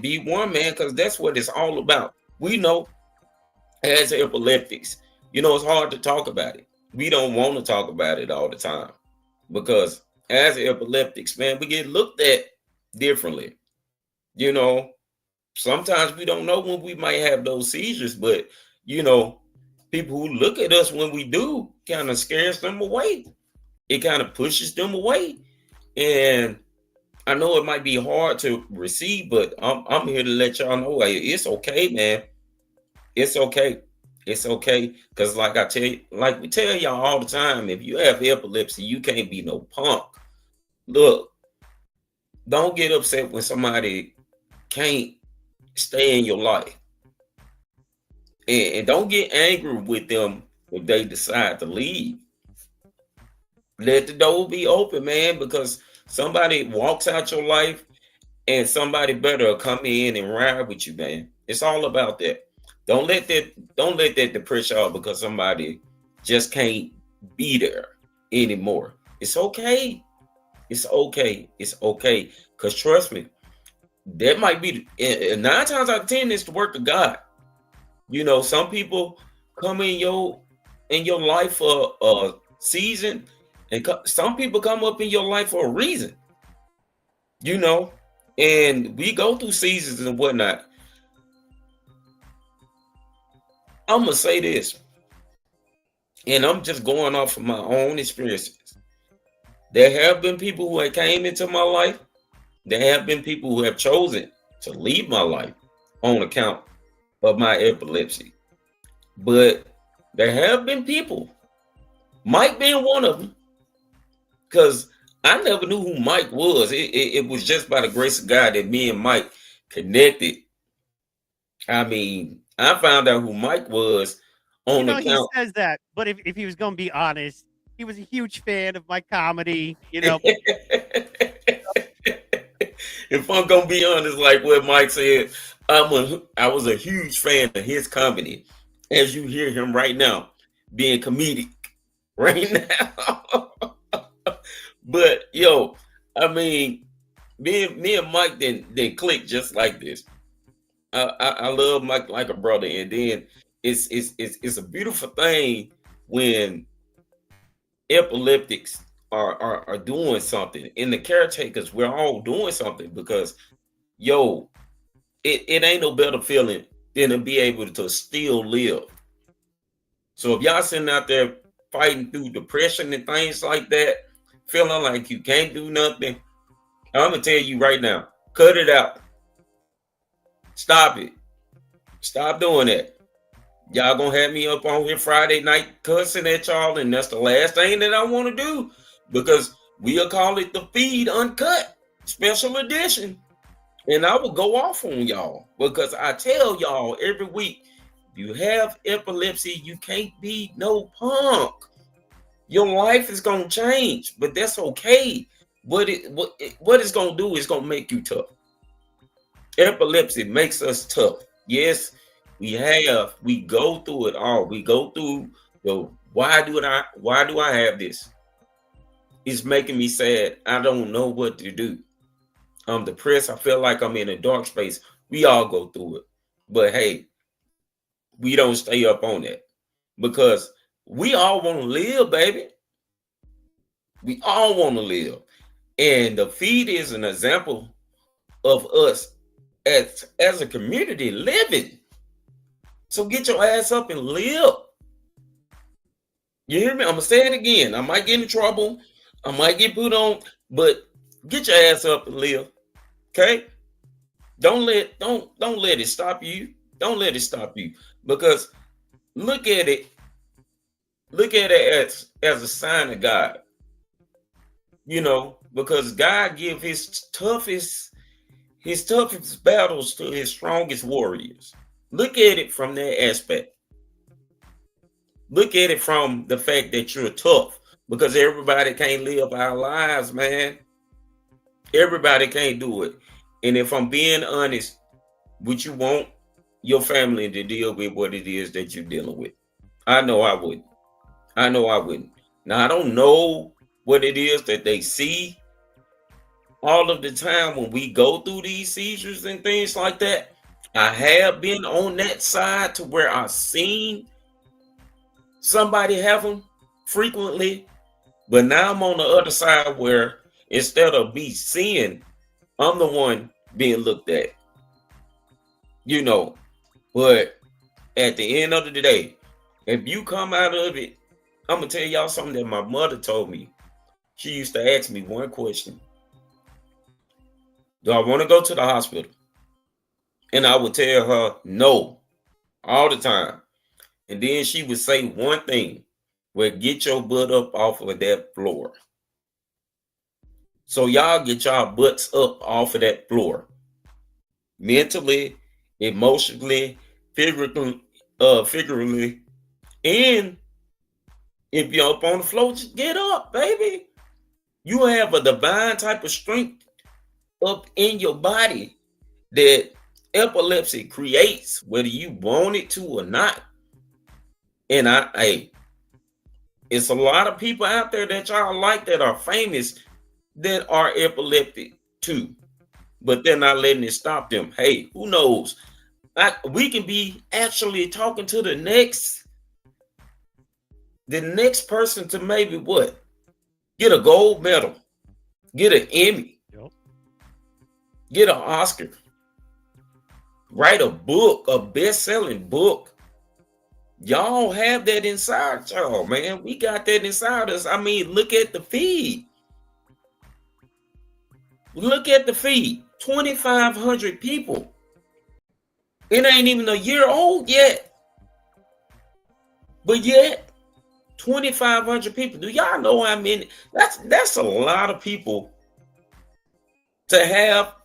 Be one, man, because that's what it's all about. We know as epileptics, it's hard to talk about it. We don't want to talk about it all the time because as epileptics, man, we get looked at differently. You know, sometimes we don't know when we might have those seizures, but you know, people who look at us when we do kind of scares them away. It kind of pushes them away. And I know it might be hard to receive, but I'm here to let y'all know, hey, it's okay, man. It's okay. It's okay. Cause like we tell y'all all the time, if you have epilepsy, you can't be no punk. Look, don't get upset when somebody can't stay in your life. And don't get angry with them if they decide to leave. Let the door be open, man, because somebody walks out your life and somebody better come in and ride with you, man. It's all about that. Don't let that depress y'all because somebody just can't be there anymore. It's okay. It's okay. It's okay. Cause trust me, that might be 9 times out of 10 it's the work of God. Some people come in your life for a season, and some people come up in your life for a reason. You know, and we go through seasons and whatnot. I'm gonna say this, and I'm just going off of my own experiences. There have been people who have came into my life. There have been people who have chosen to leave my life on account of my epilepsy. But there have been people, Mike being one of them, because I never knew who Mike was. It was just by the grace of God that me and Mike connected. I mean, I found out who Mike was on He account. says that, but if he was going to be honest, he was a huge fan of my comedy. If I'm gonna be honest, like what Mike said, I was a huge fan of his comedy, as you hear him right now, being comedic right now. But yo, I mean, me and Mike then click just like this. I love Mike like a brother, and then it's a beautiful thing when epileptics are doing something, and the caretakers we're all doing something because yo, it ain't no better feeling than to be able to still live. So if y'all sitting out there fighting through depression and things like that, feeling like you can't do nothing, I'm gonna tell you right now, cut it out. Stop it. Stop doing that. Y'all gonna have me up on here Friday night cussing at y'all, and that's the last thing that I want to do because we'll call it the feed uncut special edition. And I will go off on y'all because I tell y'all every week, if you have epilepsy, you can't be no punk. Your life is gonna change, but that's okay. What it's gonna do is gonna make you tough. Epilepsy makes us tough. Yes, we go through it all. We go through the why do I have this? It's making me sad. I don't know what to do. I'm depressed. I feel like I'm in a dark space. We all go through it. But hey, we don't stay up on that because we all want to live, baby. We all want to live. And the feed is an example of us as a community living. So get your ass up and live. You hear me? I'm gonna say it again. I might get in trouble. I might get put on, but get your ass up and live. Okay? Don't let it stop you. Don't let it stop you. Because look at it. Look at it as a sign of God. Because God give his toughest battles to his strongest warriors. Look at it from that aspect. Look at it from the fact that you're tough because everybody can't live our lives, man. Everybody can't do it. And if I'm being honest, would you want your family to deal with what it is that you're dealing with? I know I wouldn't. I know I wouldn't. Now, I don't know what it is that they see all of the time when we go through these seizures and things like that, I have been on that side to where I've seen somebody have them frequently, but now I'm on the other side where instead of me seeing, I'm the one being looked at, you know. But at the end of the day, if you come out of it, I'm gonna tell y'all something that my mother told me. She used to ask me one question: do I want to go to the hospital? And I would tell her no all the time. And then she would say one thing: well, get your butt up off of that floor. So y'all get y'all butts up off of that floor. Mentally, emotionally, figuratively, and if you're up on the floor, just get up, baby. You have a divine type of strength up in your body that epilepsy creates, whether you want it to or not. And it's a lot of people out there that y'all like that are famous that are epileptic too, but they're not letting it stop them. Hey, who knows? We can be actually talking to the next person to maybe what? Get a gold medal, get an Emmy, Yep. get an Oscar, write a book, a best-selling book. Y'all have that inside y'all, man. We got that inside us. I mean, look at the feed. Look at the feed. 2,500 people. It ain't even a year old yet. But yet, 2,500 people. Do y'all know how many? That's a lot of people to have.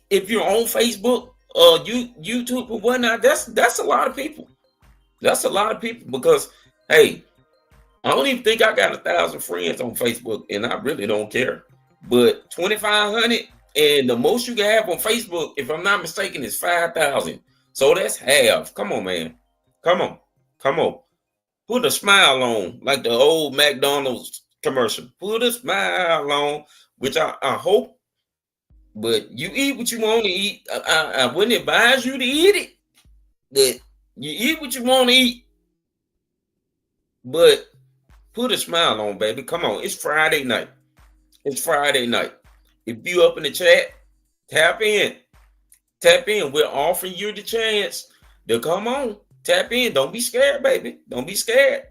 If you're on Facebook or YouTube or whatnot, that's a lot of people. That's a lot of people because, hey, I don't even think I got 1,000 friends on Facebook, and I really don't care. But 2,500, and the most you can have on Facebook, if I'm not mistaken, is 5,000. So that's half. Come on, man. Come on. Come on. Put a smile on, like the old McDonald's commercial. Put a smile on, which I hope. But you eat what you want to eat. I wouldn't advise you to eat it. But you eat what you want to eat. But put a smile on, baby. Come on. It's Friday night. It's Friday night. If you up in the chat, tap in. Tap in. We're offering you the chance to come on. Tap in. Don't be scared, baby. Don't be scared.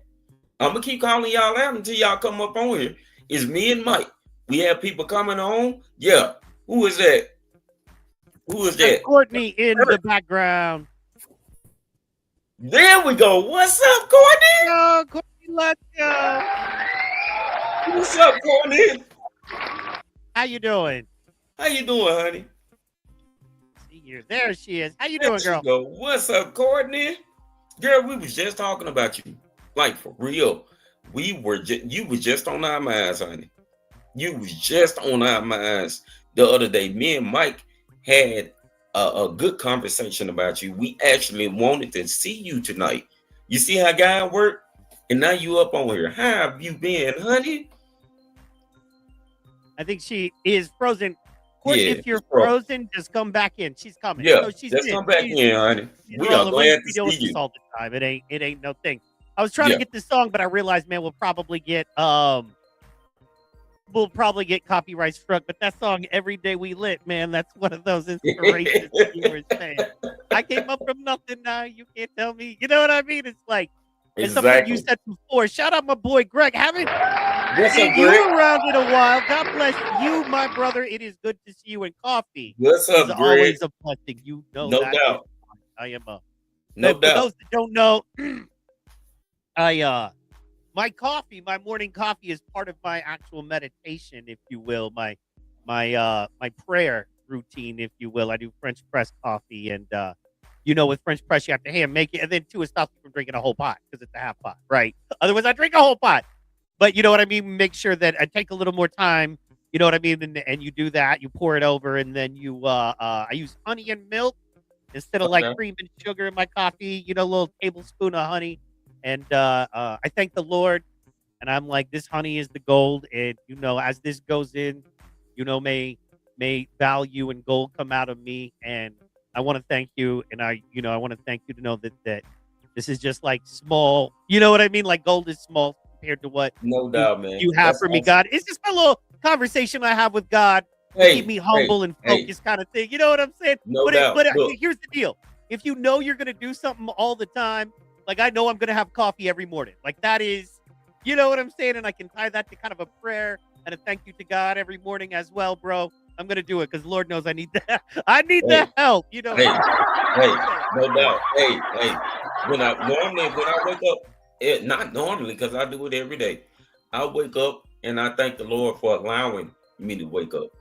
I'm going to keep calling y'all out until y'all come up on here. It's me and Mike. We have people coming on. Yeah. Who is that? Who is that? Courtney in the background. There we go. What's up, Courtney? Yo, Courtney, let's go. What's up, Courtney? How you doing? How you doing, honey? See you. There she is. How you doing, girl? Go. What's up, Courtney? Girl, we was just talking about you. Like, for real. You was just on our minds, honey. You was just on our minds the other day. Me and Mike had a good conversation about you. We actually wanted to see you tonight. You see how God worked? And now you up on here. How have you been, honey? I think she is frozen. Courtney, Yeah, if you're frozen, just come back in. She's coming. Yeah, No, she's just come back in, honey. We are glad to see you. All the time. It ain't no thing. I was trying to get this song, but I realized, man, we'll probably get copyright struck. But that song, "Every Day We Lit," man, that's one of those inspirations you were saying. I came up from nothing. Now you can't tell me. You know what I mean? It's like it's something you said before. Shout out my boy Greg. Haven't seen you around in a while. God bless you, my brother. It is good to see you in coffee. What's up, Greg? Always a blessing. You know no that. Doubt. I am a no doubt. For those that don't know, my coffee, my morning coffee is part of my actual meditation, if you will, my prayer routine, if you will. I do French press coffee, and with French press you have to hand make it, and then two, it stops you from drinking a whole pot because it's a half pot, right? Otherwise I drink a whole pot. But you know what I mean? Make sure that I take a little more time, you know what I mean? And you do that, you pour it over, and then you I use honey and milk instead of like cream and sugar in my coffee, a little tablespoon of honey. And I thank the Lord, and I'm like, this honey is the gold. And, as this goes in, may may value and gold come out of me. And I want to thank you. And I want to thank you to know that this is just like small. You know what I mean? Like gold is small compared to what No doubt, man. you have That's for me, awesome. God. It's just my little conversation I have with God to keep me humble and focused, kind of thing. You know what I'm saying? No doubt. But Look, here's the deal: if you know you're gonna do something all the time, like I know I'm gonna have coffee every morning, like that is, you know what I'm saying, and I can tie that to kind of a prayer and a thank you to God every morning as well, bro. I'm gonna do it because Lord knows I need that. I need the help, you know. Hey, no doubt. Hey, when I wake up, not normally because I do it every day. I wake up and I thank the Lord for allowing me to wake up.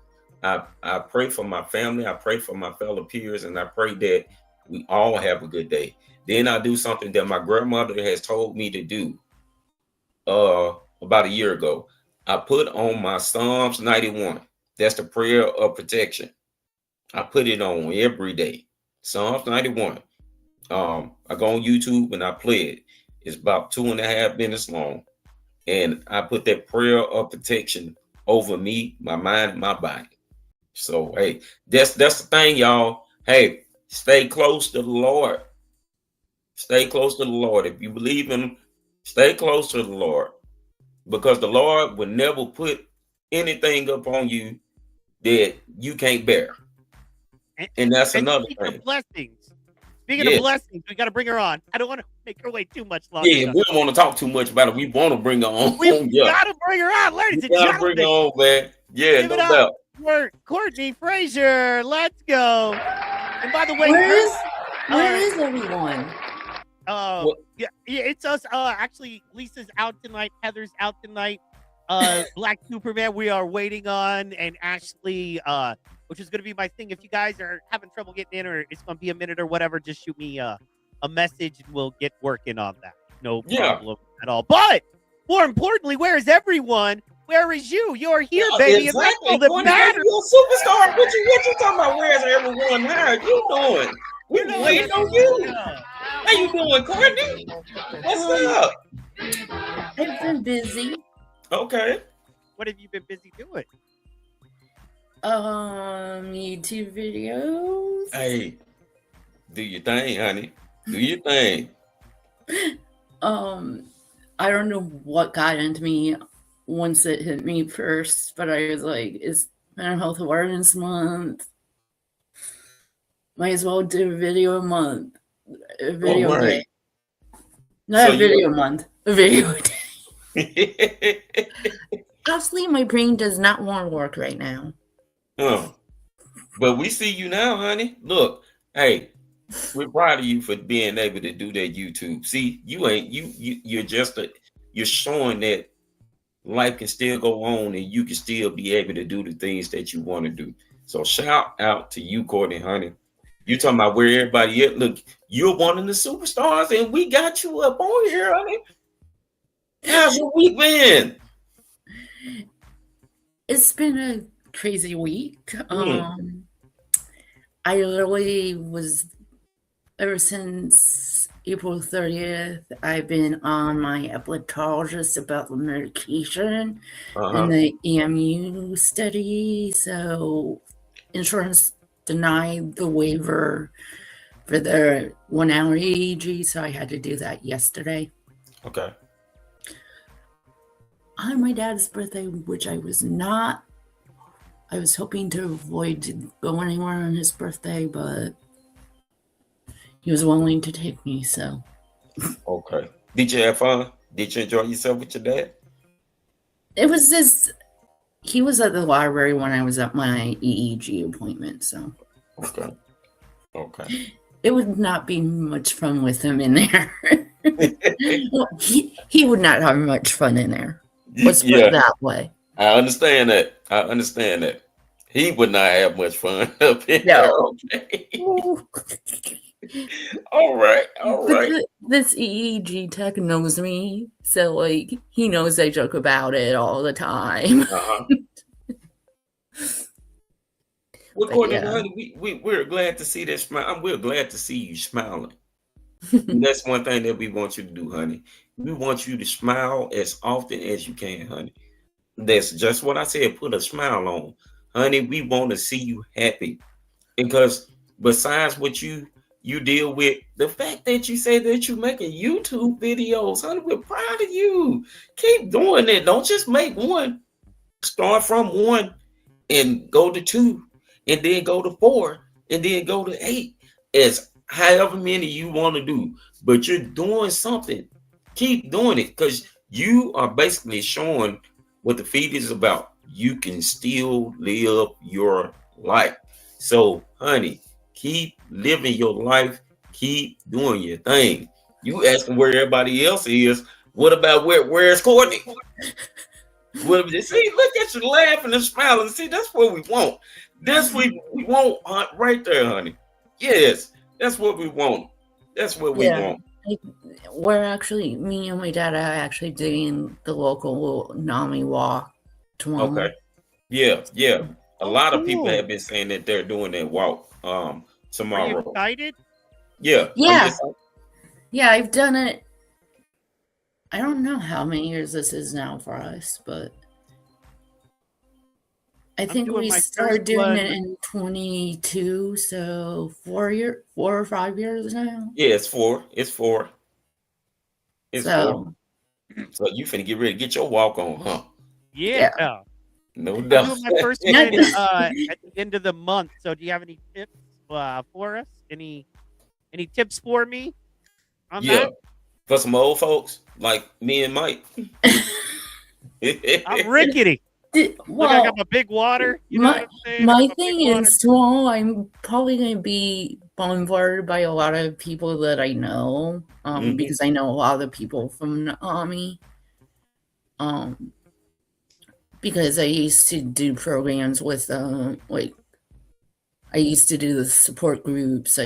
I pray for my family, I pray for my fellow peers, and I pray that we all have a good day. Then I do something that my grandmother has told me to do about a year ago. I put on my Psalms 91. That's the prayer of protection. I put it on every day. Psalms 91. I go on YouTube and I play it. It's about 2.5 minutes long. And I put that prayer of protection over me, my mind, and my body. So hey, that's the thing, y'all. Hey, stay close to the Lord. Stay close to the Lord. If you believe in him, stay close to the Lord. Because the Lord will never put anything upon you that you can't bear. And that's another thing. Speaking of blessings, we got to bring her on. I don't want to make her wait too much longer. Yeah, we don't want to talk too much about it. We want to bring her on. We got to bring her on, ladies and gentlemen. Bring her on, man. Yeah, give no doubt. For Courtney Frazier, let's go. And by the way, where is everyone? Yeah, it's us. Actually, Lisa's out tonight. Heather's out tonight. Black Superman, we are waiting on, and Ashley, which is going to be my thing. If you guys are having trouble getting in, or it's going to be a minute or whatever, just shoot me a message, and we'll get working on that. No problem at all. But more importantly, where is everyone? Where is you? You're here, baby. Exactly. And that's all that matters. You're a superstar. What you talking about? Where's everyone? How are you doing? We're waiting on you. How you doing, Courtney? What's up? I've been busy. Okay. What have you been busy doing? YouTube videos. Hey, do your thing, honey. Do your thing. I don't know what got into me once it hit me first, but I was like, it's Mental Health Awareness Month. Might as well do a video a month. A video day. Not a video month. A video day. Honestly, my brain does not want to work right now. But we see you now, honey. Look, hey, we're proud of you for being able to do that YouTube. See, you're showing that life can still go on and you can still be able to do the things that you want to do. So shout out to you, Courtney, honey. You talking about where everybody is. Look, you're one of the superstars and we got you up on here, honey. How's your week been? It's been a crazy week. I literally was, ever since April 30th, I've been on my epileptologist about the medication and the EMU study. So insurance denied the waiver for the 1 hour EEG, so I had to do that yesterday. Okay. On my dad's birthday, which I was hoping to avoid to go anywhere on his birthday, but he was willing to take me, so. Okay. Did you have fun? Did you enjoy yourself with your dad? It was just, he was at the library when I was at my EEG appointment, so. Okay. It would not be much fun with him in there. Well, he would not have much fun in there. Let's put it that way. I understand that. He would not have much fun up in there. Okay. All right. This EEG tech knows me, so like he knows I joke about it all the time. Well, Courtney, honey, we're glad to see that smile. We're glad to see you smiling. That's one thing that we want you to do, honey. We want you to smile as often as you can, honey. That's just what I said. Put a smile on. honey, we want to see you happy. Because besides what you deal with, the fact that you say that you're making YouTube videos, honey, we're proud of you. Keep doing it. Don't just make one. Start from one and go to two, and then go to four, and then go to eight. As however many you want to do, but you're doing something. Keep doing it, because you are basically showing what the feed is about. You can still live your life. So, honey, keep living your life. Keep doing your thing. You asking where everybody else is. What about where's Courtney? Well, see, look at you laughing and smiling. See, that's what we want. That's what we want, right there, honey. Yes, that's what we want. That's what we want. We're actually, me and my dad are actually doing the local NAMI walk tomorrow. Okay. Yeah. A lot of people have been saying that they're doing that walk tomorrow. Are you excited? Yeah. Yeah, I've done it. I don't know how many years this is now for us, but I think we started doing it in 22, so 4 or 5 years now. Yeah, it's four. It's four. So you finna get ready to get your walk on, huh? Yeah. No doubt. I'm doing my first one at the end of the month. So do you have any tips for us? Any tips for me on that? For some old folks like me and Mike. I'm rickety. Look, I got my big water. You know what I'm saying? My thing is small. I'm probably going to be bombarded by a lot of people that I know, because I know a lot of the people from the Army. Because I used to do programs with I used to do the support groups.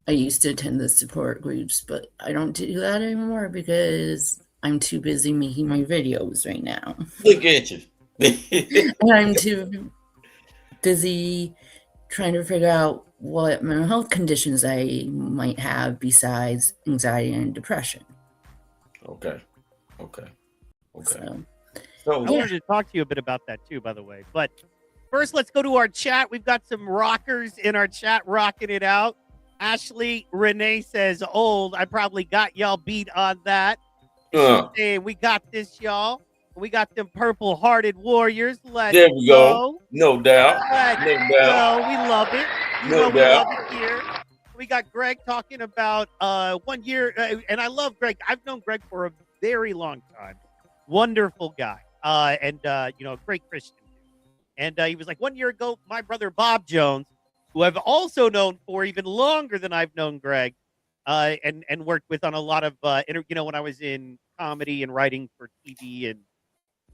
I used to attend the support groups, but I don't do that anymore because I'm too busy making my videos right now. Look at you. And I'm too busy trying to figure out what mental health conditions I might have besides anxiety and depression. Okay. So I wanted to talk to you a bit about that too, by the way. But first, let's go to our chat. We've got some rockers in our chat rocking it out. Ashley Renee says, old. I probably got y'all beat on that. Saying, we got this, y'all. We got them purple-hearted warriors. There we go. No doubt. We love it. We love it here. We got Greg talking about 1 year. And I love Greg. I've known Greg for a very long time. Wonderful guy. And great Christian. And he was like, 1 year ago, my brother Bob Jones, who I've also known for even longer than I've known Greg, and worked with on a lot of, when I was in comedy and writing for TV and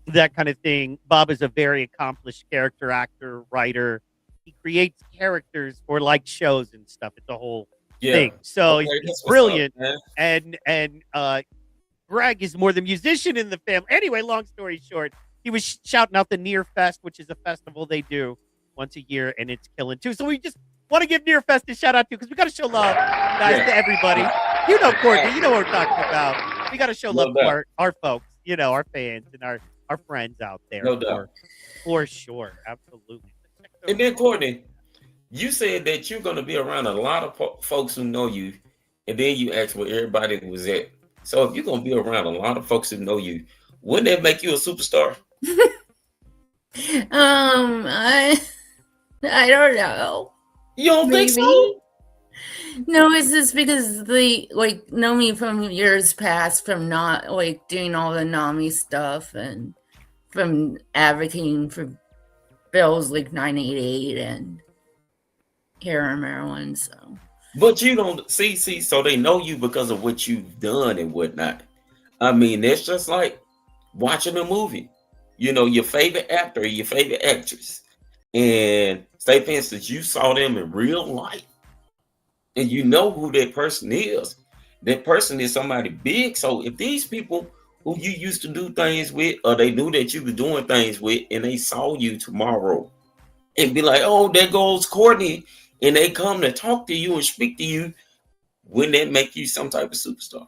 that kind of thing. Bob is a very accomplished character actor, writer. He creates characters for shows and stuff. It's a whole thing. So he's brilliant. And Greg is more the musician in the family. Anyway, long story short, he was shouting out the Near Fest, which is a festival they do once a year, and it's killing too. So we just want to give Near Fest a shout out to, because we got to show love, guys, to everybody. You know, Courtney, you know what we're talking about. We got to show love to our folks, our fans and our friends out there. For sure. Absolutely. And then, Courtney, you said that you're going to be around a lot of folks who know you, and then you asked where everybody was at. So if you're going to be around a lot of folks who know you, wouldn't that make you a superstar? I don't know. You don't think so? No, it's just because they know me from years past, from not doing all the NAMI stuff and from advocating for bills like 988 and heroin, marijuana. So, but you don't see. So they know you because of what you've done and whatnot. I mean, it's just like watching a movie. Your favorite actor, your favorite actress, and say, for instance, you saw them in real life, and you know who that person is. That person is somebody big. So if these people who you used to do things with, or they knew that you were doing things with, and they saw you tomorrow, and be like, "Oh, there goes Courtney," and they come to talk to you and speak to you, wouldn't that make you some type of superstar?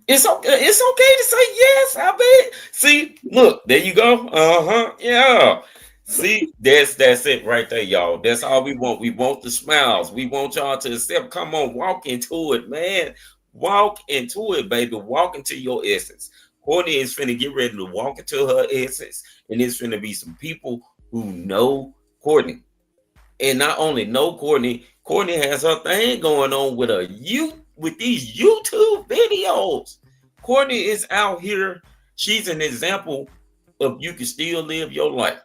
It's okay. It's okay to say yes. I bet. See, look, there you go. Yeah. See, that's it right there, y'all. That's all we want. We want the smiles. We want y'all to accept. Come on, walk into it, man. Walk into it, baby. Walk into your essence. Courtney is finna get ready to walk into her essence, and it's finna be some people who know Courtney, and not only know Courtney. Courtney has her thing going on with with these YouTube videos. Courtney is out here. She's an example of you can still live your life.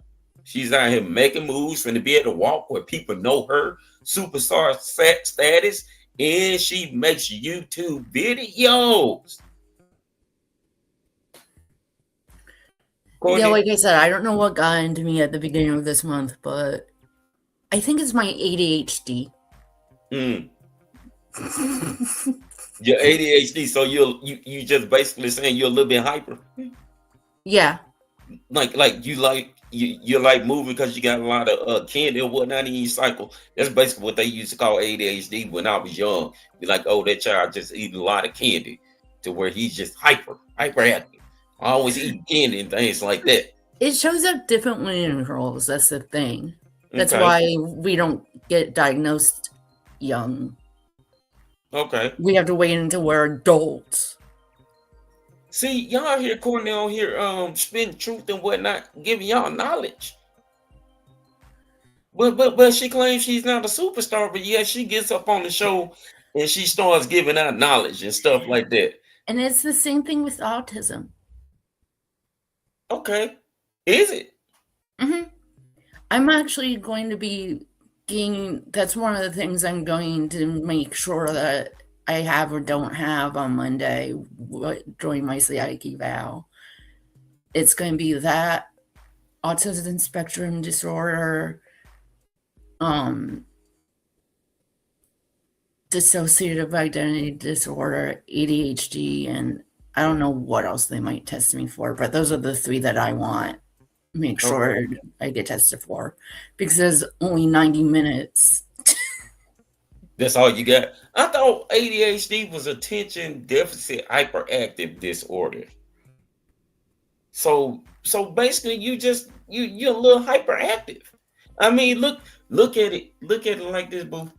She's out here making moves and to be able to walk where people know her superstar status, and she makes YouTube videos. Courtney, Yeah, like I said, I don't know what got into me at the beginning of this month, but I think it's my ADHD. Your ADHD, so you just basically saying you're a little bit hyper. Yeah. Like you like moving because you got a lot of candy or whatnot in your cycle. That's basically what they used to call ADHD when I was young. Be like, oh, that child just eating a lot of candy to where he's just hyperactive. Always eating candy and things like that. It shows up differently in girls. That's the thing. That's Okay. why we don't get diagnosed young. Okay. We have to wait until we're adults. See, y'all hear Courtney on here spitting truth and whatnot, giving y'all knowledge. But she claims she's not a superstar, but yeah, she gets up on the show and she starts giving out knowledge and stuff like that. And it's the same thing with autism. Okay. Is it? Mm-hmm. I'm actually going to be that's one of the things I'm going to make sure that I have or don't have on Monday during my sciatic eval. It's going to be that autism spectrum disorder, dissociative identity disorder, ADHD, and I don't know what else they might test me for, but those are the 3 that I want. Make sure I get tested for, because there's only 90 minutes. That's all you got? I thought ADHD was attention deficit hyperactive disorder. So basically you're a little hyperactive. I mean, look at it like this, boo.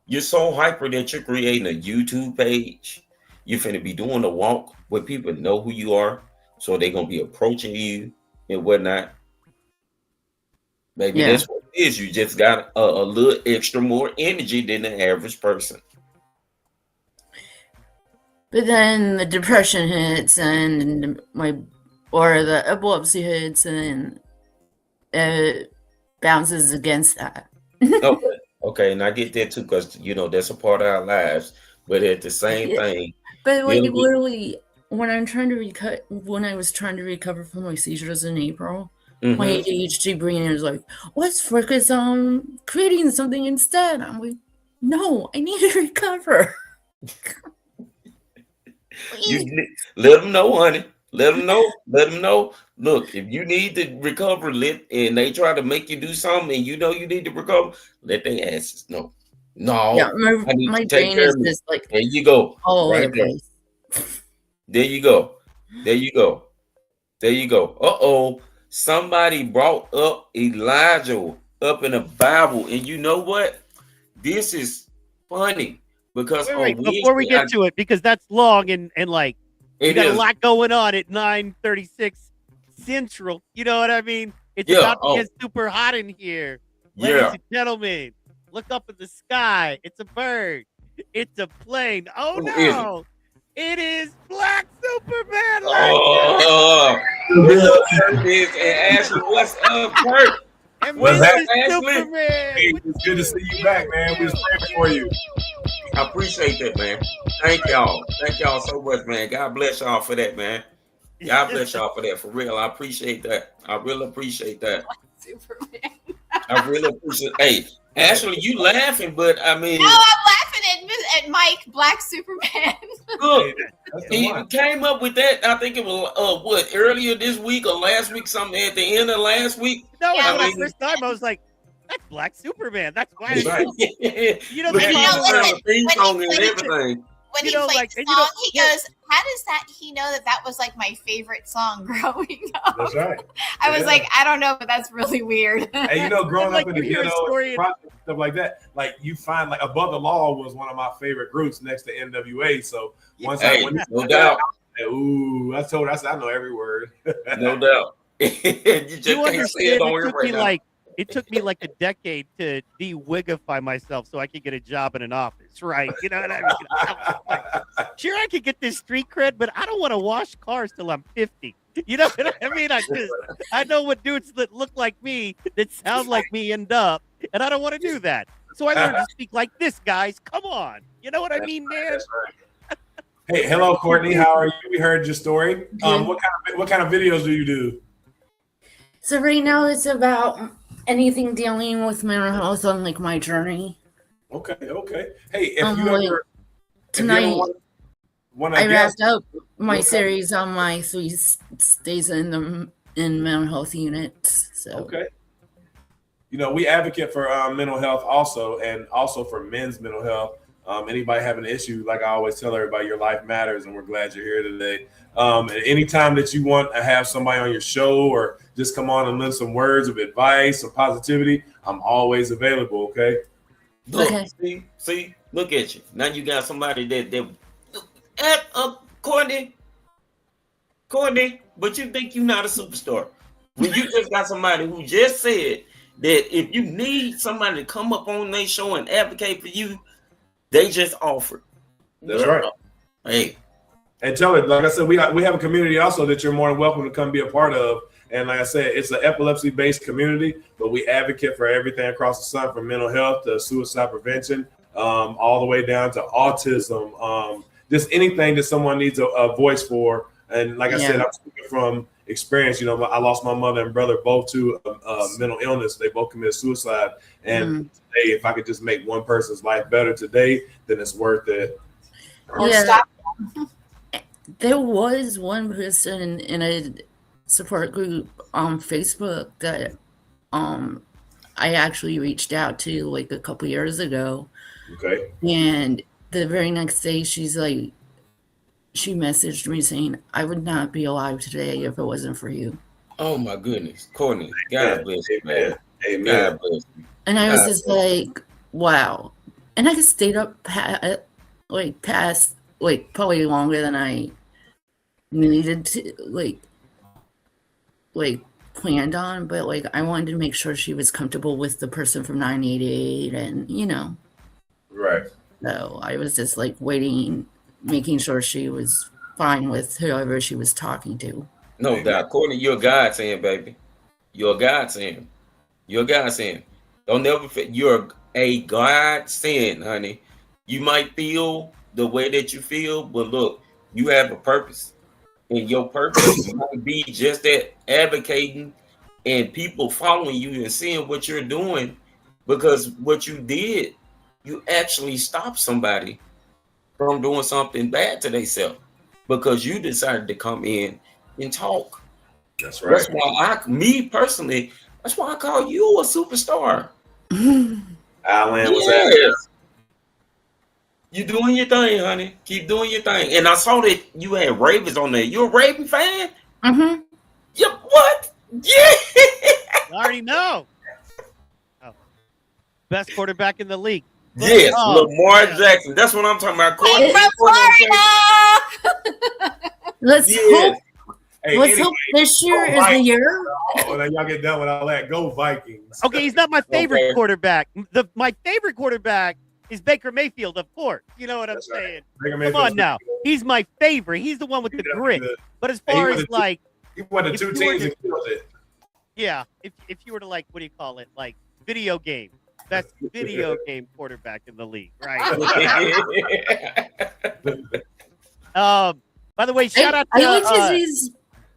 You're so hyper that you're creating a YouTube page. You're finna be doing a walk where people know who you are. So they're gonna be approaching you and whatnot. Maybe that's what it is. You just got a little extra more energy than the average person. But then the depression hits and the epilepsy hits, and it bounces against that. Okay, and I get that too, because that's a part of our lives. But at the same thing, but like literally, when I was trying to recover from my seizures in April, my ADHD brain was like, let's focus on creating something instead. I'm like, no, I need to recover. Let them know, honey. Let them know. Look, if you need to recover, and they try to make you do something, and you need to recover, let their asses know. No, yeah, my brain is just like, there you go, all over the place. There you go. Somebody brought up Elijah up in the Bible, and you know what? This is funny because before we get to it, because that's long and like you got a lot going on at 9:36 Central. You know what I mean? It's about to get super hot in here. Ladies and gentlemen, look up at the sky. It's a bird. It's a plane. Oh no. It is Black Superman. And Ashley, what's up, Kurt? What's up, Superman? Hey, it's good to see you back, man. We was praying for you. I appreciate that, man. Thank y'all so much, man. God bless y'all for that, man. God bless y'all for that. For real, I appreciate that. I really appreciate that. Superman. I really appreciate. Hey, Ashley, you laughing, but I mean, no, I'm laughing at Mike, Black Superman. Look, he came up with that. I think it was earlier this week or last week, something at the end of last week. No, the first time I was like, that's Black Superman. That's why. Right. You know, the theme song and everything. when You he know, played like, the and song, you know, he yeah. goes, "How does that he know that was like my favorite song growing up?" That's right. I was Yeah. like, I don't know, but that's really weird. And you know, growing Like, up in the you hear a ghetto, story and- and stuff like that, like you find like Above the Law was one of my favorite groups next to NWA. So once Hey, when you no said doubt. that, ooh, I told her, I said, I know every word. No doubt. You just You can't say it understand? on here right now. It took me like a decade to de-wigify myself so I could get a job in an office, right? You know what I mean? I was like, sure, I could get this street cred, but I don't want to wash cars till I'm 50. You know what I mean? I know what dudes that look like me, that sound like me end up, and I don't want to do that. So I learned to speak like this, guys. Come on. You know what I mean, man? That's right. Hey, hello, Courtney. How are you? We heard your story. What kind of videos do you do? So right now it's about anything dealing with mental health on like my journey. Okay. Hey, if you like, ever tonight want I wrapped up my series on my 3 stays in mental health units. So okay. You know, we advocate for mental health also, and also for men's mental health. Anybody having an issue, like I always tell everybody, your life matters, and we're glad you're here today. And anytime that you want to have somebody on your show or just come on and lend some words of advice or positivity, I'm always available. Okay. Look, Okay. see, look at you. Now you got somebody that Courtney, but you think you're not a superstar. When you just got somebody who just said that if you need somebody to come up on their show and advocate for you, they just offered. That's right. Hey. And tell it, like I said, we have a community also that you're more than welcome to come be a part of. And like I said, it's an epilepsy-based community, but we advocate for everything across the sun, from mental health to suicide prevention, all the way down to autism, just anything that someone needs a voice for. And like I said, I'm speaking from experience. You know, I lost my mother and brother both to mental illness. They both committed suicide. And today, if I could just make one person's life better today, then it's worth it. Or stop. There was one person in a support group on Facebook that I actually reached out to like a couple years ago. Okay. And the very next day she messaged me saying, I would not be alive today if it wasn't for you. Oh my goodness. Courtney, God bless you, man. Amen. God bless you. And I was just like, wow. And I just stayed up past probably longer than I needed to like planned on, but like I wanted to make sure she was comfortable with the person from 988, and you know, right. So I was just like waiting, making sure she was fine with whoever she was talking to. No doubt. Courtney, you're a godsend, baby. You're a godsend. You're a godsend. Don't never forget, you're a godsend, honey. You might feel the way that you feel, but look, you have a purpose. And your purpose might be just that, advocating and people following you and seeing what you're doing, because what you did, you actually stopped somebody from doing something bad to themselves because you decided to come in and talk. That's right. That's why that's why I call you a superstar. Alan, what's that? You doing your thing, honey. Keep doing your thing. And I saw that you had Ravens on there. You a Raven fan? Mm-hmm. Yeah, what? Yeah. I already know. Oh. Best quarterback in the league. Yes, Lamar Jackson. That's what I'm talking about. Let's hope. Hey, let's hope this year is the year. Oh, then y'all get done with all that. Go Vikings. Okay, he's not my favorite quarterback. My favorite quarterback is Baker Mayfield, of course. You know what I'm saying? Come on now. He's my favorite. He's the one with the grit. But as far as like, he won the two teams and killed it. Yeah. If you were to like, what do you call it? Like video game. Best video game quarterback in the league, right? By the way, shout out to I liked his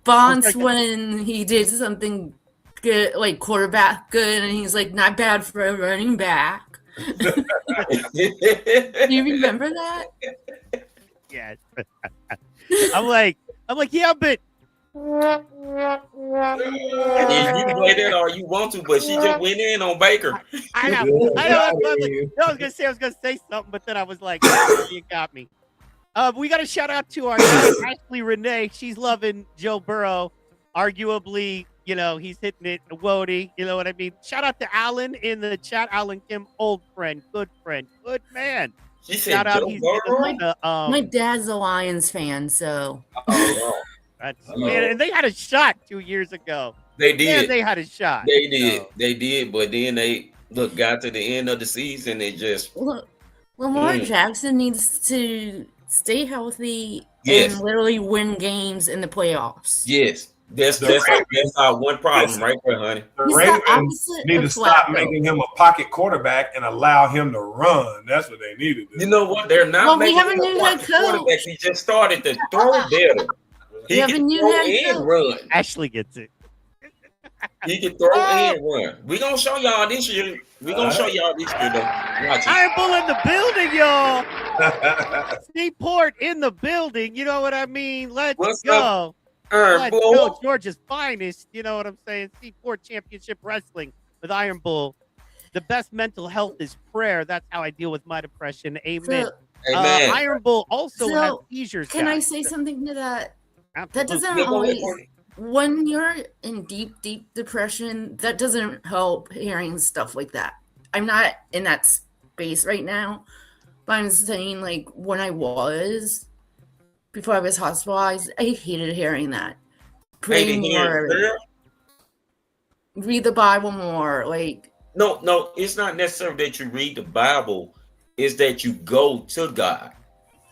response when he did something good, like quarterback good, and he's like, not bad for a running back. Do you remember that? Yeah. I'm like, yeah, but you play that all you want to, but she just went in on Baker. I know. I was gonna say something, but then I was like, you got me. We got to shout out to our guy, Ashley Renee. She's loving Joe Burrow. Arguably, he's hitting it. Wody, you know what I mean? Shout out to Alan in the chat. Alan Kim, old friend, good man. She said Shout out. Joe He's Burrow? My dad's a Lions fan, so Oh, man, and they had a shot 2 years ago. they did. Yeah, they had a shot. They did. So, They did. But then they got to the end of the season. It just look, Lamar Jackson needs to stay healthy Yes. and literally win games in the playoffs. yes. That's our one problem right there, honey. The He's the Ravens opposite need to of stop Flacco. making him a pocket quarterback and allow him to run. That's what they need to do. You know what? They're not Well, we making have a him new head quarterback. coach. He just started to throw better. We He have a can new throw head and coach. run. Ashley gets it. He can throw and run. We're going to show y'all this year. We're going to show y'all this year, though. Watch it. Iron Bull in the building, y'all. Seaport in the building. You know what I mean? Let's What's go. Iron Let's Bull. go. Georgia's finest. You know what I'm saying? Seaport Championship Wrestling with Iron Bull. The best mental health is prayer. That's how I deal with my depression. Amen. So, Amen. Iron Bull also So, has seizures. can I guys. say something to that? That Absolutely. doesn't Yeah, go ahead, always. Courtney. When you're in deep depression, that doesn't help hearing stuff like that. I'm not in that space right now, but I'm saying, like, when I was, before I was hospitalized, I hated hearing that. Pray Hated hearing more, prayer? read the Bible more, like, No, it's not necessarily that you read the Bible. It's that you go to God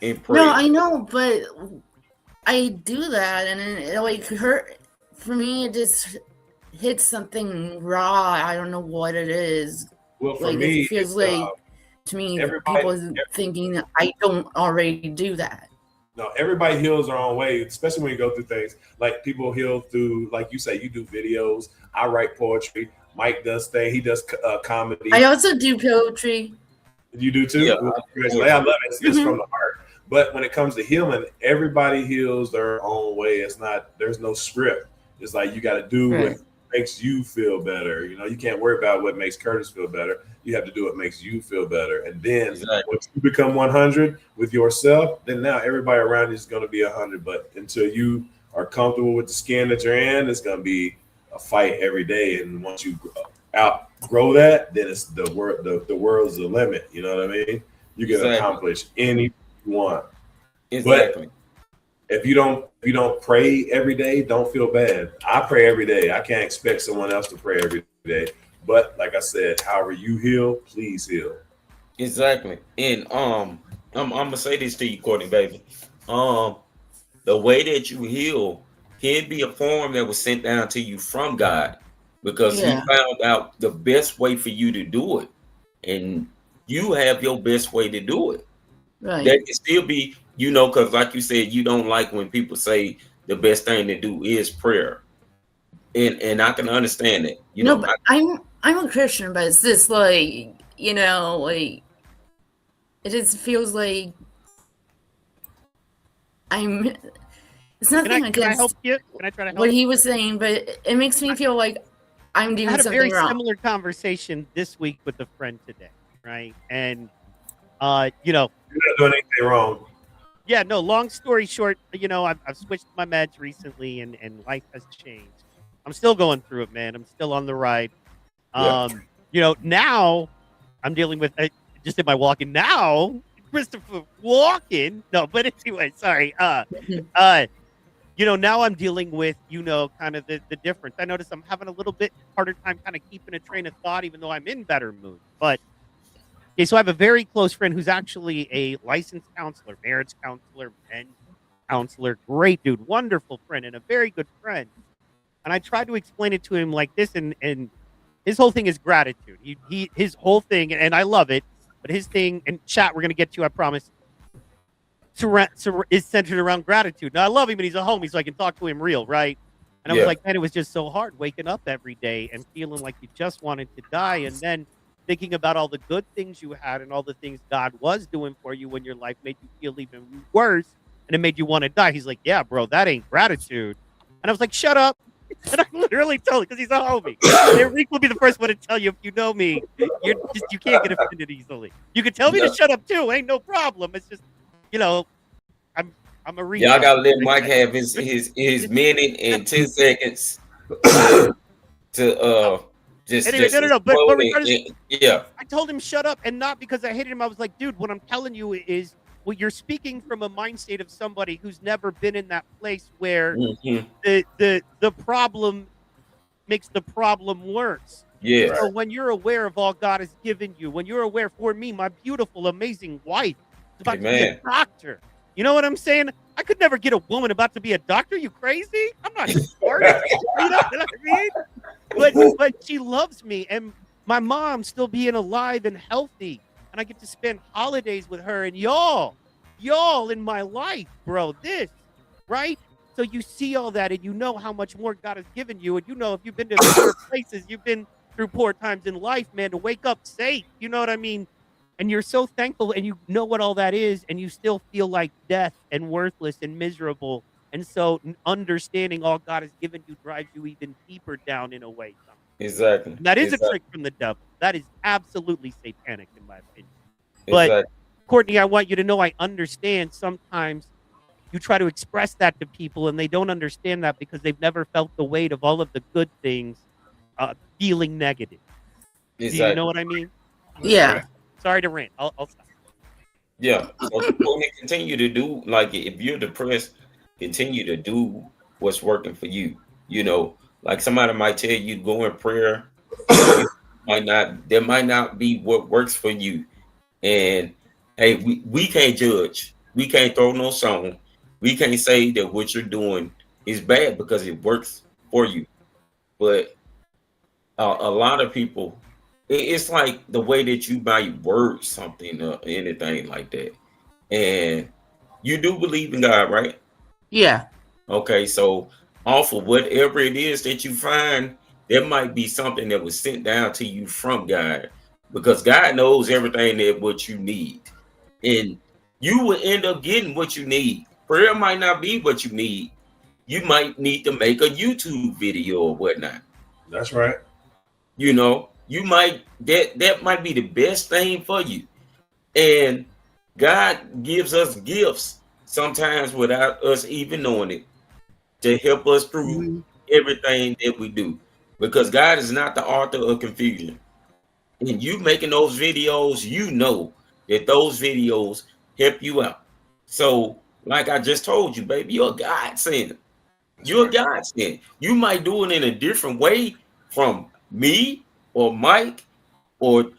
and pray. no, I know, but I do that, and it like hurt for me. It just hits something raw. I don't know what it is. Well, for Like, me, it feels it's, like to me, everybody- people thinking that I don't already do that. no, everybody heals their own way, especially when you go through things. Like people heal through, like you say, you do videos. I write poetry. Mike does things. He does comedy. I also do poetry. You do too? Yeah, I love it. It's from the heart. But when it comes to healing, everybody heals their own way. There's no script. It's like you got to do what makes you feel better. You can't worry about what makes Curtis feel better. You have to do what makes you feel better. And then once you become 100 with yourself, then now everybody around you is going to be 100. But until you are comfortable with the skin that you're in, it's going to be a fight every day. And once you outgrow that, then it's the world's the limit. You know what I mean? You can accomplish anything you want. Exactly. But if you don't pray every day, don't feel bad. I pray every day. I can't expect someone else to pray every day. But like I said, however you heal, please heal. Exactly. And I'm gonna say this to you, Courtney, baby. The way that you heal can be a form that was sent down to you from God, because He found out the best way for you to do it, and you have your best way to do it. Right. That can still be, because like you said, you don't like when people say the best thing to do is prayer, and I can understand that. But I'm a Christian, but it's just like, like it just feels like it's nothing Can I against help you? Can I try to help what you? he was saying, but it makes me feel like I'm doing I had a something very wrong. similar conversation this week with a friend today, right? And You're not doing anything wrong. yeah, no, long story short, I've switched my meds recently, and life has changed. I'm still going through it, man. I'm still on the ride. Now I'm dealing with just in my walking now, Christopher Walken. No, but anyway, sorry. Now I'm dealing with, kind of the difference. I notice I'm having a little bit harder time kind of keeping a train of thought, even though I'm in better mood. But okay, so I have a very close friend who's actually a licensed counselor, marriage counselor, men's counselor, great dude, wonderful friend, and a very good friend. And I tried to explain it to him like this, and his whole thing is gratitude. His whole thing, and I love it, but his thing, and chat, we're going to get to, I promise, is centered around gratitude. Now, I love him, and he's a homie, so I can talk to him real, right? And I was like, man, it was just so hard waking up every day and feeling like you just wanted to die, and then thinking about all the good things you had and all the things God was doing for you when your life made you feel even worse, and it made you want to die. He's like, yeah, bro, that ain't gratitude. And I was like, shut up. And I literally told him, because he's a homie. Enrique will be the first one to tell you, if you know me, you can't get offended easily. You can tell me to shut up too, ain't no problem. It's just, I'm a read. Y'all gotta let Mike have his minute and 10 seconds to Anyway, just no. But explode regardless, yeah. I told him shut up, and not because I hated him. I was like, dude, what I'm telling you is, well, you're speaking from a mind state of somebody who's never been in that place where Mhm. the problem makes the problem worse. Yes. So when you're aware of all God has given you, when you're aware, for me, my beautiful, amazing wife is about to be a Amen. doctor. You know what I'm saying? I could never get a woman about to be a doctor. You crazy? I'm not smart. You know what I mean? But she loves me, and my mom still being alive and healthy, and I get to spend holidays with her, and y'all in my life, bro. This, right? So you see all that, and you know how much more God has given you, and you know if you've been to better places, you've been through poor times in life, man, to wake up safe. You know what I mean? And you're so thankful, and you know what all that is, and you still feel like death and worthless and miserable. And so understanding all God has given you drives you even deeper down in a way. Exactly. And that is exactly. a trick from the devil. That is absolutely satanic in my opinion. But Exactly. Courtney, I want you to know I understand sometimes you try to express that to people and they don't understand that because they've never felt the weight of all of the good things feeling negative. Exactly. Do you know what I mean? Yeah. Sorry to rant. I'll stop. Yeah. So continue to do, like, if you're depressed, continue to do what's working for you. You know, like somebody might tell you go in prayer, that might not be what works for you. And hey, we can't judge. We can't throw no song. We can't say that what you're doing is bad because it works for you. But a lot of people, it's like the way that you might word something or anything like that. And you do believe in God, right? Yeah. Okay, so off of whatever it is that you find, there might be something that was sent down to you from God, because God knows everything that what you need, and you will end up getting what you need. Prayer might not be what you need. You might need to make a YouTube video or whatnot. That's right. You know, you might that might be the best thing for you. And God gives us gifts sometimes without us even knowing it, to help us through everything that we do, because God is not the author of confusion. And you making those videos, you know that those videos help you out. So, like I just told you, baby, you're a godsend. You're a godsend. You might do it in a different way from me or Mike or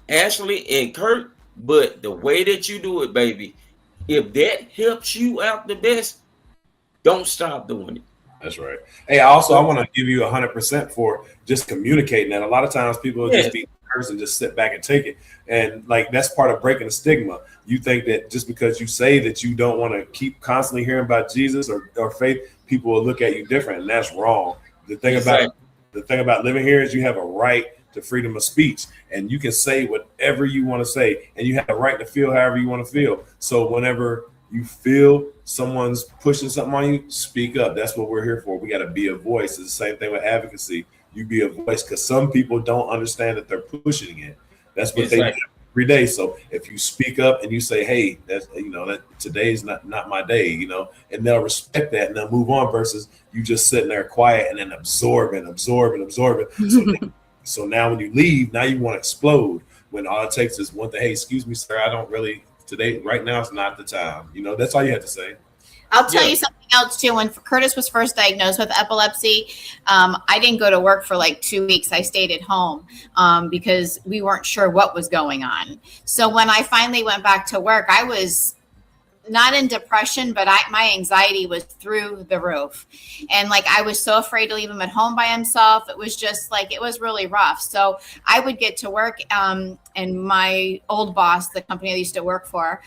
Ashley and Kurt, but the way that you do it, baby, if that helps you out the best, don't stop doing it. That's right. Hey, I want to give you 100% for just communicating that. A lot of times people will just be cursed and just sit back and take it. And like, that's part of breaking the stigma. You think that just because you say that you don't want to keep constantly hearing about Jesus or faith, people will look at you different. And that's wrong. The thing about living here is you have a right to freedom of speech, and you can say whatever you want to say, and you have a right to feel however you want to feel. So whenever you feel someone's pushing something on you, speak up. That's what we're here for. We got to be a voice. It's the same thing with advocacy. You be a voice, because some people don't understand that they're pushing it. That's what they do every day. So if you speak up and you say, hey, that's, that today's not my day, and they'll respect that and they'll move on, versus you just sitting there quiet and then absorbing. So now when you leave, now you want to explode, when all it takes is one thing. Hey, excuse me, sir, I don't really, today, right now is not the time. That's all you have to say. I'll tell you something else too. When Curtis was first diagnosed with epilepsy, I didn't go to work for like 2 weeks. I stayed at home because we weren't sure what was going on. So when I finally went back to work, I was not in depression, but my anxiety was through the roof. And like, I was so afraid to leave him at home by himself. It was just like, it was really rough. So I would get to work and my old boss, the company I used to work for,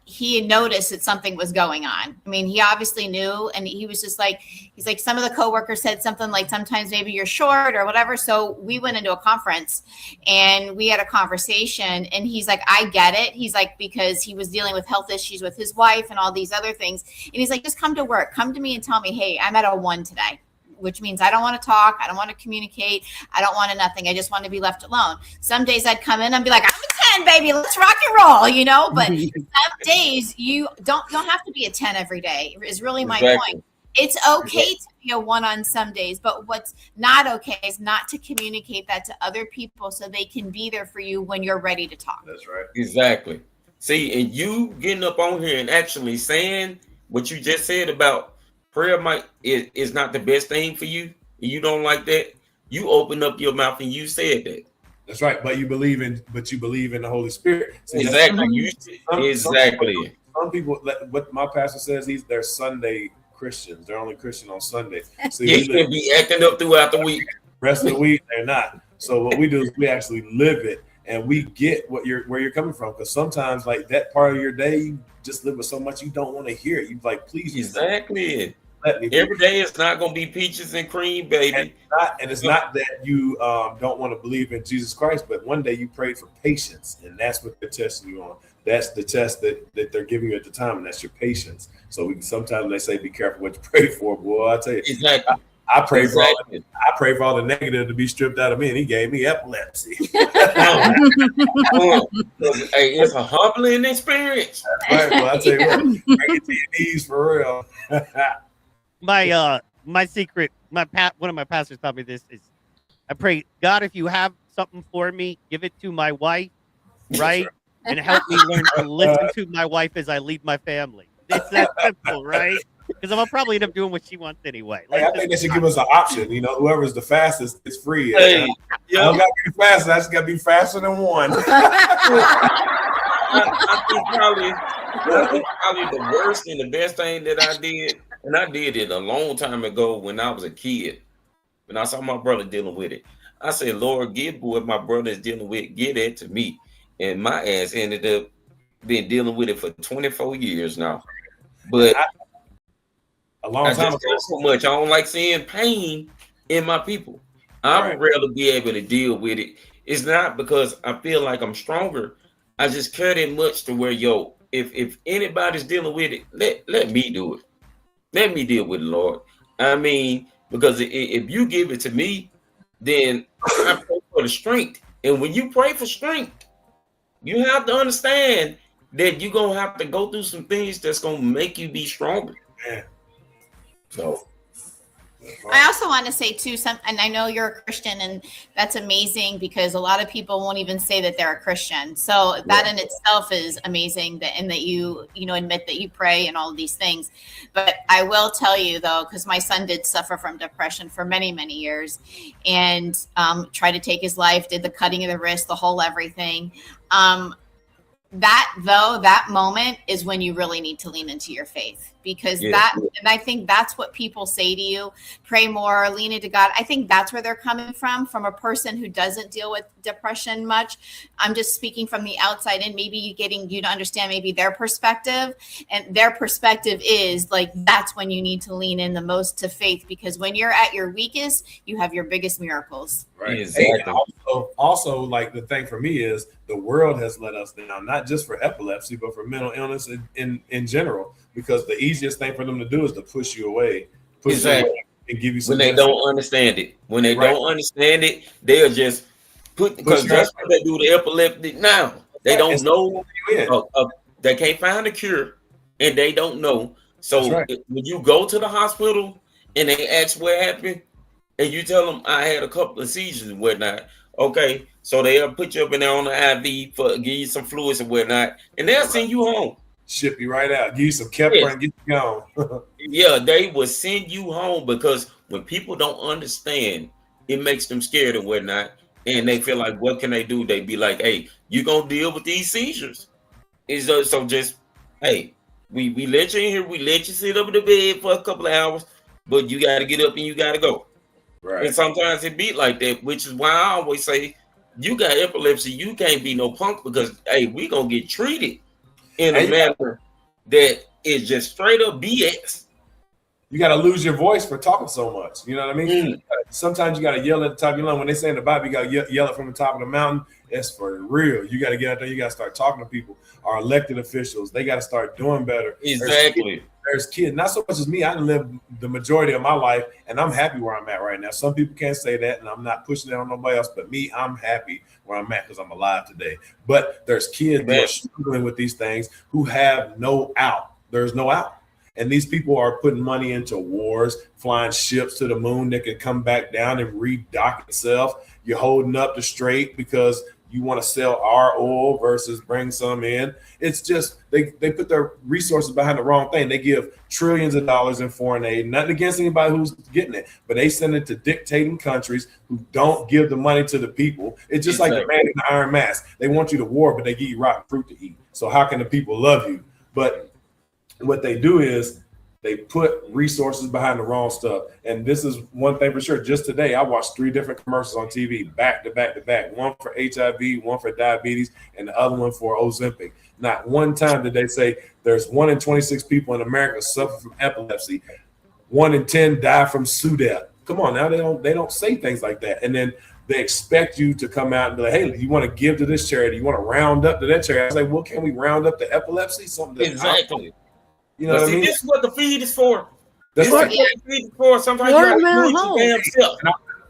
he had noticed that something was going on. I mean, he obviously knew, and he was just like, he's like, some of the coworkers said something like, sometimes maybe you're short or whatever. So we went into a conference and we had a conversation, and he's like, I get it. He's like, because he was dealing with health issues with his wife and all these other things. And he's like, just come to work, come to me and tell me, hey, I'm at a 1 today. which means I don't want to talk. I don't want to communicate. I don't want to nothing. I just want to be left alone. Some days I'd come in and be like, I'm a 10, baby. Let's rock and roll, you know? But some days you don't have to be a 10 every day is really my point. It's okay to be a 1 on some days, but what's not okay is not to communicate that to other people so they can be there for you when you're ready to talk. That's right. Exactly. See, and you getting up on here and actually saying what you just said about prayer is not the best thing for you, and you don't like that, you open up your mouth and you said that. That's right. But you believe in the Holy Spirit. See, exactly. Some people, what my pastor says, they're Sunday Christians. They're only Christian on Sunday. So you can be acting up throughout the week. Rest of the week, they're not. So what we do is we actually live it, and we get where you're coming from. Because sometimes, like that part of your day, you just live with so much you don't want to hear it. You like, please. Exactly. Every day it's not going to be peaches and cream, baby. And it's not that you don't want to believe in Jesus Christ, but one day you prayed for patience, and that's what they're testing you on. That's the test that they're giving you at the time, and that's your patience. So sometimes they say, be careful what you pray for. Boy, I tell you, exactly. I pray for all the negative to be stripped out of me, and he gave me epilepsy. Hey, it's a humbling experience. Right, well, I tell you what, bring it to your knees for real. My secret, one of my pastors taught me this is, I pray, God, if you have something for me, give it to my wife, right? And help me learn to listen to my wife as I lead my family. It's that simple, right? Because I'm gonna probably end up doing what she wants anyway. I think they should give us an option. You know, whoever's the fastest is free. Hey, I don't gotta be fast. I just gotta be faster than one. I think probably the worst and the best thing that I did, and I did it a long time ago when I was a kid. When I saw my brother dealing with it, I said, Lord, give what my brother is dealing with, get it to me. And my ass ended up been dealing with it for 24 years now. But a long time ago. So much. I don't like seeing pain in my people. I would rather be able to deal with it. It's not because I feel like I'm stronger. I just care that much to where, if anybody's dealing with it, let me do it. Let me deal with it, Lord. I mean, because if you give it to me, then I pray for the strength. And when you pray for strength, you have to understand that you're going to have to go through some things that's going to make you be stronger. Yeah. So I also want to say too, and I know you're a Christian, and that's amazing because a lot of people won't even say that they're a Christian. So that in itself is amazing, that you admit that you pray and all of these things. But I will tell you though, because my son did suffer from depression for many, many years, and tried to take his life, did the cutting of the wrist, the whole everything. That moment is when you really need to lean into your faith, because and I think that's what people say to you, pray more, lean into God. I think that's where they're coming from a person who doesn't deal with depression much. I'm just speaking from the outside in, maybe getting you to understand maybe their perspective, and their perspective is like, that's when you need to lean in the most to faith, because when you're at your weakest, you have your biggest miracles. Right. Exactly. And also, like the thing for me is the world has let us down, not just for epilepsy, but for mental illness in general. Because the easiest thing for them to do is to push you away, and give you some. When they don't understand it, don't understand it, they'll just because that's what they do to epileptic now. They don't know. They can't find a cure, and they don't know. So when you go to the hospital and they ask what happened, and you tell them I had a couple of seizures and whatnot, okay, so they'll put you up in there on the IV for give you some fluids and whatnot, and they'll send you home. Ship you right out, give you some Kepler and get you gone. Yeah, they will send you home, because when people don't understand, it makes them scared and whatnot, and they feel like, what can they do? They be like, hey, you gonna deal with these seizures. So just, hey, we let you in here, we let you sit up in the bed for a couple of hours, but you got to get up and you got to go. Right. And sometimes it be like that, which is why I always say, you got epilepsy, you can't be no punk, because, hey, we gonna get treated in a manner that is just straight up BS. You got to lose your voice for talking so much. You know what I mean? Sometimes you got to yell at the top of your lungs. When they say in the Bible, you got to yell it from the top of the mountain. It's for real. You got to get out there. You got to start talking to people. Our elected officials, they got to start doing better. Exactly. there's kids, not so much as me. I done lived the majority of my life, and I'm happy where I'm at right now. Some people can't say that, and I'm not pushing it on nobody else, but me, I'm happy where I'm at because I'm alive today. But there's kids who are struggling with these things who have no out. There's no out. And these people are putting money into wars, flying ships to the moon that can come back down and redock itself. You're holding up the strait because you want to sell our oil versus bring some in. It's just they put their resources behind the wrong thing. They give trillions of dollars in foreign aid, nothing against anybody who's getting it, but they send it to dictating countries who don't give the money to the people. It's just like the man in the iron mask. They want you to war, but they give you rotten fruit to eat. So how can the people love you? But what they do is they put resources behind the wrong stuff. And this is one thing for sure. Just today, I watched 3 different commercials on TV, back to back to back. One for HIV, one for diabetes, and the other one for Ozempic. Not one time did they say there's 1 in 26 people in America suffer from epilepsy. 1 in 10 die from SUDEP. Come on now, they don't say things like that. And then they expect you to come out and be like, hey, you want to give to this charity, you want to round up to that charity. I was like, well, can we round up the epilepsy? Something Exactly. You know what I mean? This is what the feed is for. That's what the feed is for. Sometimes you have to do it your damn self.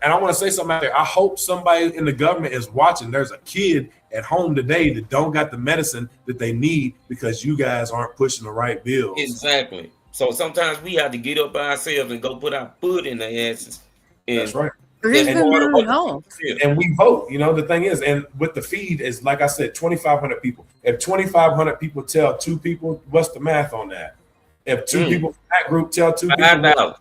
And I want to say something out there. I hope somebody in the government is watching. There's a kid at home today that don't got the medicine that they need because you guys aren't pushing the right bills. Exactly. So sometimes we have to get up by ourselves and go put our foot in the asses. And that's right. And we vote. You know, the thing is, and with the feed is, like I said, 2,500 people. If 2,500 people tell 2 people, what's the math on that? If 2 people from that group tell 2 people,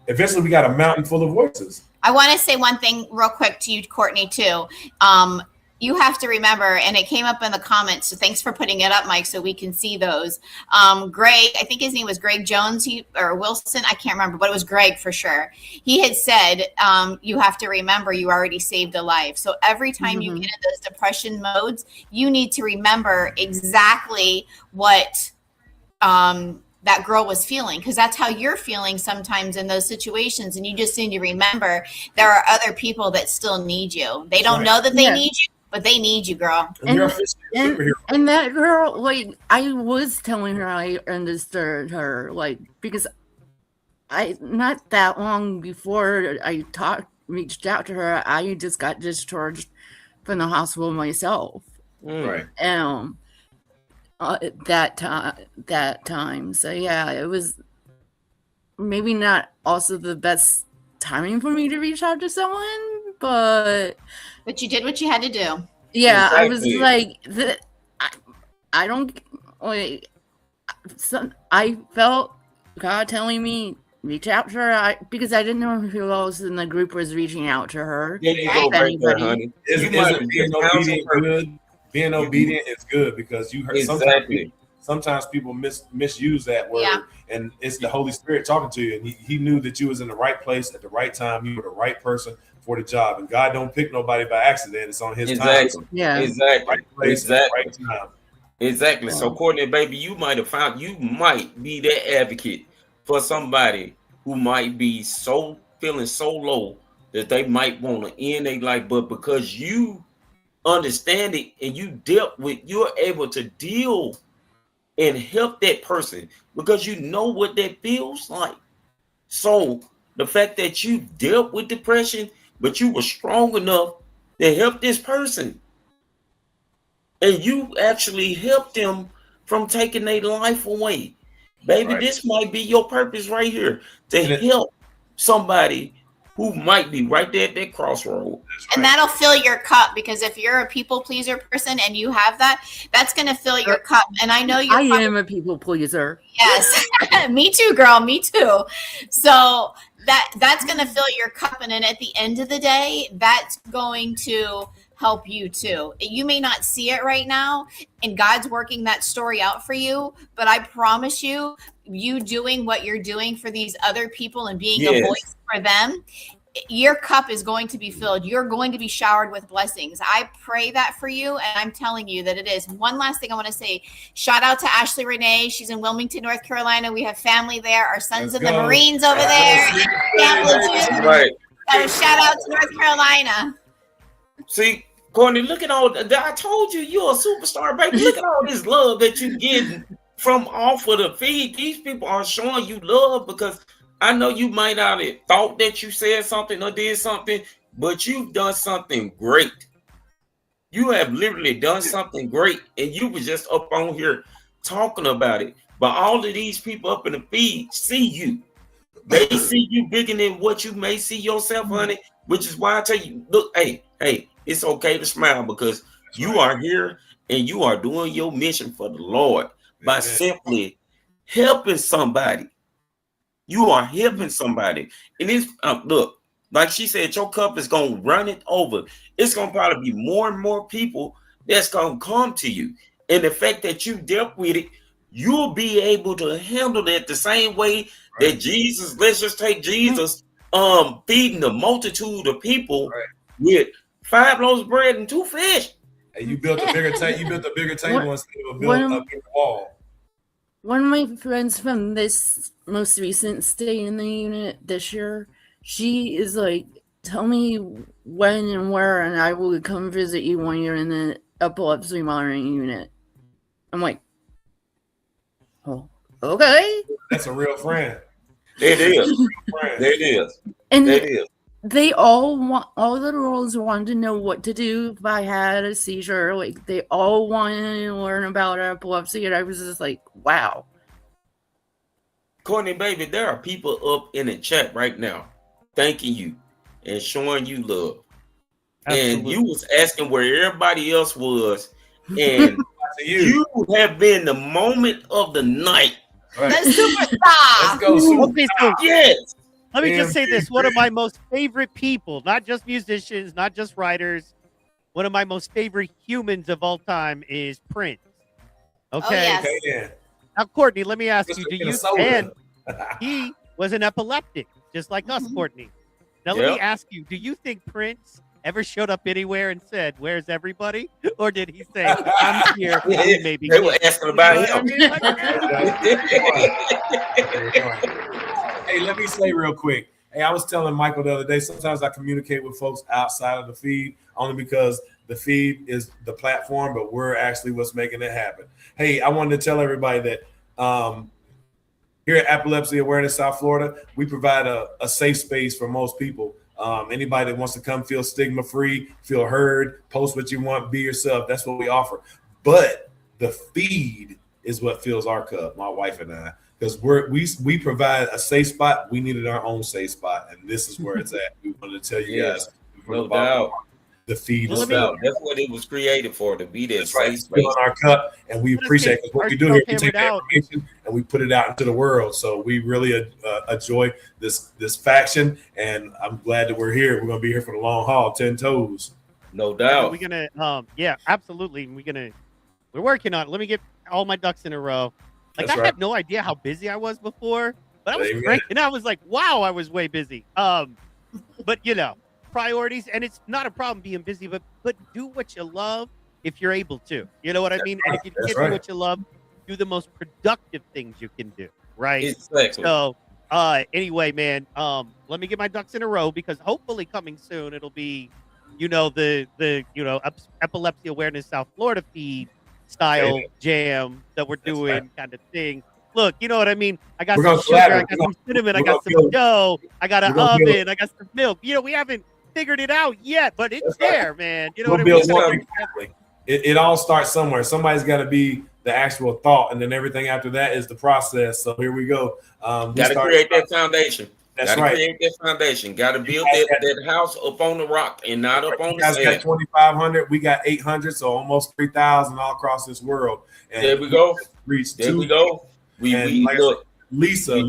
eventually we got a mountain full of voices. I want to say one thing real quick to you, Courtney, too. You have to remember, and it came up in the comments, so thanks for putting it up, Mike, so we can see those. Greg, I think his name was Greg Jones or Wilson, I can't remember, but it was Greg for sure. He had said, you have to remember you already saved a life. So every time you get in those depression modes, you need to remember exactly what that girl was feeling, because that's how you're feeling sometimes in those situations. And you just need to remember there are other people that still need you. They don't know that they need you, but they need you, girl. And that girl, like, I was telling her I understood her, like, because I, not that long before I reached out to her, I just got discharged from the hospital myself. Right. That time. So yeah, it was maybe not also the best timing for me to reach out to someone, but you did what you had to do. Yeah, exactly. I was like, I don't like. I felt God telling me reach out to her because I didn't know who else in the group was reaching out to her. Yeah, you go right there, honey. Being obedient is good because you heard sometimes people misuse that word, and it's the Holy Spirit talking to you, and he knew that you was in the right place at the right time. You were the right person for the job, and God don't pick nobody by accident. It's on His time. Yeah, exactly. Right place, right time. Exactly. So, Courtney, baby, you might be that advocate for somebody who might be feeling so low that they might want to end their life, but because you understand it and you're able to deal and help that person because you know what that feels like. So the fact that you dealt with depression, but you were strong enough to help this person, and you actually helped them from taking their life away, baby, this might be your purpose right here, to help somebody who might be right there at that crossroad. And that'll fill your cup, because if you're a people pleaser person and you have that, that's going to fill your cup. And I know I am a people pleaser. Yes. Me too, girl. Me too. So that's going to fill your cup. And then at the end of the day, that's going to help you too. You may not see it right now, and God's working that story out for you, but I promise you, you doing what you're doing for these other people and being a voice for them, your cup is going to be filled. You're going to be showered with blessings. I pray that for you, and I'm telling you that it is. One last thing I want to say, shout out to Ashley Renee. She's in Wilmington, North Carolina. We have family there. Our sons in the Marines over there. Right. So shout out to North Carolina. See, Courtney, look at all. I told you, you're a superstar, baby. Look at all this love that you're getting from off of the feed. These people are showing you love because I know you might not have thought that you said something or did something, but you've done something great. You have literally done something great, and you were just up on here talking about it. But all of these people up in the feed see you. They see you bigger than what you may see yourself, honey, which is why I tell you, look, hey, it's okay to smile because you are here and you are doing your mission for the Lord by simply helping somebody. You are helping somebody. And it's, look, like she said, your cup is going to run it over. It's going to probably be more and more people that's going to come to you. And the fact that you dealt with it, you'll be able to handle it the same way that Jesus, let's just take Jesus, feeding the multitude of people with 5 loaves of bread and 2 fish. And you built a bigger table. You built a bigger table instead of a bigger wall. One of my friends from this most recent stay in the unit this year, she is like, tell me when and where, and I will come visit you when you're in the epilepsy monitoring unit. I'm like, oh, okay. That's a real friend. It is. It is. And it is. They all the girls wanted to know what to do if I had a seizure. Like, they all wanted to learn about epilepsy, and I was just like, wow. Courtney, baby, there are people up in the chat right now thanking you and showing you love. Absolutely. And you was asking where everybody else was, and you have been the moment of the night. Right. The superstar. Let's go, super. Okay, so yes. Let me just say this. One of my most favorite people, not just musicians, not just writers, one of my most favorite humans of all time is Prince. Okay. Oh, yes. Now, Courtney, let me ask you, and he was an epileptic, just like us, Courtney. Now, let me ask you, do you think Prince ever showed up anywhere and said, where's everybody? Or did he say, I'm here, maybe? They were asking about him. Hey, let me say real quick. Hey, I was telling Michael the other day, sometimes I communicate with folks outside of the feed only because the feed is the platform, but we're actually what's making it happen. Hey, I wanted to tell everybody that here at Epilepsy Awareness South Florida, we provide a safe space for most people. Anybody that wants to come feel stigma-free, feel heard, post what you want, be yourself. That's what we offer. But the feed is what fills our cup, my wife and I. Because we provide a safe spot. We needed our own safe spot, and this is where it's at. We wanted to tell you guys. No doubt. The feed is that's what it was created for, to be that safe space. Filling our cup, and we appreciate it. What we do here, we take that information and we put it out into the world. So we really enjoy this faction, and I'm glad that we're here. We're going to be here for the long haul, 10 toes. No doubt. We're gonna, yeah, absolutely. We're working on it. Let me get all my ducks in a row. Like, I had no idea how busy I was before, but I was great. And I was like, wow, I was way busy. But you know, priorities, and it's not a problem being busy, but do what you love if you're able to. You know what I mean? And if you can't do what you love, do the most productive things you can do. Right. Exactly. So anyway, man, let me get my ducks in a row, because hopefully coming soon it'll be, you know, the Epilepsy Awareness South Florida feed style jam that we're doing, kind of thing. Look, you know what I mean? I got some sugar, I got some cinnamon, I got some dough, I got an oven, I got some milk. You know, we haven't figured it out yet, but it's there, man. You know what I mean? It all starts somewhere. Somebody's got to be the actual thought, and then everything after that is the process. So here we go. Got to create that foundation. That's right. Create that foundation. Got to build that house up on the rock and not up on the sand. You guys got 2,500. We got 800, so almost 3,000 all across this world. And there we go. There we go. We like look. Lisa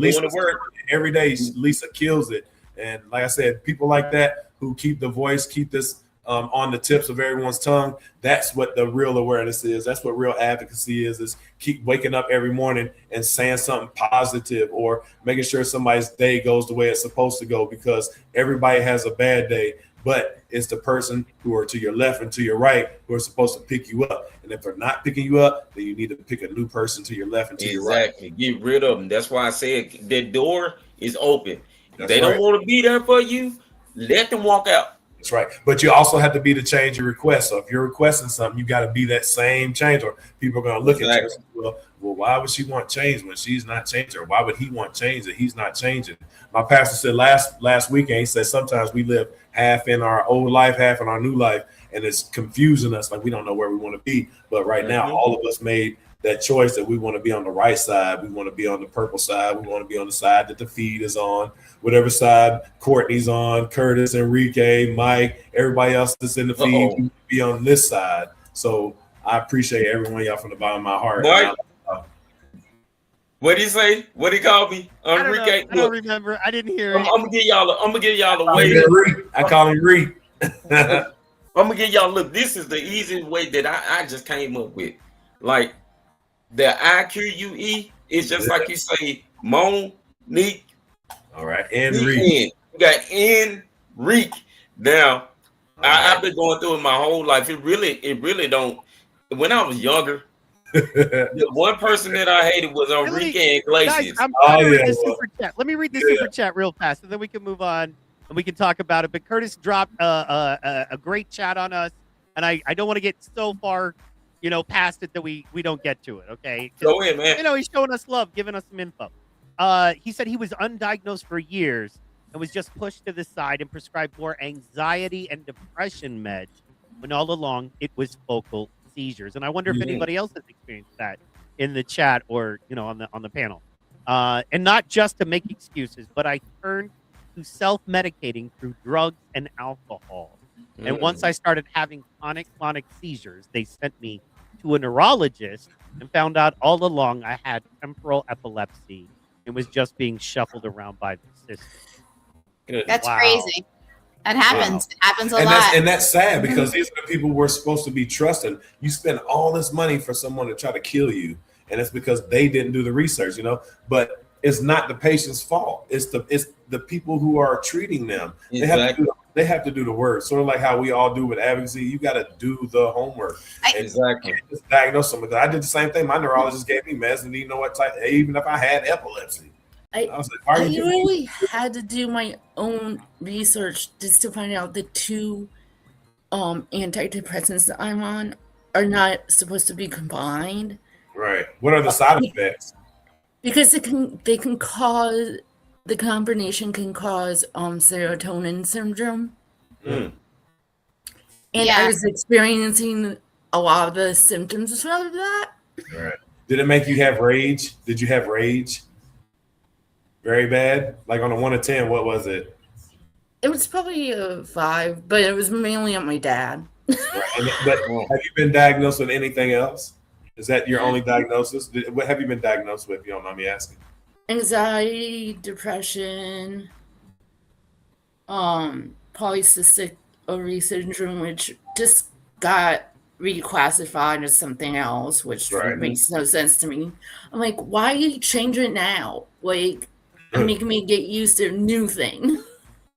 every day. Lisa kills it. And like I said, people like that who keep the voice, keep this on the tips of everyone's tongue. That's what the real awareness is. That's what real advocacy is keep waking up every morning and saying something positive, or making sure somebody's day goes the way it's supposed to go, because everybody has a bad day, but it's the person who are to your left and to your right who are supposed to pick you up. And if they're not picking you up, then you need to pick a new person to your left and to your right. Exactly. Get rid of them. That's why I said the door is open. If they don't want to be there for you, let them walk out. That's right. But you also have to be the change your request. So if you're requesting something, you got to be that same change, or people are going to look at you and say, well, why would she want change when she's not changing? Or why would he want change that he's not changing? My pastor said last weekend, he said sometimes we live half in our old life, half in our new life, and it's confusing us. Like we don't know where we want to be. But right now, all of us made that choice that we want to be on the right side. We want to be on the purple side. We want to be on the side that the feed is on, whatever side Courtney's on, Curtis, Enrique, Mike, everybody else that's in the feed, we be on this side. So I appreciate every one of y'all from the bottom of my heart. Mike, what did he say? What did he call me? Enrique? I don't remember. I didn't hear it. I'm gonna give y'all a way. I call him Reek. I'm gonna give y'all, look, this is the easiest way that I just came up with. Like, the IQUE is just like you say, Monique. All right, Enrique. You got Enrique. Now, I've been going through it my whole life. It really don't. When I was younger, the one person that I hated was Enrique Iglesias. Guys, I'm trying to read the super chat. Let me read the super chat real fast, and then we can move on and we can talk about it. But Curtis dropped a great chat on us, and I don't want to get so far, past it that we don't get to it. Okay, go ahead, man. He's showing us love, giving us some info. He said he was undiagnosed for years and was just pushed to the side and prescribed more anxiety and depression meds when all along it was focal seizures. And I wonder if anybody else has experienced that in the chat or on the panel. And not just to make excuses, but I turned to self-medicating through drugs and alcohol. And once I started having chronic seizures, they sent me to a neurologist and found out all along I had temporal epilepsy. It was just being shuffled around by the system. That's crazy. That happens. It happens a lot. And that's sad because these are the people we're supposed to be trusting. You spend all this money for someone to try to kill you, and it's because they didn't do the research, But it's not the patient's fault. It's the people who are treating them. Exactly. They have to do the work. Sort of like how we all do with advocacy. You got to do the homework. Exactly. Just diagnose someone. I did the same thing. My neurologist gave me meds and didn't know what type. Even if I had epilepsy. I was like, I really had to do my own research just to find out the two antidepressants that I'm on are not supposed to be combined. Right. What are the side effects? Because they can cause, the combination can cause serotonin syndrome. And I was experiencing a lot of the symptoms of that. Right. Did it make you have rage? Did you have rage? Very bad? Like on a 1 to 10, what was it? It was probably a 5, but it was mainly on my dad. Right. But have you been diagnosed with anything else? Is that your only diagnosis? What have you been diagnosed with, if you don't mind me asking? Anxiety, depression, polycystic ovary syndrome, which just got reclassified as something else, which makes no sense to me. I'm like, why change it now? Like, making me get used to a new thing.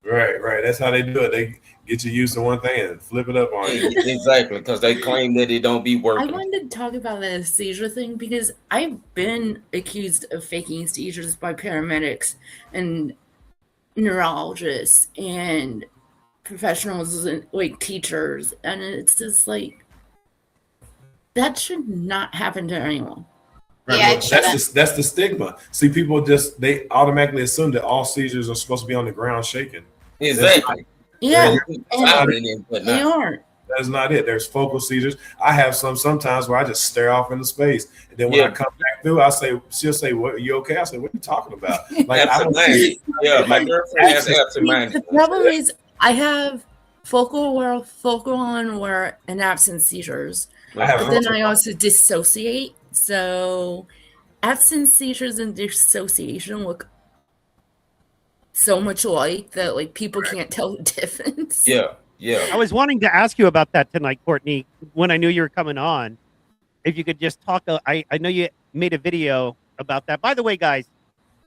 Right. That's how they do it. They get you used to one thing and flip it up on you. Exactly, because they claim that it don't be working. I wanted to talk about that seizure thing because I've been accused of faking seizures by paramedics and neurologists and professionals and like teachers, and it's just like that should not happen to anyone. Right. Yeah, that's the stigma. See, people they automatically assume that all seizures are supposed to be on the ground shaking. Exactly. Yeah, they aren't. That is not it. There's focal seizures. I have sometimes where I just stare off into space, and then when I come back through, she'll say, "What? Are you okay?" I say, "What are you talking about?" Like I don't see. Yeah, my girlfriend has absent-minded. The problem is I have focal unaware and absent seizures, but then I also dissociate. So absent seizures and dissociation look so much alike that like people can't tell the difference. Yeah. I was wanting to ask you about that tonight, Courtney, when I knew you were coming on. If you could just talk, I know you made a video about that. By the way, guys,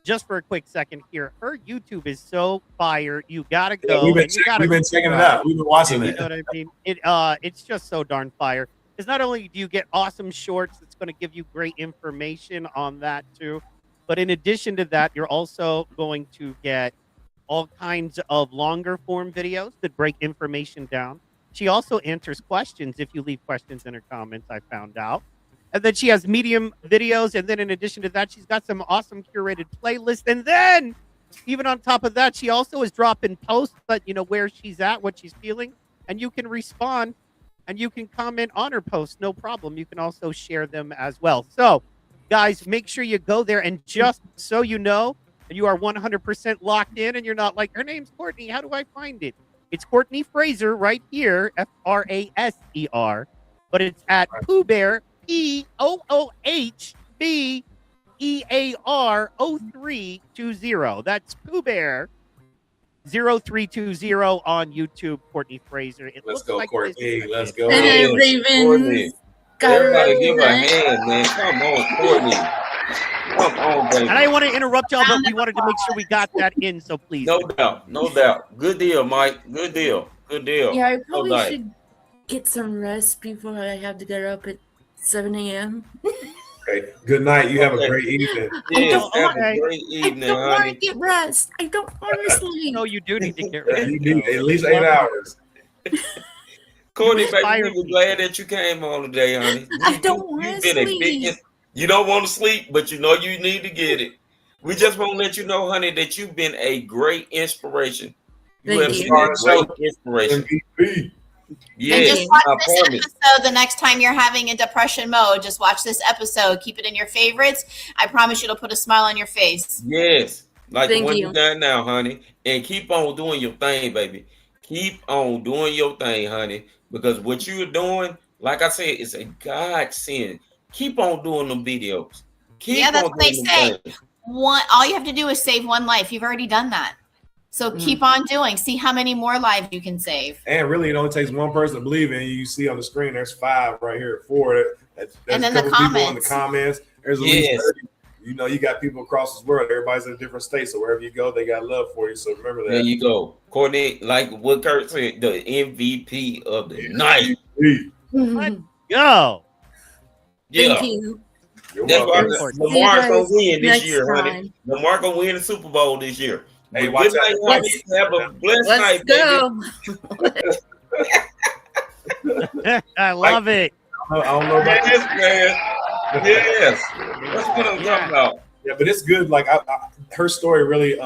just for a quick second here, her YouTube is so fire. You gotta go. We've been checking it out. We've been watching it. You know what I mean? It's just so darn fire. Because not only do you get awesome shorts that's going to give you great information on that too, but in addition to that, you're also going to get all kinds of longer form videos that break information down. She also answers questions if you leave questions in her comments, I found out. And then she has medium videos. And then in addition to that, she's got some awesome curated playlists. And then even on top of that, she also is dropping posts, but where she's at, what she's feeling. And you can respond and you can comment on her posts. No problem. You can also share them as well. So guys, make sure you go there. And just so you know, you are 100% locked in and you're not like, her name's Courtney. How do I find it? It's Courtney Fraser right here, Fraser, but it's at Pooh Bear, POOHBEAR 0320. That's Pooh Bear 0320 on YouTube, Courtney Fraser. It Let's looks go, like Courtney. this- Let's go. And then Courtney. Ravens. Got Everybody give her a Raven. hand, man. Come on, Courtney. Come on, baby. And I didn't want to interrupt y'all, but we wanted to make sure we got that in, so please. No doubt. No doubt. Good deal, Mike. Good deal. Good deal. Yeah, I No probably doubt. should get some rest before I have to get up at 7 a.m. Okay. Good night. You have a Okay. great evening. Yes, don't have want- a great I evening, don't want to honey. get rest. I don't want to sleep. No, you do need to get You ready. need at least 8 hours. Courtney, baby, inspire we were me. glad that you came on today, honey. I don't wanna You've been a big. sleep. You don't want to sleep, but you know you need to get it. We just want to let you know, honey, that you've been a great inspiration. You Thank have you. been a great inspiration. MVP. And Yes, just watch I this promise. episode the next time you're having a depression mode. Just watch this episode. Keep it in your favorites. I promise you it'll put a smile on your face. Yes, like the Thank one you. you got now, honey. And keep on doing your thing, baby. Keep on doing your thing, honey. Because what you're doing, like I said, is a godsend. Keep on doing them videos. Keep Yeah, that's on what they doing say. them things. All you have to do is save one life. You've already done that. So keep on doing. See how many more lives you can save. And really, it only takes one person to believe in you. You see on the screen, there's 5 right here, 4. There's And then a the couple people in the comments. comments. There's at Yes. least 30. You got people across this world. Everybody's in a different state. So wherever you go, they got love for you. So remember There that. you go. Courtney, like what Kurt said, the MVP of the night. Mhm. Yo. Yeah. Thank you. You're That's why welcome. welcome. Lamar's gonna guys win this next year, honey. time. Lamar gonna win the Super Bowl this year. Hey, But watch good night, out. honey. Have a blessed Let's night, baby. go. I love it. I don't know about Yes, man. Yes. That's what I'm talking about. Yeah, but it's good. Like her story really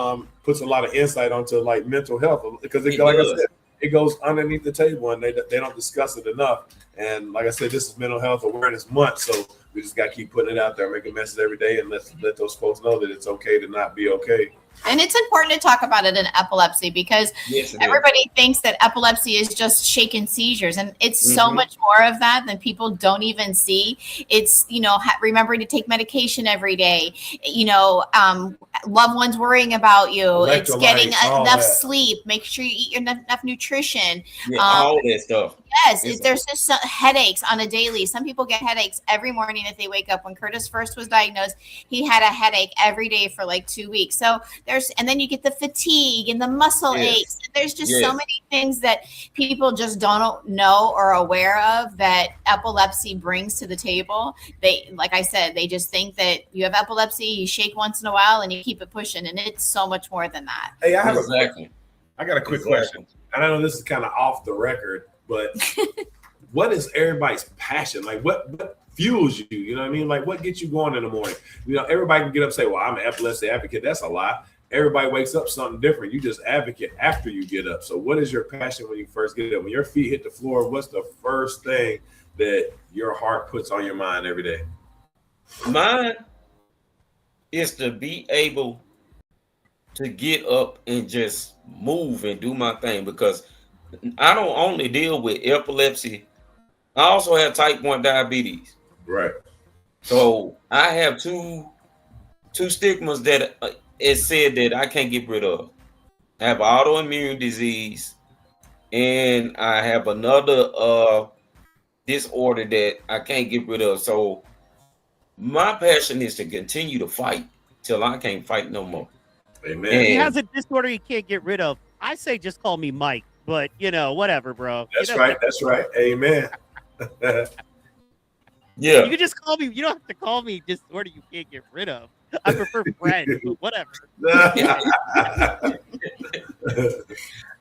puts a lot of insight onto like mental health because It like I does. said, it goes underneath the table and they don't discuss it enough. And like I said, this is Mental Health Awareness Month, so we just got to keep putting it out there, make a message every day, and let those folks know that it's okay to not be okay. And it's important to talk about it in epilepsy because Yes, it is. everybody thinks that epilepsy is just shaken seizures, and it's so Mhm. much more of that than people don't even see. It's remembering to take medication every day. Loved ones worrying about you. It's getting Electrolytes, all enough that. sleep. Make sure you eat enough nutrition. Yeah, all that stuff. Yes, It's- there's just some headaches on a daily. Some people get headaches every morning that they wake up. When Curtis first was diagnosed, he had a headache every day for like 2 weeks. So and then you get the fatigue and the muscle Yes. aches. There's just Yes. so many things that people just don't know or aware of that epilepsy brings to the table. Like I said, they just think that you have epilepsy, you shake once in a while and you keep it pushing. And it's so much more than that. Hey, I Exactly. got a quick Exactly. question. And I know this is kind of off the record, but what is everybody's passion? Like what fuels you? You know what I mean? Like what gets you going in the morning? Everybody can get up and say, well, I'm an epilepsy advocate. That's a lie. Everybody wakes up something different. You just advocate after you get up. So what is your passion when you first get up? When your feet hit the floor, what's the first thing that your heart puts on your mind every day? Mine is to be able to get up and just move and do my thing because I don't only deal with epilepsy. I also have type 1 diabetes. Right. So I have two stigmas that it said that I can't get rid of. I have autoimmune disease and I have another disorder that I can't get rid of. So my passion is to continue to fight till I can't fight no more. Amen. And- He has a disorder he can't get rid of. I say just call me Mike, but whatever, bro. That's right. That's right. Amen. Yeah. You can just call me. You don't have to call me disorder you can't get rid of. I prefer friends, but whatever.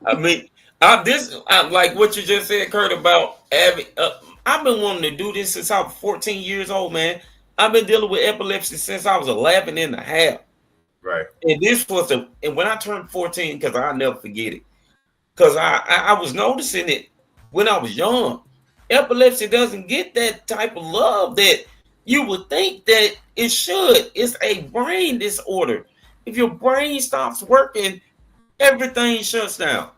I mean, I like what you just said, Kurt, about having. I've been wanting to do this since I was 14 years old, man. I've been dealing with epilepsy since I was 11 and a half. Right. And this was and when I turned 14, because I'll never forget it, because I was noticing it when I was young. Epilepsy doesn't get that type of love that you would think that it should. It's a brain disorder. If your brain stops working, everything shuts down.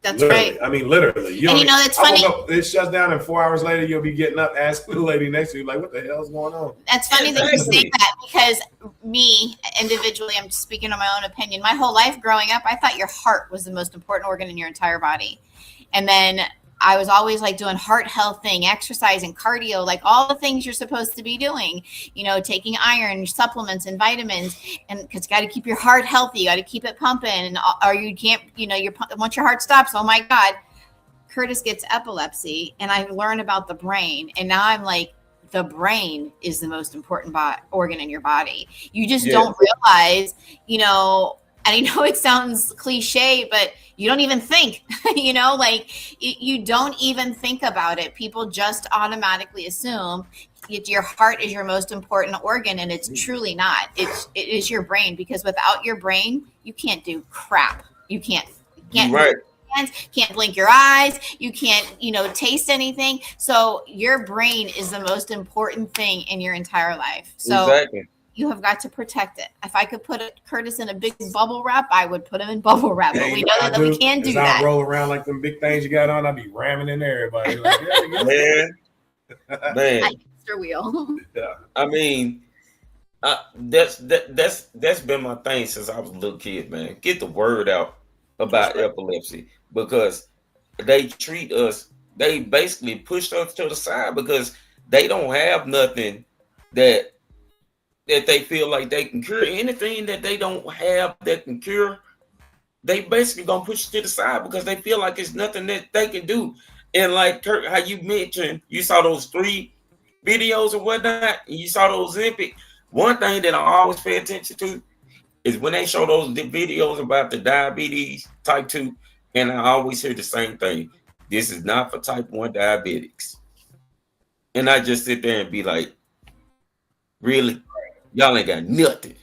That's Literally. right. I mean, literally. And you know, it's funny. It shuts down, and 4 hours later, you'll be getting up, asking the lady next to you, like, "What the hell is going on?" That's funny that you say that, because me individually, I'm just speaking on my own opinion. My whole life growing up, I thought your heart was the most important organ in your entire body. And then I was always like doing heart health thing, exercising, cardio, like all the things you're supposed to be doing, you know, taking iron, supplements and vitamins. And because you got to keep your heart healthy, you got to keep it pumping, and or you can't, you know, once your heart stops, oh my God, Curtis gets epilepsy. And I learned about the brain. And now I'm like, the brain is the most important organ in your body. You just don't realize, you know, and I know it sounds cliche, but you don't even think, you know, like you don't even think about it. People just automatically assume your heart is your most important organ, and it's truly not. It is your brain, because without your brain, you can't do crap. You can't Right. Can't blink your eyes. You can't, you know, taste anything. So your brain is the most important thing in your entire life. So Exactly. you have got to protect it. If I could put Curtis in a big bubble wrap, I would put him in bubble wrap. But we know that we can't do that. I roll around like them big things you got on. I'd be ramming in everybody. Like, Man. Hamster wheel. Yeah. I mean, that's been my thing since I was a little kid, man. Get the word out about epilepsy, because they treat us, they basically pushed us to the side because they don't have nothing that they feel like they can cure. Anything that they don't have that can cure, they basically gonna push it to the side because they feel like it's nothing that they can do. And like Kurt, how you mentioned, you saw those 3 videos or whatnot, and you saw those Olympic. One thing that I always pay attention to is when they show those videos about the diabetes type 2, and I always hear the same thing: this is not for type 1 diabetics. And I just sit there and be like, really? Y'all ain't got nothing.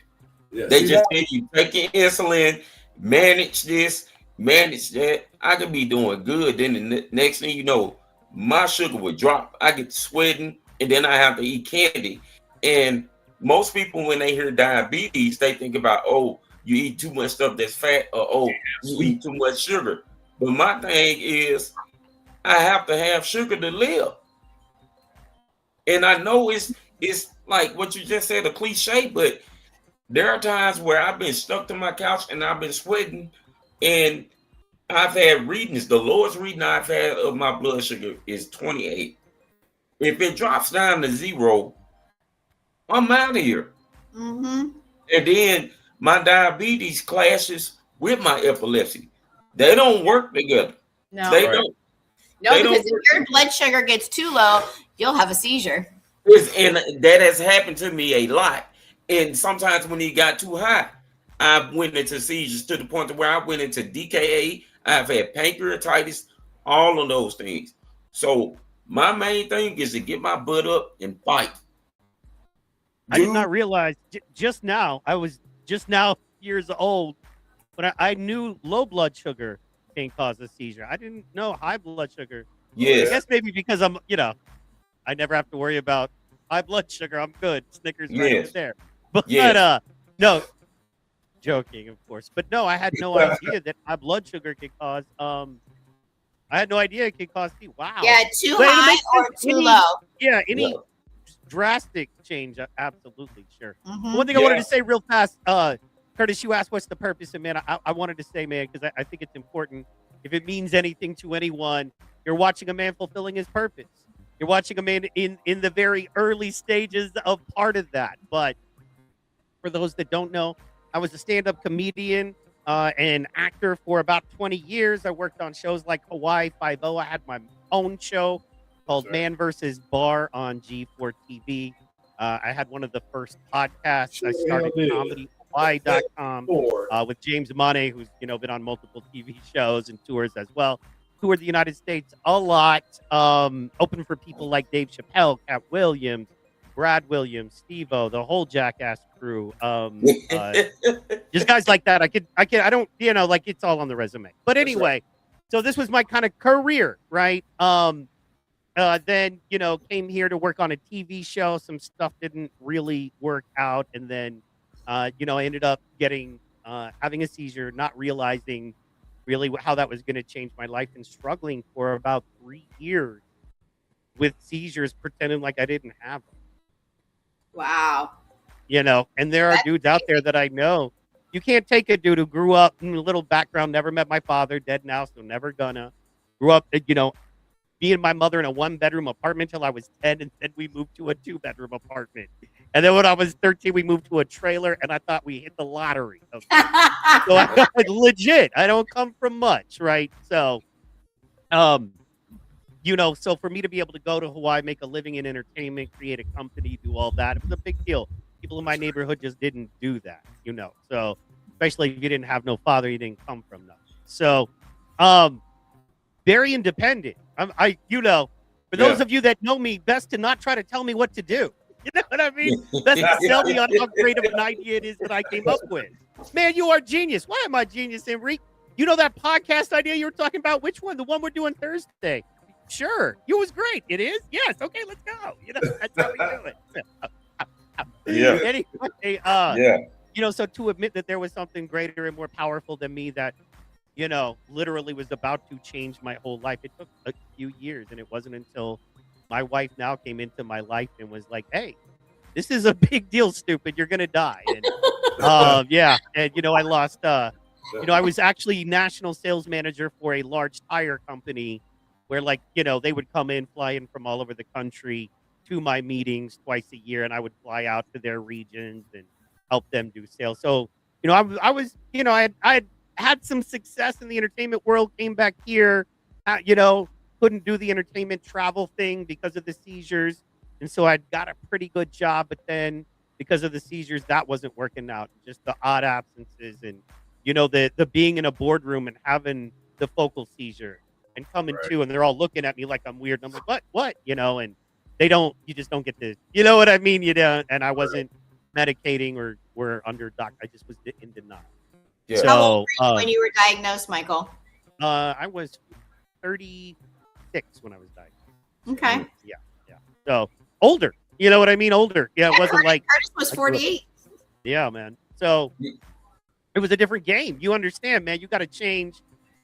Yeah, they just tell you take your insulin, manage this, manage that. I could be doing good. Then the next thing you know, my sugar would drop. I get sweating, and then I have to eat candy. And most people, when they hear diabetes, they think about, oh, you eat too much stuff that's fat, or oh, you eat too much sugar. But my thing is, I have to have sugar to live. And I know it's like what you just said, a cliche, but there are times where I've been stuck to my couch and I've been sweating, and I've had readings. The lowest reading I've had of my blood sugar is 28. If it drops down to 0, I'm out of here. Mm-hmm. And then my diabetes clashes with my epilepsy. They don't work together. No, they don't. No, they because don't if your blood sugar gets too low, you'll have a seizure. And that has happened to me a lot. And sometimes when it got too high, I went into seizures to the point where I went into DKA. I've had pancreatitis, all of those things. So my main thing is to get my butt up and fight. I did not realize just now, I was just now years old, but I knew low blood sugar can cause a seizure. I didn't know high blood sugar. Yes. I guess maybe because I'm, you know, I never have to worry about high blood sugar. I'm good. Snickers right over there. But no, joking, of course. But no, I had no idea that high blood sugar could cause I had no idea it could cause wow. Yeah, too high or too low. Yeah, any drastic change, absolutely, sure. Mm-hmm. One thing I wanted to say real fast, Curtis, you asked what's the purpose, and man, I wanted to say, man, because I think it's important. If it means anything to anyone, you're watching a man fulfilling his purpose. You're watching a man in the very early stages of part of that. But for those that don't know, I was a stand-up comedian and actor for about 20 years. I worked on shows like Hawaii Five-0. I had my own show called Man vs. Bar on G4 TV. I had one of the first podcasts. I Sure, started yeah. comedyhawaii.com with James Money, who's been on multiple TV shows and tours as well. Toured the United States a lot. Open for people like Dave Chappelle, Cat Williams, Brad Williams, Steve-O, the whole Jackass crew. Just guys like that. I don't, like it's all on the resume. But anyway, so this was my kind of career, right? Then, came here to work on a TV show. Some stuff didn't really work out. And then, I ended up having a seizure, not realizing really how that was going to change my life, and struggling for about 3 years with seizures, pretending like I didn't have them. Wow. And there are dudes out there that I know. You can't take a dude who grew up in a little background, never met my father, dead now, so never gonna. Grew up, me and my mother in a 1-bedroom apartment till I was 10, and then we moved to a 2-bedroom apartment. And then when I was 13, we moved to a trailer, and I thought we hit the lottery. So legit, I don't come from much, right? So, so for me to be able to go to Hawaii, make a living in entertainment, create a company, do all that, it was a big deal. People in my neighborhood just didn't do that, So, especially if you didn't have no father, you didn't come from nothing. So, very independent. For those of you that know me, best to not try to tell me what to do. You know what I mean? Best to sell me on how great of an idea it is that I came up with. Man, you are genius. Why am I genius, Enrique? You know that podcast idea you were talking about? Which one? The one we're doing Thursday. Sure. It was great. It is? Yes. Okay, let's go. That's how we do it. Yeah. Anyway, so to admit that there was something greater and more powerful than me that, literally was about to change my whole life. It took a few years, and it wasn't until my wife now came into my life and was like, hey, this is a big deal, stupid. You're going to die. And And, I lost, I was actually national sales manager for a large tire company where they would come in, fly in from all over the country to my meetings twice a year. And I would fly out to their regions and help them do sales. So, I was, I had some success in the entertainment world, came back here, couldn't do the entertainment travel thing because of the seizures. And so I'd got a pretty good job, but then because of the seizures, that wasn't working out. Just the odd absences and, the being in a boardroom and having the focal seizure and coming to, and they're all looking at me like I'm weird. And I'm like, what? And you just don't get to, you know what I mean? And I wasn't medicating or under doc. I just was in denial. Yeah. So, How old were you when you were diagnosed, Michael? I was 36 when I was diagnosed. Okay. Yeah. So older, you know what I mean? Older. Yeah, it wasn't Curtis was 48. Yeah, man. So it was a different game. You understand, man? You got to change.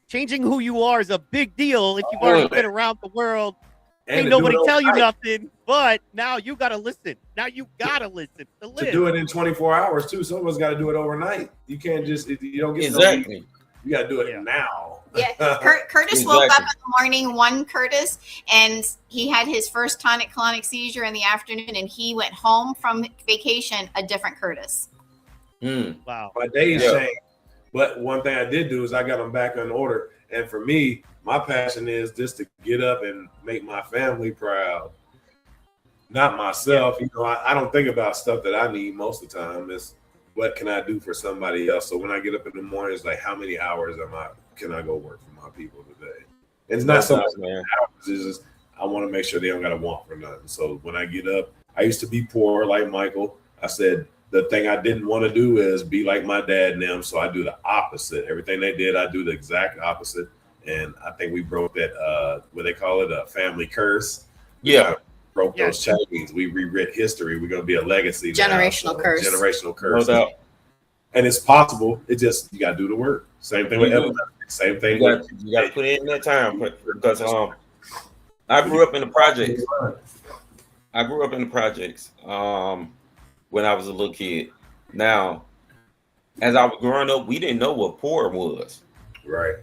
Changing who you are is a big deal if you've already been around the world. Ain't nobody tell you nothing, but now you got to listen. Now you got to listen to live. To do it in 24 hours too. Some of us got to do it overnight. You can't just, you don't get exactly. You got to do it now. Yeah, Curtis woke up in the morning, Curtis, and he had his first tonic-clonic seizure in the afternoon, and he went home from vacation a different Curtis. Wow. My days changed. But one thing I did do is I got them back in order. And for me, my passion is just to get up and make my family proud. Not myself. I don't think about stuff that I need most of the time. It's what can I do for somebody else? So when I get up in the morning, it's like, how many hours can I go work for my people today? And it's not so much hours. It's just I want to make sure they don't got to want for nothing. So when I get up, I used to be poor like Michael. I said the thing I didn't want to do is be like my dad and them. So I do the opposite. Everything they did, I do the exact opposite. And I think we broke that, what they call it, a family curse. Yeah. Broke those chains. We rewrit history. We're going to be a legacy. Generational curse. Generational curse. No doubt. And it's possible. It just, you got to do the work. Same thing with epilepsy. Same thing. You got to put in that time because I grew up in the projects. When I was a little kid. Now, as I was growing up, we didn't know what poor was. Right.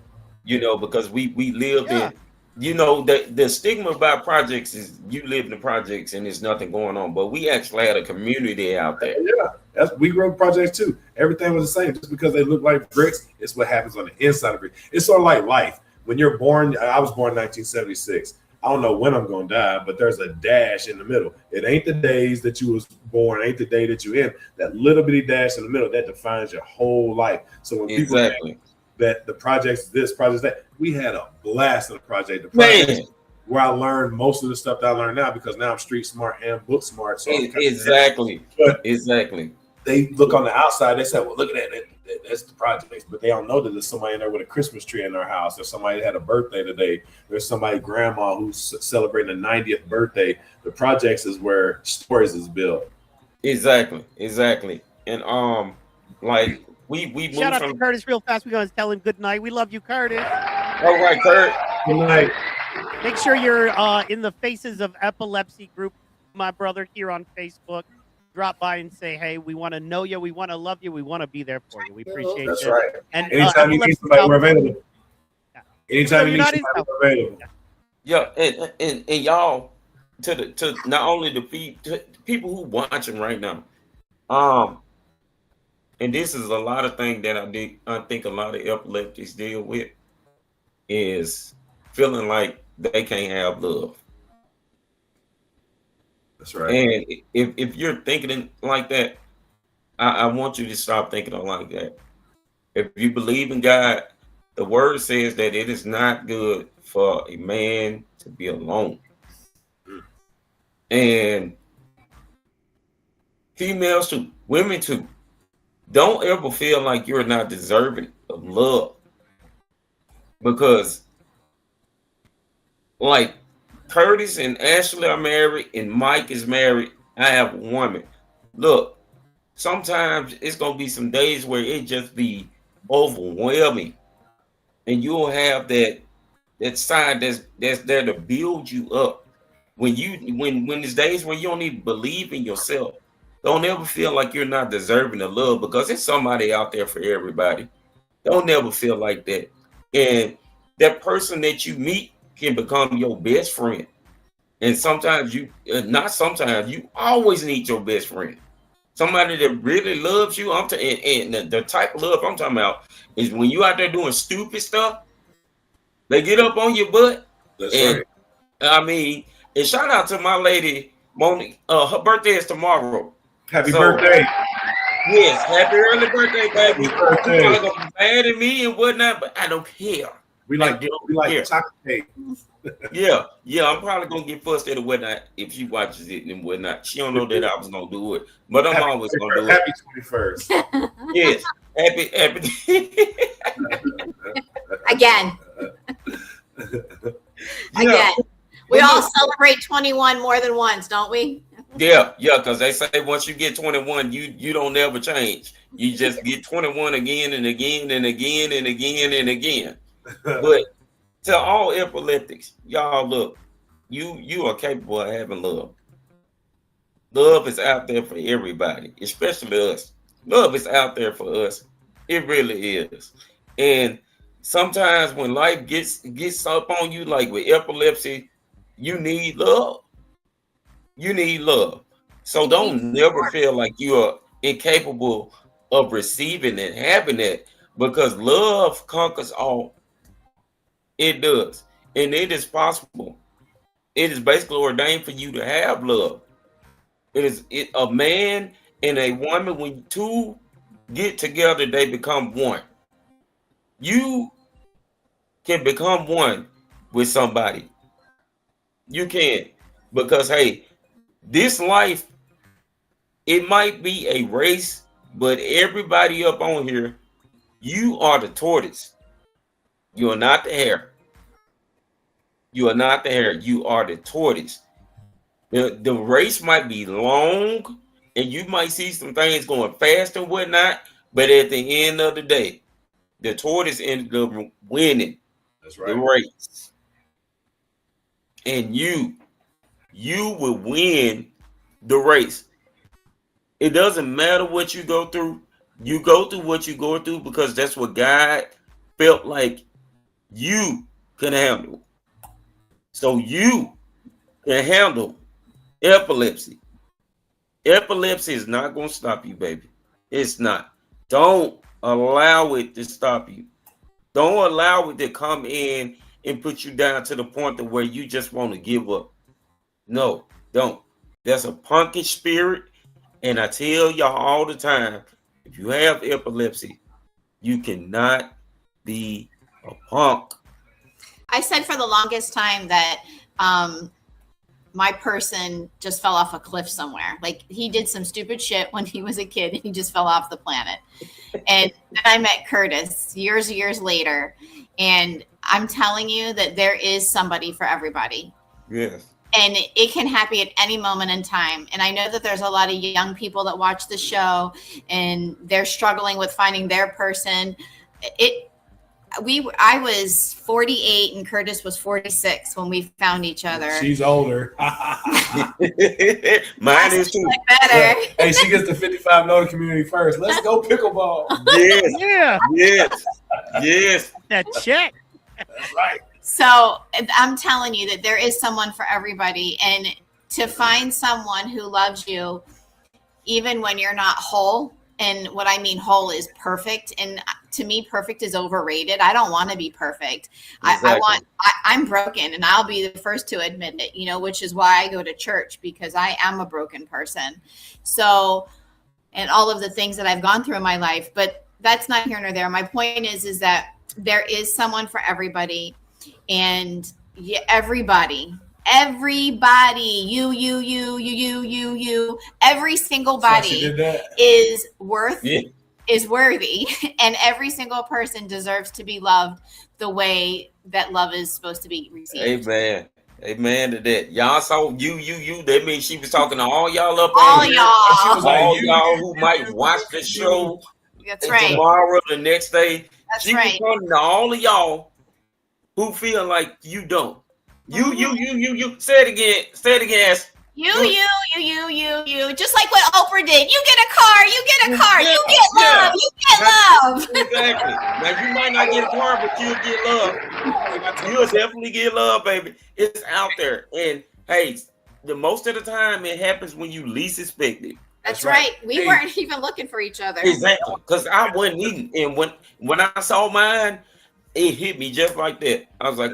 Because we lived in, the stigma about projects is you live in the projects and there's nothing going on. But we actually had a community out there. Yeah. We grew up projects too. Everything was the same. Just because they look like bricks, it's what happens on the inside of it. It's sort of like life. When you're born, I was born in 1976. I don't know when I'm gonna die, but there's a dash in the middle. It ain't the days that you was born, ain't the day that you in. That little bitty dash in the middle that defines your whole life. So when people think that the project's this, project's that, we had a blast in the project. The project where I learned most of the stuff that I learned now, because now I'm street smart and book smart. So exactly. They look on the outside, they say, well, look at that. That's the project. But they don't know that there's somebody in there with a Christmas tree in their house. There's somebody that had a birthday today. There's somebody, grandma, who's celebrating the 90th birthday. The projects is where stories is built. Exactly. And like we shout out to Curtis real fast. We're going to tell him good night. We love you, Curtis. All right, Kurt. Good night. Make sure you're in the Faces of Epilepsy group, my brother, here on Facebook. Drop by and say, hey, we want to know you, we want to love you, we want to be there for you. We appreciate That's you. right. And anytime you need somebody, we're available. Yeah. Anytime you need somebody, we're available. Yeah, and y'all, to not only the people who watching right now, and this is a lot of things that I think a lot of epileptics deal with, is feeling like they can't have love. That's right. And if you're thinking like that, I want you to stop thinking like that. If you believe in God, the word says that it is not good for a man to be alone. And females too, women too. Don't ever feel like you're not deserving of love. Because like Curtis and Ashley are married and Mike is married. I have a woman. Look, sometimes it's gonna be some days where it just be overwhelming, and you'll have that side that's there to build you up. When there's days when you don't even believe in yourself, don't ever feel like you're not deserving of love, because there's somebody out there for everybody. Don't ever feel like that. And that person that you meet can become your best friend. And sometimes you always need your best friend. Somebody that really loves you. And the type of love I'm talking about is when you out there doing stupid stuff, they get up on your butt. That's right. I mean, and shout out to my lady, Monique. Her birthday is tomorrow. Happy birthday. Yes, happy early birthday, baby. Happy birthday. You're gonna be mad at me and whatnot, but I don't care. We like chocolate cake. Yeah, I'm probably gonna get fussed at or whatnot if she watches it and whatnot. She don't know that I was gonna do it, but I'm always gonna do it. Happy 21st. Yes, happy. Again. Again. We all celebrate 21 more than once, don't we? Yeah, because they say once you get 21, you don't ever change. You just get 21 again and again and again and again and again. But to all epileptics, y'all, look, you are capable of having love. Love is out there for everybody, especially us. Love is out there for us. It really is. And sometimes when life gets up on you, like with epilepsy, you need love. You need love. So don't never feel like you are incapable of receiving and having it, because love conquers all. It does. And it is possible. It is basically ordained for you to have love. A man and a woman, when two get together, they become one. You can become one with somebody. You can. Because, hey, this life, it might be a race, but everybody up on here, you are the tortoise. You are not the hare. You are not the hare. You are the tortoise. The race might be long, and you might see some things going fast and whatnot, but at the end of the day, the tortoise ended up winning. That's right. The race. And you will win the race. It doesn't matter what you go through. You go through what you go through because that's what God felt like you can handle. So you can handle epilepsy. Epilepsy is not going to stop you, baby. It's not. Don't allow it to stop you. Don't allow it to come in and put you down to the point to where you just want to give up. No, don't. That's a punkish spirit. And I tell y'all all the time, if you have epilepsy, you cannot be a punk. I said for the longest time that my person just fell off a cliff somewhere. Like he did some stupid shit when he was a kid and he just fell off the planet. And then I met Curtis years later. And I'm telling you that there is somebody for everybody. Yes. And it can happen at any moment in time. And I know that there's a lot of young people that watch the show and they're struggling with finding their person. I was 48 and Curtis was 46 when we found each other. She's older. Mine is too. Better. Hey, she gets the 55 note community first. Let's go pickleball. Yes. Yeah. Yes. Yes. That check. That's right. So I'm telling you that there is someone for everybody. And to find someone who loves you, even when you're not whole, and what I mean whole is perfect. And to me, perfect is overrated. I don't want to be perfect. Exactly. I'm broken, and I'll be the first to admit it, you know, which is why I go to church, because I am a broken person. So, and all of the things that I've gone through in my life, but that's not here nor there. My point is that there is someone for everybody, and everybody, you, every single body is worthy, and every single person deserves to be loved the way that love is supposed to be received. Amen to that. Y'all saw you. That means she was talking to all y'all up All on here. y'all. She was like, All y'all who might watch the show That's right. tomorrow, the next day. That's She right. was talking to all of y'all who feel like you don't. You. Say it again. Say it again. You. Just like what Oprah did. You get a car. You get love. Yeah. You get love. Exactly. Now you might not get a car, but you'll get love. You'll definitely get love, baby. It's out there. And hey, the most of the time it happens when you least expect it. That's right. We weren't even looking for each other. Exactly. Because I wasn't eating. And when I saw mine, it hit me just like that. I was like,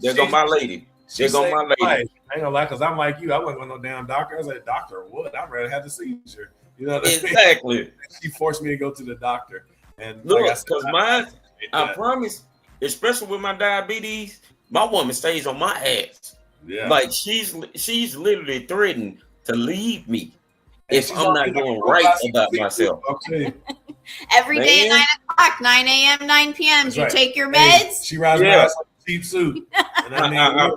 there go my lady. There go my lady. I ain't gonna lie, because I'm like you. I wasn't going to no damn doctor. I was like, doctor, what? I'd rather have the seizure. You know what I mean? Exactly. She forced me to go to the doctor. And Look, like I said, because mine, I promise, especially with my diabetes, my woman stays on my ass. Yeah. Like she's literally threatened to leave me And if she's I'm not always doing like, right about myself. Okay. Every day Man. at 9 o'clock, 9 a.m., 9 p.m. That's You right. take your Hey, meds. she rides Yeah. my ass like a cheap suit. And I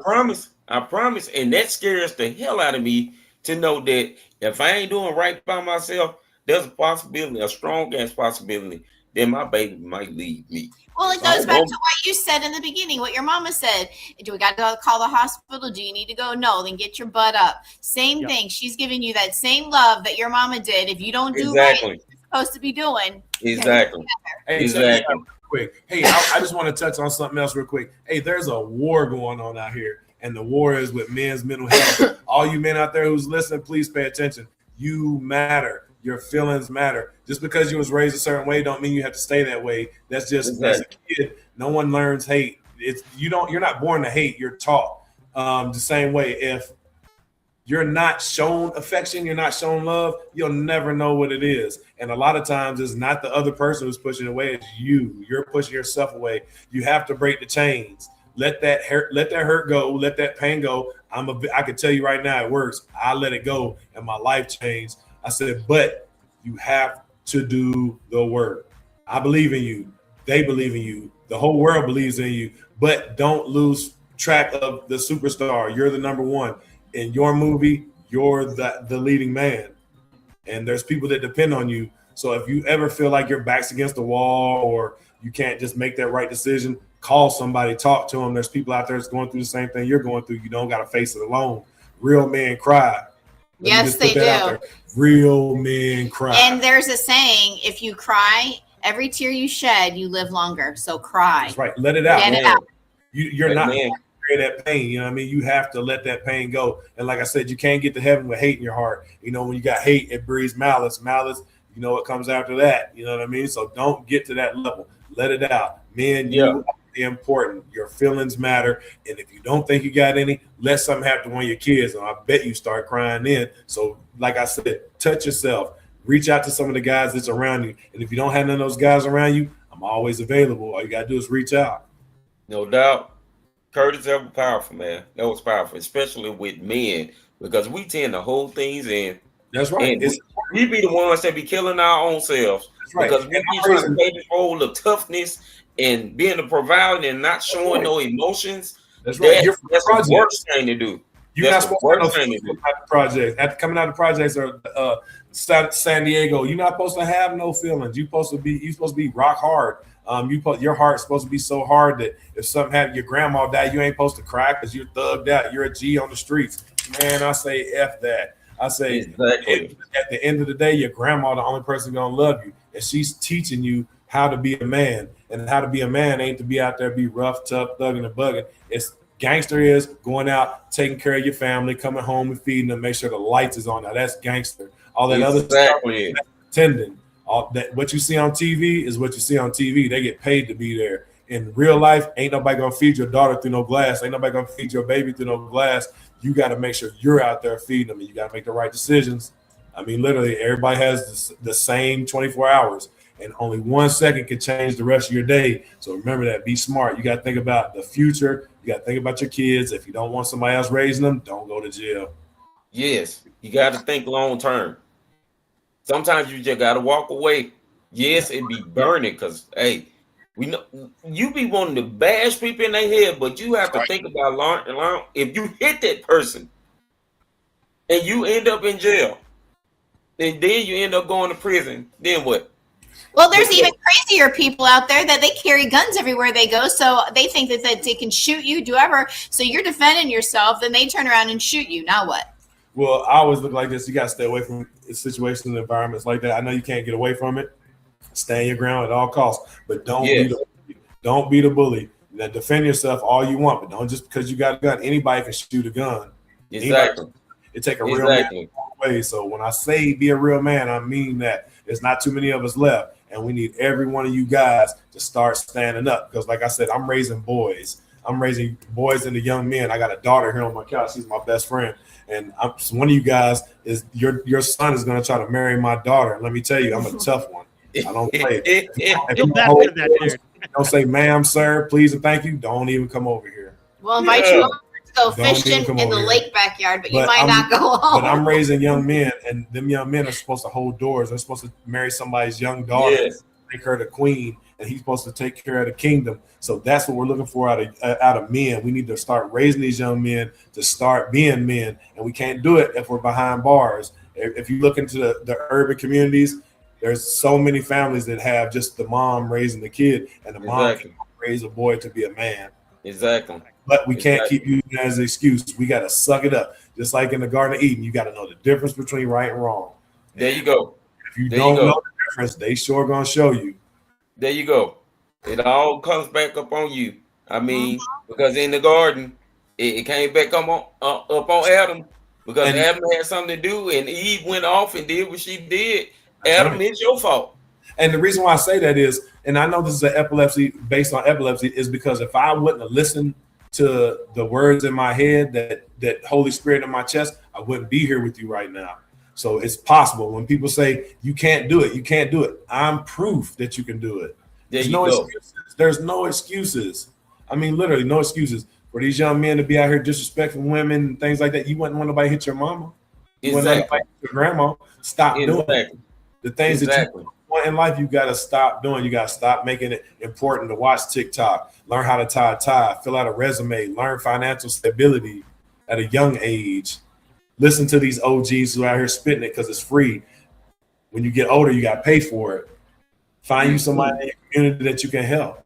promise. And that scares the hell out of me to know that if I ain't doing right by myself, there's a possibility, a strong ass possibility, that my baby might leave me. Well, it goes back to what you said in the beginning, what your mama said. Do we got to call the hospital? Do you need to go? No, then get your butt up. Same thing. She's giving you that same love that your mama did. If you don't do right, what you're supposed to be doing. Exactly. Hey, Exactly. Quick. Hey, I just want to touch on something else real quick. Hey, there's a war going on out here, and the war is with men's mental health. All you men out there who's listening, please pay attention. You matter. Your feelings matter. Just because you was raised a certain way don't mean you have to stay that way. That's just as a kid, no one learns hate. You're not born to hate, you're taught. The same way, if you're not shown affection, you're not shown love, you'll never know what it is. And a lot of times it's not the other person who's pushing away, it's you. You're pushing yourself away. You have to break the chains. Let that hurt go, let that pain go. I can tell you right now it works. I let it go and my life changed. I said, but you have to do the work. I believe in you. They believe in you. The whole world believes in you. But don't lose track of the superstar. You're the number one. In your movie, you're the leading man. And there's people that depend on you. So if you ever feel like your back's against the wall or you can't just make that right decision, call somebody, talk to them. There's people out there that's going through the same thing you're going through. You don't got to face it alone. Real men cry. Yes, they do. Real men cry. And there's a saying, if you cry, every tear you shed, you live longer. So cry. That's right. Let it out. Get it out. You're not going to carry that pain. You know what I mean? You have to let that pain go. And like I said, you can't get to heaven with hate in your heart. You know, when you got hate, it breeds malice. Malice, you know what comes after that. You know what I mean? So don't get to that level. Let it out. Men, you are important. Your feelings matter. And if you don't think you got any, let something happen to one of your kids, and I bet you start crying then. So, like I said, touch yourself. Reach out to some of the guys that's around you. And if you don't have none of those guys around you, I'm always available. All you got to do is reach out. No doubt. Curtis, that was powerful, man. That was powerful, especially with men, because we tend to hold things in. That's right. And we be the ones that be killing our own selves. That's right. Because we be trying to play the role of toughness and being a provider and not showing no emotions. That's right. That's the worst thing to do. You're not supposed to have no project. After coming out of projects or San Diego, you're not supposed to have no feelings. You're supposed to be rock hard. Your heart's supposed to be so hard that if something happened, your grandma died, you ain't supposed to cry because you're thugged out. You're a G on the streets. Man, I say F that. I say exactly. At the end of the day, your grandma the only person gonna love you, and she's teaching you how to be a man. And how to be a man ain't to be out there, be rough, tough, thugging and bugging. It's gangster is going out, taking care of your family, coming home and feeding them, make sure the lights is on. Now that's gangster. All that other stuff, pretending. All that what you see on TV is what you see on TV. They get paid to be there. In real life, ain't nobody gonna feed your daughter through no glass. Ain't nobody gonna feed your baby through no glass. You got to make sure you're out there feeding them, and you got to make the right decisions. I mean, literally, everybody has the same 24 hours, and only 1 second can change the rest of your day. So remember that. Be smart. You got to think about the future. You got to think about your kids. If you don't want somebody else raising them, don't go to jail. Yes, you got to think long term. Sometimes you just got to walk away. Yes, it be burning because, hey, we know you be wanting to bash people in their head, but you have to think about long. If you hit that person and you end up in jail, and then you end up going to prison, then what? Well, there's even crazier people out there that they carry guns everywhere they go, so they think that they can shoot you, do whatever. So you're defending yourself, then they turn around and shoot you. Now what? Well, I always look like this. You got to stay away from situations and environments like that. I know you can't get away from it. Stand your ground at all costs, but don't be the bully. Now defend yourself all you want, but don't just because you got a gun. Anybody can shoot a gun. Exactly. It take a real man way. So when I say be a real man, I mean that. There's not too many of us left, and we need every one of you guys to start standing up. Because, like I said, I'm raising boys. I'm raising boys into young men. I got a daughter here on my couch. She's my best friend, and one of you guys is your son is going to try to marry my daughter. And let me tell you, I'm a tough one. I don't play it. If you don't say ma'am, sir, please and thank you, don't even come over here. We'll invite you over to go fishing in the lake backyard, but you might not go home. But I'm raising young men, and them young men are supposed to hold doors. They're supposed to marry somebody's young daughter, make her the queen, and he's supposed to take care of the kingdom. So that's what we're looking for out of men. We need to start raising these young men to start being men, and we can't do it if we're behind bars. If you look into the urban communities, there's so many families that have just the mom raising the kid, and the mom can raise a boy to be a man. Exactly. But we can't keep using that as an excuse. We got to suck it up. Just like in the Garden of Eden, you got to know the difference between right and wrong. There you go. If you don't know the difference, they sure going to show you. There you go. It all comes back up on you. I mean, because in the garden, it came back up on Adam, because Adam had something to do, and Eve went off and did what she did. Adam, it's your fault. And the reason why I say that is, and I know this is an epilepsy based on epilepsy, is because if I wouldn't have listened to the words in my head, that Holy Spirit in my chest, I wouldn't be here with you right now. So it's possible. When people say you can't do it, you can't do it. I'm proof that you can do it. There's no excuses. There's no excuses. I mean, literally no excuses for these young men to be out here disrespecting women and things like that. You wouldn't want nobody hit your mama. You wouldn't want nobody hit your grandma. Stop doing it. The things that you want in life, you got to stop doing. You got to stop making it important to watch TikTok, learn how to tie a tie, fill out a resume, learn financial stability at a young age. Listen to these OGs who are out here spitting it because it's free. When you get older, you got to pay for it. Find you somebody in your community that you can help.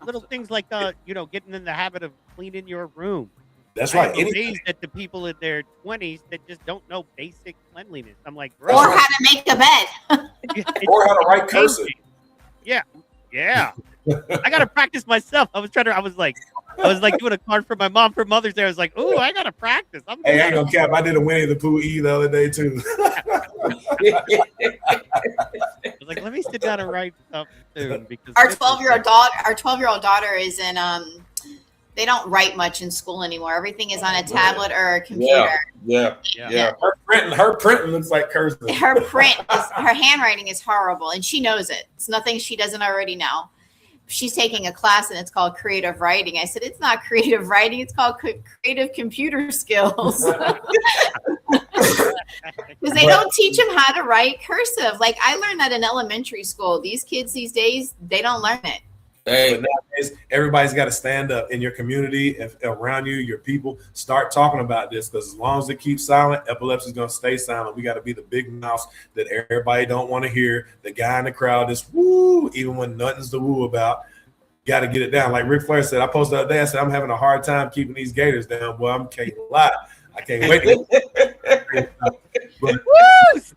Little things like, getting in the habit of cleaning your room. That's right. I'm amazed at the people in their 20s that just don't know basic cleanliness. I'm like, bro. Or how to make a bed. Or how to write cursive. Yeah. I got to practice myself. I was like doing a card for my mom for Mother's Day. I was like, ooh, I got to practice. I ain't gonna cap. I did a Winnie the Pooh E the other day too. I was like, let me sit down and write something soon because Our 12-year-old daughter is in they don't write much in school anymore. Everything is on a tablet or a computer. Yeah. Her printing looks like cursive. Her handwriting is horrible, and she knows it. It's nothing she doesn't already know. She's taking a class and it's called creative writing. I said, it's not creative writing. It's called creative computer skills. Because they don't teach them how to write cursive. Like I learned that in elementary school. These kids these days, they don't learn it. Hey, but nowadays, everybody's got to stand up in your community, if around you, your people. Start talking about this, because as long as it keeps silent, epilepsy is going to stay silent. We got to be the big mouse that everybody don't want to hear. The guy in the crowd is woo, even when nothing's to woo about. Got to get it down. Like Ric Flair said, I posted the other day, I said, I'm having a hard time keeping these Gators down. Boy, I can't lie. I can't wait. Woo!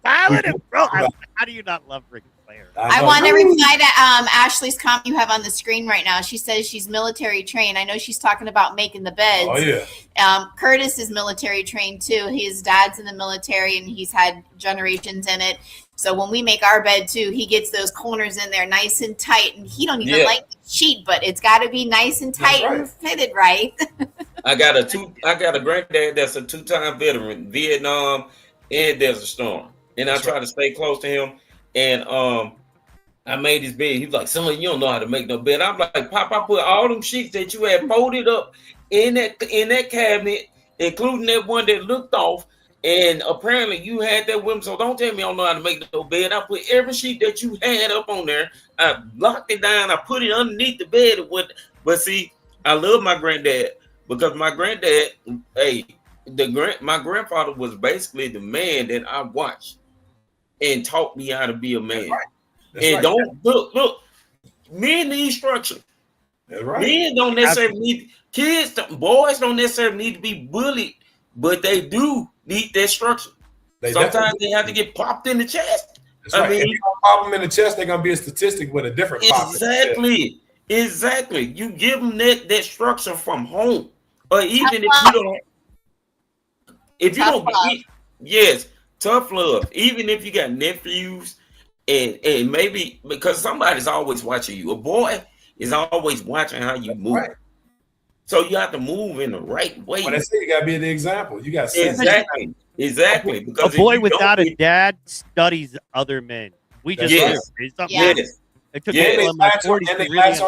Silent and bro. How do you not love Ric Flair? I want to reply to Ashley's comment you have on the screen right now. She says she's military trained. I know she's talking about making the beds. Oh, yeah. Curtis is military trained too. His dad's in the military and he's had generations in it. So when we make our bed too, he gets those corners in there nice and tight, and he don't even like the sheet, but it's got to be nice and tight and fitted right. I got a granddad that's a 2-time veteran, Vietnam and Desert Storm, and I try to stay close to him. And I made his bed. He's like, "Son, you don't know how to make no bed." I'm like, "Pop, I put all them sheets that you had folded up in that cabinet, including that one that looked off. And apparently you had that with him, so don't tell me I don't know how to make no bed. I put every sheet that you had up on there. I locked it down. I put it underneath the bed. But see, I love my granddad because my granddad, my grandfather was basically the man that I watched and taught me how to be a man. Don't look, men need structure. That's right. Men don't necessarily need boys don't necessarily need to be bullied, but they do need that structure. Sometimes they have to get popped in the chest. That's right. If you don't pop them in the chest, they're gonna be a statistic with a different pop. Exactly. You give them that structure from home, or even if you don't, yes, tough love. Even if you got nephews, and maybe because somebody's always watching you. A boy is always watching how you move. Right. So you have to move in the right way. When I say you gotta be the example, you got exactly. Because a boy without a dad studies other men. We just It took me my 40s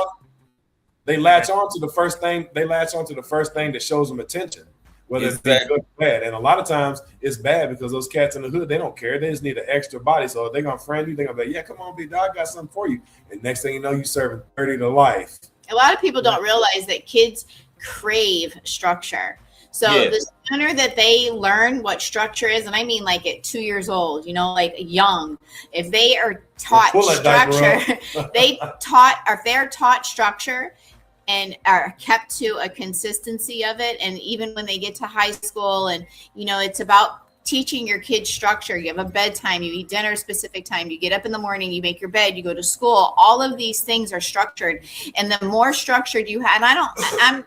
they latch on to the first thing. They latch on to the first thing that shows them attention, whether it's good or bad. And a lot of times it's bad because those cats in the hood, they don't care. They just need an extra body. So they're gonna friend you. They're gonna be like, "Yeah, come on, big dog, I got something for you." And next thing you know, you serving 30 to life. A lot of people don't realize that kids crave structure. So the sooner that they learn what structure is, and I mean like at 2 years old, like young, if they are taught structure, if they're taught structure and are kept to a consistency of it. And even when they get to high school and, it's about teaching your kids structure. You have a bedtime, you eat dinner a specific time, you get up in the morning, you make your bed, you go to school. All of these things are structured. And the more structured you have, and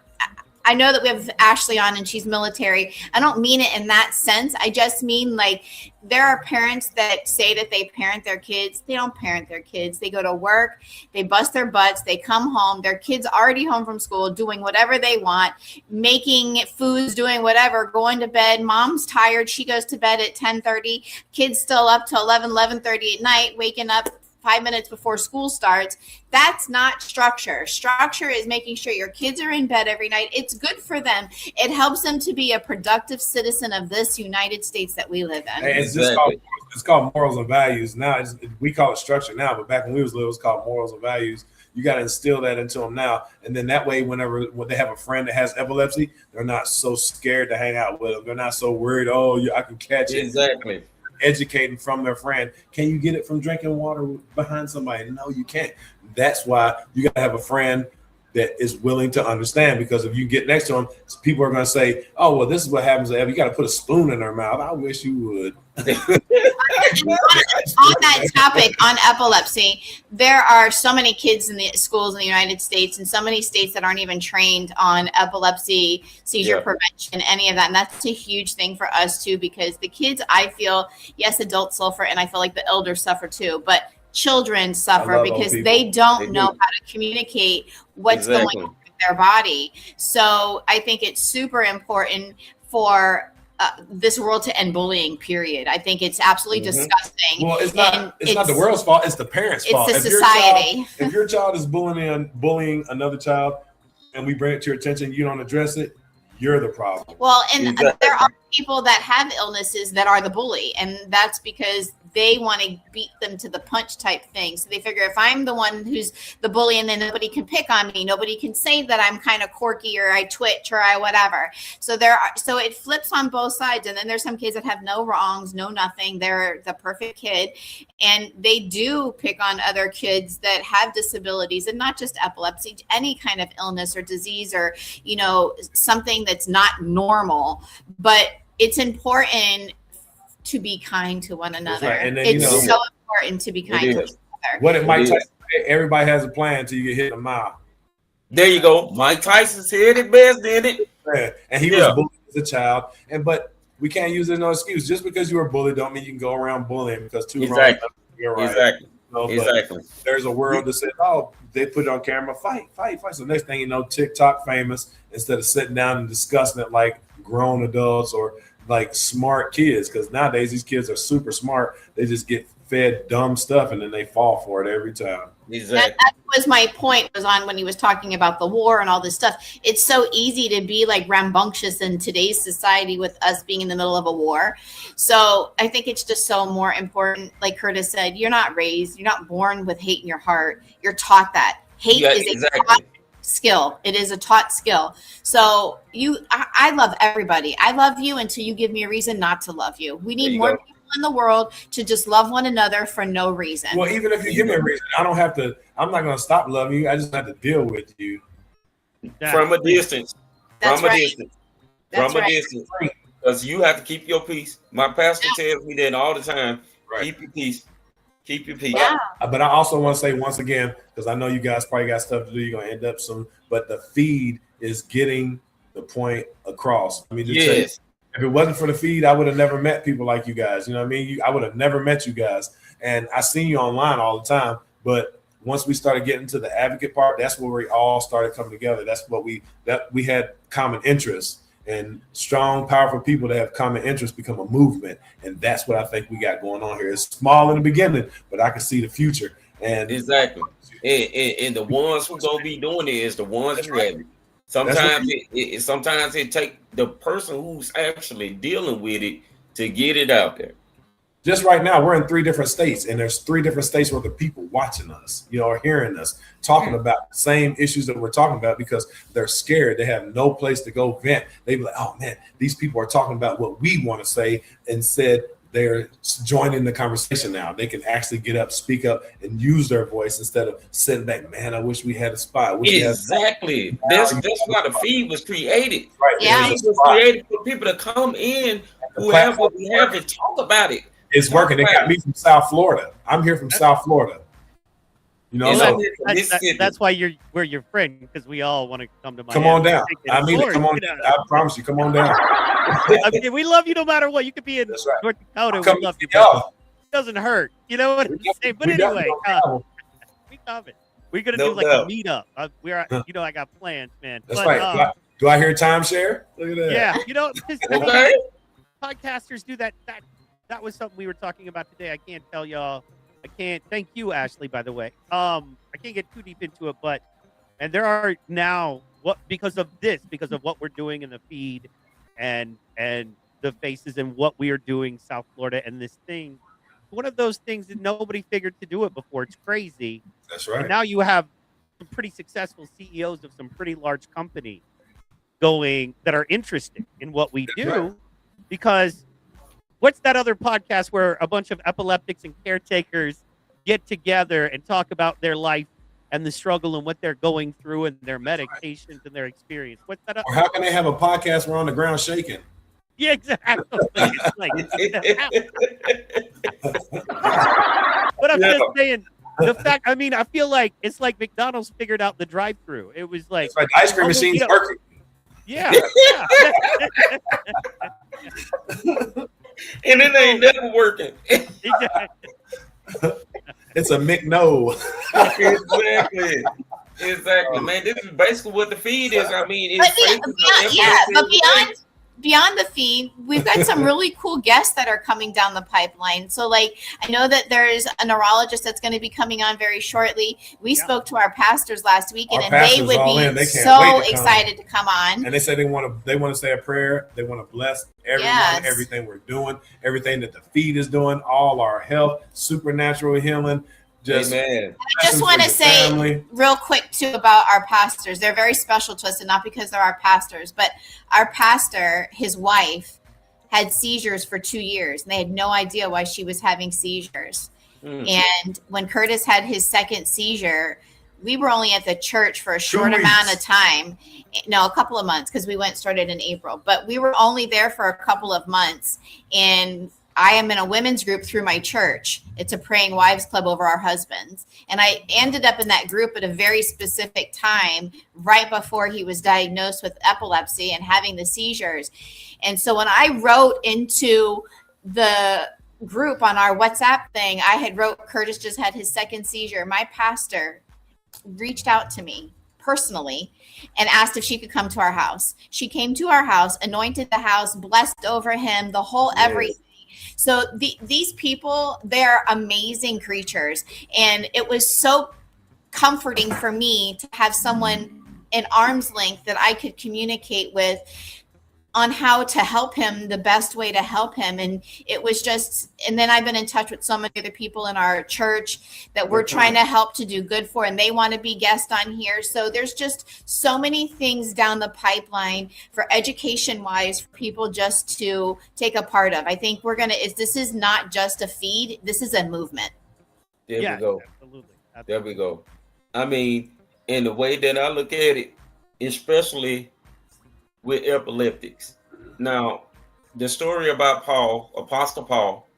I know that we have Ashley on and she's military. I don't mean it in that sense. I just mean like there are parents that say that they parent their kids. They don't parent their kids. They go to work, they bust their butts, they come home, their kid's already home from school, doing whatever they want, making foods, doing whatever, going to bed. Mom's tired. She goes to bed at 10:30. Kid's still up till 11:30 at night, waking up 5 minutes before school starts. That's not structure. Structure is making sure your kids are in bed every night. It's good for them. It helps them to be a productive citizen of this United States that we live in. It's called morals and values. Now we call it structure now, but back when we was little, it was called morals and values. You got to instill that into them now. And then that way, when they have a friend that has epilepsy, they're not so scared to hang out with them. They're not so worried, I can catch it. Exactly. Educating from their friend. Can you get it from drinking water behind somebody? No, you can't. That's why you got to have a friend that is willing to understand, because if you get next to them, people are going to say, "Oh, well, this is what happens to Ev. You got to put a spoon in their mouth." I wish you would. On that topic, on epilepsy, there are so many kids in the schools in the United States and so many states that aren't even trained on epilepsy, seizure prevention, any of that. And that's a huge thing for us too, because the kids, I feel, yes, adults suffer, and I feel like the elders suffer too, but children suffer love because old they people. don't They do. know how to communicate what's going Exactly. on with their body. So I think it's super important for this world to end bullying, period. I think it's absolutely Mhm. disgusting. Well, it's And not the world's fault. It's the parents' it's fault. the If society. if your child is bullying another child, and we bring it to your attention, you don't address it, you're the problem. Well, and Exactly. there are people that have illnesses that are the bully, and that's because they want to beat them to the punch type thing. So they figure if I'm the one who's the bully and then nobody can pick on me, nobody can say that I'm kind of quirky or I twitch or I whatever. So so it flips on both sides. And then there's some kids that have no wrongs, no nothing. They're the perfect kid. And they do pick on other kids that have disabilities, and not just epilepsy, any kind of illness or disease or, something that's not normal. But it's important to be kind to one another. Right. And then, it's so important to be kind to one is. another. What did Mike It is. Tyson say? Everybody has a plan until you get hit in the mouth. There you go. Mike Tyson said it best, didn't it? Yeah. And he Yeah. was bullied as a child. But we can't use it as no excuse. Just because you were bullied don't mean you can go around bullying, because two Exactly. wrongs, you're right. Exactly. But Exactly. there's a world that says, oh, they put it on camera, fight. So next thing you know, TikTok famous, instead of sitting down and discussing it like grown adults or like smart kids. Because nowadays these kids are super smart. They just get fed dumb stuff and then they fall for it every time. Exactly. That was my point, was on when he was talking about the war and all this stuff. It's so easy to be like rambunctious in today's society with us being in the middle of a war. So I think it's just so more important. Like Curtis said, you're not born with hate in your heart. You're taught that. Hate is a taught skill. It is a taught skill. So I love everybody. I love you until you give me a reason not to love you. We need more people in the world to just love one another for no reason. Well, even if you give me a reason, I'm not going to stop loving you. I just have to deal with you. From a distance. That's From a right. distance. That's From a right. distance. Because you have to keep your peace. My pastor tells me that all the time. Right. Keep your peace. Keep your peace. Yeah. But I also want to say once again, because I know you guys probably got stuff to do, you're going to end up soon, but the feed is getting the point across. I mean, just say, Yes. if it wasn't for the feed, I would have never met people like you guys. You know what I mean? I would have never met you guys. And I seen you online all the time. But once we started getting to the advocate part, that's where we all started coming together. That's what we had common interests, and strong, powerful people that have common interests become a movement. And that's what I think we got going on here. It's small in the beginning, but I can see the future. And Exactly. And the ones who gonna be doing it is the ones who have it. Sometimes sometimes it take the person who's actually dealing with it to get it out there. just right now, we're in 3 different states, and there's 3 different states where the people watching us, or hearing us, talking about the same issues that we're talking about, because they're scared. They have no place to go vent. They be like, oh man, these people are talking about what we want to say. Instead, they're joining the conversation now. They can actually get up, speak up, and use their voice instead of sitting back. Man, I wish we had a spot. Exactly. That's why the feed was created. Right. Yeah. The feed was created for people to come in who have what we have and talk about it. It's working. They got me from South Florida. I'm here from South Florida. That's why we're your friend, because we all want to come to Miami. Come on down. I mean, come on. I promise you, come on down. I mean, we love you no matter what. You could be in North Dakota. We love you. It doesn't hurt. You know what I'm saying? But anyway, we love it. We're gonna do like a meetup. I got plans, man. That's right. Do I hear timeshare? Look at that. Yeah, Okay. Podcasters do that. That was something we were talking about today. I can't tell y'all. I can't. Thank you, Ashley. By the way, I can't get too deep into it, and there are now because of what we're doing in the feed, and the faces and what we are doing South Florida and this thing. One of those things that nobody figured to do it before. It's crazy. That's right. And now you have some pretty successful CEOs of some pretty large companies that are interested in what we do. Right. Because what's that other podcast where a bunch of epileptics and caretakers get together and talk about their life and the struggle and what they're going through and their medications and their experience? What's that? Or how can they have a podcast where on the ground shaking? Yeah, exactly. It's like, but I'm just saying, the fact, I feel like it's like McDonald's figured out the drive-through. It was like, it's like the ice cream machine's working. Yeah. And it ain't never working. It's It's a McNo. Exactly, man. This is basically what the feed is. I mean, But it's beyond the feed, we've got some really cool guests that are coming down the pipeline. So, like, I know that there's a neurologist that's going to be coming on very shortly. We spoke to our pastors last weekend, and they would be so excited to come on. And they said they want to say a prayer. They want to bless everyone, everything we're doing, everything that the feed is doing, all our health, supernatural healing. I just want to say real quick too about our pastors. They're very special to us, and not because they're our pastors, but our pastor, his wife, had seizures for 2 years, and they had no idea why she was having seizures. And when Curtis had his second seizure, we were only at the church for a short amount of time. No, a couple of months, because we started in April, but we were only there for a couple of months. And I am in a women's group through my church. It's a praying wives club over our husbands. And I ended up in that group at a very specific time, right before he was diagnosed with epilepsy and having the seizures. And so when I wrote into the group on our WhatsApp thing, I had wrote, Curtis just had his second seizure. My pastor reached out to me personally and asked if she could come to our house. She came to our house, anointed the house, blessed over him, the whole everything. So these people, they're amazing creatures. And it was so comforting for me to have someone in arm's length that I could communicate with on how to help him, the best way to help him. And it was just, and then I've been in touch with so many other people in our church that we're trying to help to do good for, and they want to be guests on here. So there's just so many things down the pipeline for education wise for people just to take a part of. I think this is not just a feed, this is a movement. There we go. Absolutely. There we go. I mean, in the way that I look at it, especially with epileptics. Now, the story about Paul, Apostle Paul,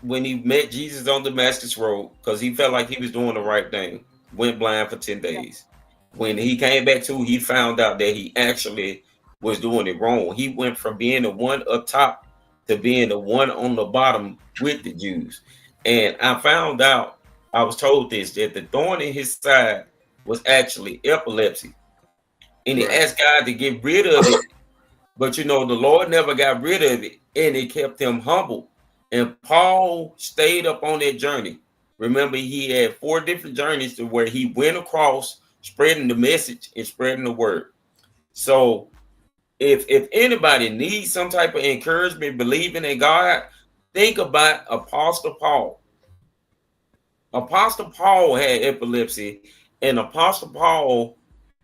when he met Jesus on Damascus Road, because he felt like he was doing the right thing, went blind for 10 days. When he came back to, he found out that he actually was doing it wrong. He went from being the one up top to being the one on the bottom with the Jews. And I found out, I was told this, that the thorn in his side was actually epilepsy. And he asked God to get rid of it. But the Lord never got rid of it, and it kept him humble. And Paul stayed up on that journey. Remember, he had 4 different journeys to where he went across spreading the message and spreading the word. So if anybody needs some type of encouragement, believing in God, think about Apostle Paul. Apostle Paul had epilepsy, and Apostle Paul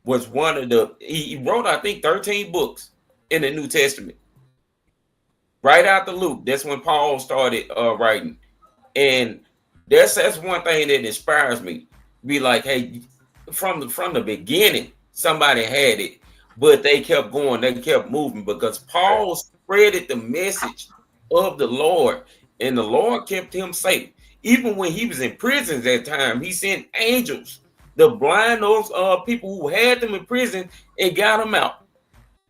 was one of he wrote, I think, 13 books in the New Testament. Right after Luke, that's when Paul started writing. And that's one thing that inspires me. Be like, hey, from the beginning, somebody had it, but they kept going, they kept moving, because Paul spreaded the message of the Lord, and the Lord kept him safe. Even when he was in prison at that time, he sent angels to blind those people who had them in prison and got them out.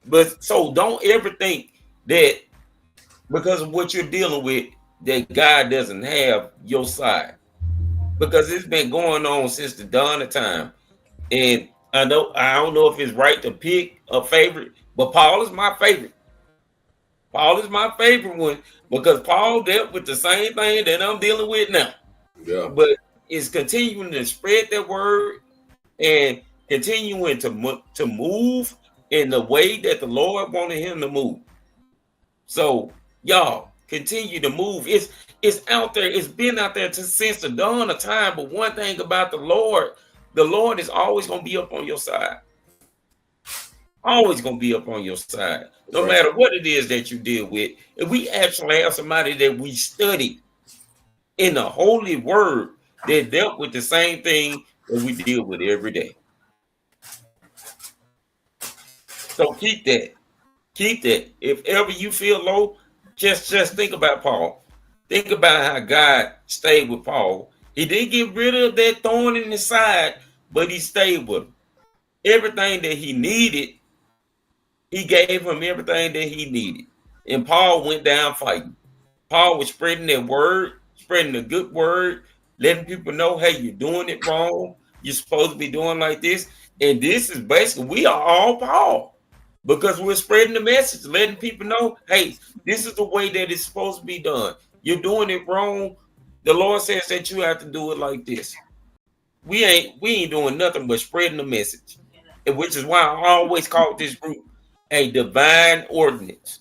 But so don't ever think that because of what you're dealing with, that God doesn't have your side, because it's been going on since the dawn of time. And I don't know if it's right to pick a favorite, but Paul is my favorite. Paul is my favorite one, because Paul dealt with the same thing that I'm dealing with now. Yeah. But it's continuing to spread that word and continuing to move in the way that the Lord wanted him to move. So y'all continue to move. It's out there. It's been out there since the dawn of time. But one thing about the Lord is always going to be up on your side. Always going to be up on your side. No matter what it is that you deal with. If we actually have somebody that we study in the holy word that dealt with the same thing that we deal with every day. So keep that. Keep that. If ever you feel low, just think about Paul. Think about how God stayed with Paul. He didn't get rid of that thorn in his side, but he stayed with him. Everything that he needed, he gave him everything that he needed. And Paul went down fighting. Paul was spreading that word. spreading the good word, letting people know, hey, you're doing it wrong. You're supposed to be doing like this. And this is basically, we are all Paul because we're spreading the message, letting people know, hey, this is the way that it's supposed to be done. You're doing it wrong. The Lord says that you have to do it like this. We ain't doing nothing but spreading the message, which is why I always call this group a divine ordinance.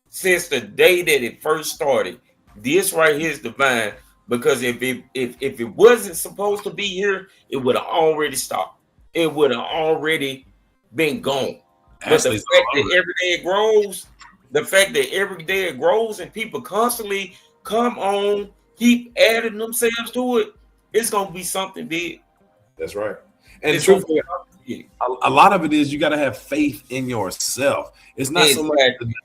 Since the day that it first started, this right here is divine, because if it wasn't supposed to be here, it would have already stopped. It would have already been gone. But the fact that every day it grows and people constantly come on, keep adding themselves to it, it's gonna be something big. That's right. And truthfully, a lot of it is you got to have faith in yourself. It's not so much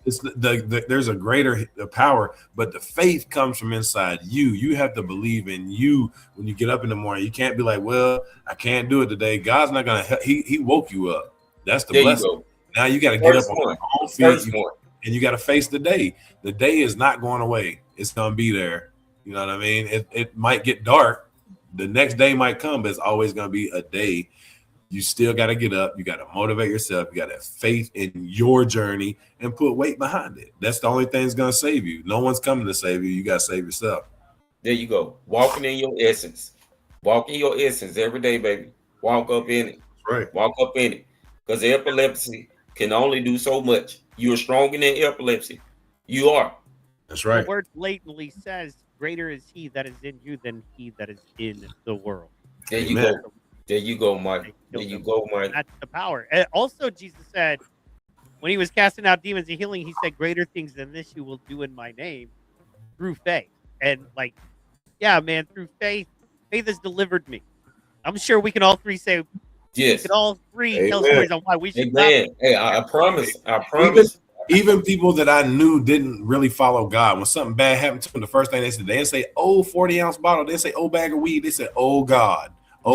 it's there's a greater power, but the faith comes from inside you. You have to believe in you when you get up in the morning. You can't be like, well, I can't do it today. God's not gonna help. He woke you up. That's the blessing. Now you got to get up on your own feet and you got to face the day. The day is not going away. It's gonna be there. You know what I mean? It might get dark. The next day might come, but it's always going to be a day. You still got to get up. You got to motivate yourself. You got to have faith in your journey and put weight behind it. That's the only thing that's going to save you. No one's coming to save you. You got to save yourself. There you go. Walking in your essence. Walk in your essence every day, baby. Walk up in it. Right. Walk up in it. Because epilepsy can only do so much. You're stronger than epilepsy. You are. That's right. The word blatantly says, greater is he that is in you than he that is in the world. There you go. There you go, Mike. There you go, Mike. That's the power. And also, Jesus said, when he was casting out demons and healing, he said, greater things than this you will do in my name through faith. And like, yeah, man, through faith has delivered me. I'm sure we can all three say, yes. We can all three tell stories on why we should. Hey, I promise. Even people that I knew didn't really follow God. When something bad happened to them, the first thing they didn't say, oh, 40-ounce bottle. They didn't say, oh, bag of weed. They said, oh, God. Oh,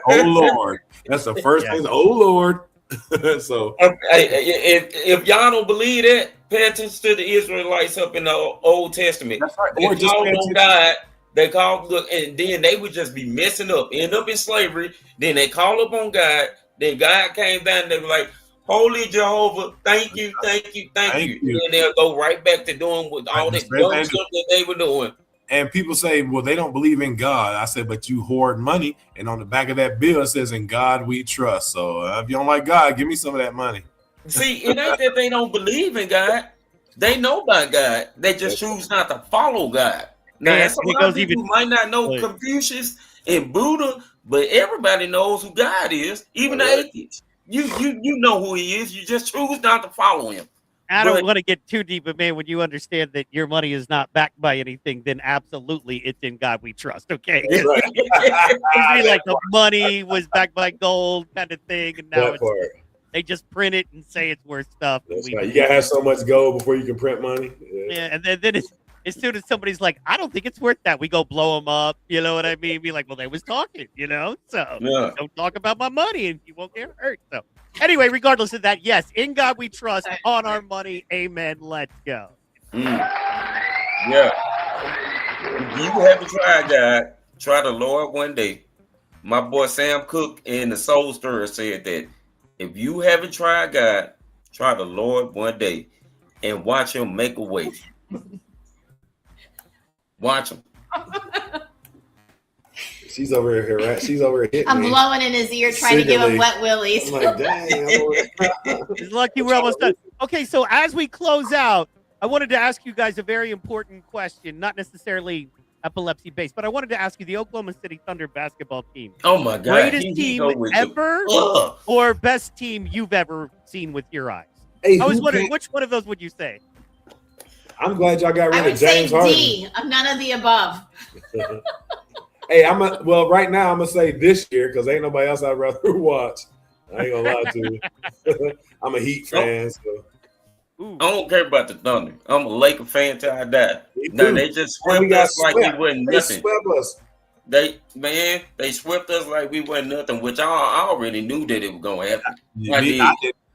oh Lord. That's the first thing. Oh, Lord. So if y'all don't believe that, pay attention to the Israelites up in the Old Testament. That's right. They called on God. They called, and then they would just be messing up, end up in slavery. Then they call up on God. Then God came down and they were like, Holy Jehovah, thank you. And they'll go right back to doing with all that dumb stuff that they were doing. And people say, well, they don't believe in God. I said, but you hoard money. And on the back of that bill, it says, in God we trust. So if you don't like God, give me some of that money. See, it ain't that they don't believe in God. They know about God. They just choose not to follow God. Now, some of those people might not know Confucius and Buddha, but everybody knows who God is, even the atheists. You know who he is. You just choose not to follow him. I don't want to get too deep, but man, when you understand that your money is not backed by anything, then absolutely it's in God we trust. Okay. Right. It's like the money was backed by gold kind of thing, and now they just print it and say it's worth stuff. That's right. You gotta have so much gold before you can print money. Yeah, and then it's, as soon as somebody's like, I don't think it's worth that, we go blow them up. You know what I mean? Be like, well, they was talking, so don't talk about my money and you won't get hurt. So anyway, regardless of that, yes, in God we trust, on our money. Amen. Let's go. Yeah. If you haven't tried God, try the Lord one day. My boy Sam Cooke in the Soul Stirrer said that if you haven't tried God, try the Lord one day and watch him make a way. Watch him. She's over here, right? She's over here. I'm blowing in his ear, trying to give him wet willies. I'm like, dang. It's lucky we're almost done. Okay, so as we close out, I wanted to ask you guys a very important question, not necessarily epilepsy based, but I wanted to ask you the Oklahoma City Thunder basketball team. Oh my God. Greatest team ever or best team you've ever seen with your eyes? Hey, I was wondering, which one of those would you say? I'm glad y'all got rid of James Harden. I would say Harden. D, none of the above. Hey, right now I'm gonna say this year because ain't nobody else I'd rather watch. I ain't gonna lie to you. I'm a Heat fan, so I don't care about the Thunder. I'm a Laker fan till I die. Now they just swept us like we wasn't nothing. They swept us like we wasn't nothing, which I already knew that it was gonna happen.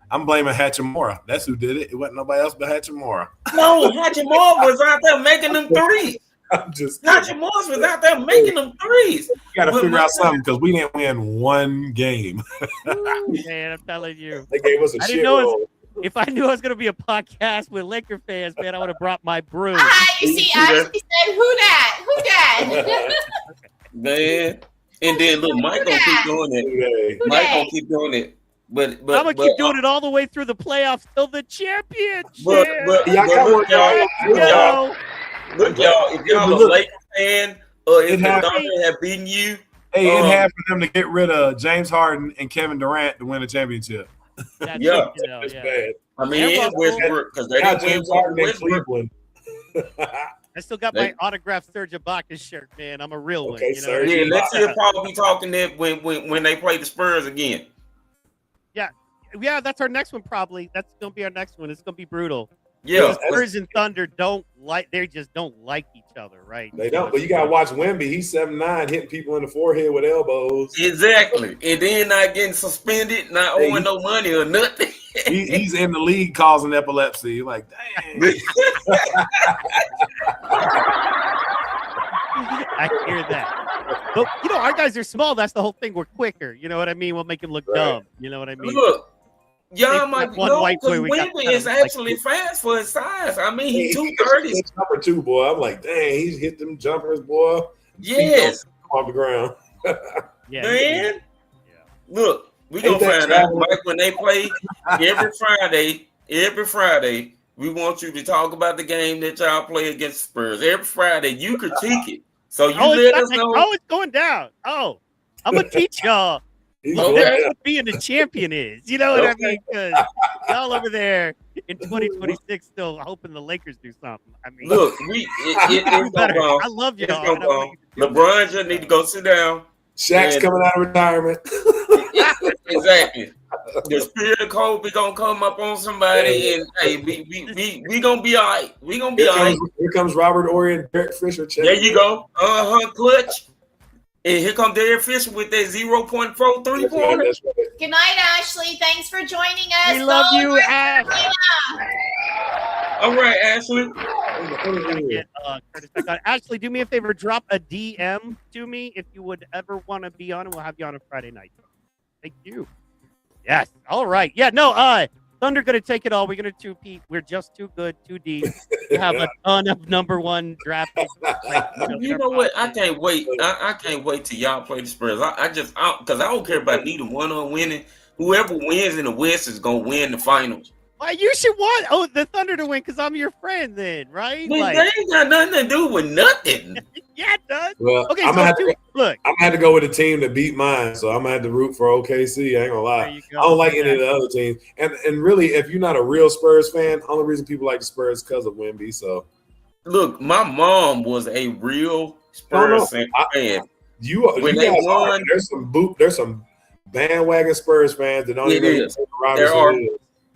I'm blaming Hachimura. That's who did it. It wasn't nobody else but Hachimura. No, Hachimura was out there making them threes. I'm just Najee Morris was out there making them threes. we got to But figure my out something because we didn't win one game. Man, I'm telling you. They gave us a I didn't shit know roll. if I knew I was going to be a podcast with Laker fans, man, I would have brought my brew. You see, Ashley said, "Who dat? Who dat?" Man. And then look, Mike gonna keep doing it. Who Mike dat? gonna keep doing it. But I'm gonna keep doing it all the way through the playoffs till the championship. but Y'all got look, one, y'all, look, y'all, if y'all a Look. Lakers fan or if It the happened. Thunder have beaten you, Hey, it had for them to get rid of James Harden and Kevin Durant to win a championship. That's Yeah. it, you know, It's yeah. bad. I mean, Yeah, in Westbrook, because they Now didn't win James Harden in Westbrook. Cleveland. I still got my autographed Serge Ibaka shirt, man. I'm a real one. Okay, You know what I Serge. Yeah, mean? let's see if Paul be talking that when they play the Spurs again. Yeah, that's our next one. Probably that's gonna be our next one. It's gonna be brutal. Yeah, The Spurs and Thunder they just don't like each other, right? They don't, but you gotta watch Wemby. He's 7'9", hitting people in the forehead with elbows. exactly. And then not getting suspended, not Hey, owing no money or nothing. He's in the league causing epilepsy. You're like, dang. I hear that. But you know, our guys are small. That's the whole thing. We're quicker. You know what I mean? We'll make him look Right. dumb. You know what I mean? Look, y'all They've might got one know white because boy we got Wemby kind is of like- actually fast for his size. I mean, he's He- 230. he's number 2, boy. I'm like, dang, he's hit them jumpers, boy. Yes, Off the ground. Yeah. man. Yeah. Look, we Ain't gonna that find out, traveling? Mike, when they play every Friday. We want you to talk about the game that y'all play against Spurs. Every Friday, you critique it. So you let us know. It's going down. Oh, I'm gonna teach y'all He's Okay. going what being a champion is. You know what I mean? Because y'all over there in 2026 still hoping the Lakers do something. I mean, Look, it's gonna better. come. I love It's y'all. gonna and I want come. you to do LeBron just need to go sit down. Shaq's And- coming out of retirement. Exactly. The spirit of Kobe gonna come up on somebody, and hey, we gonna be all right. We gonna be Here all right. comes Robert Ory and Derek Fisher. There you go. Clutch. And here comes Derek Fisher with that 0.4 That's right, 3-pointer. that's right. Good night, Ashley. Thanks for joining us. We love Go you, North Ash. Carolina. All right, Ashley. Get, Curtis back on. Ashley, do me a favor. Drop a DM to me if you would ever want to be on, and we'll have you on a Friday night. Thank you. Yes. All right. Yeah. No. Thunder gonna take it all. We're gonna two-peat. We're just too good, too deep. We have a ton of number one draft picks. You know what? I can't wait. I can't wait till y'all play the Spurs. Because I don't care about neither one on winning. Whoever wins in the West is gonna win the finals. Well, you should want the Thunder to win because I'm your friend, then, right? Man, Like, they ain't got nothing to do with nothing. yeah, it does. Well, Okay, I'm so gonna have to, look. I'm gonna have to go with a team to beat mine, so I'm gonna have to root for OKC. I ain't gonna There lie. you go. I don't like any of the other teams. And really, if you're not a real Spurs fan, only reason people like the Spurs is because of Wemby. So Look, my mom was a real Spurs fan. you When guys they are. won- There's some bandwagon Spurs fans that don't It even know is. who Robinson is.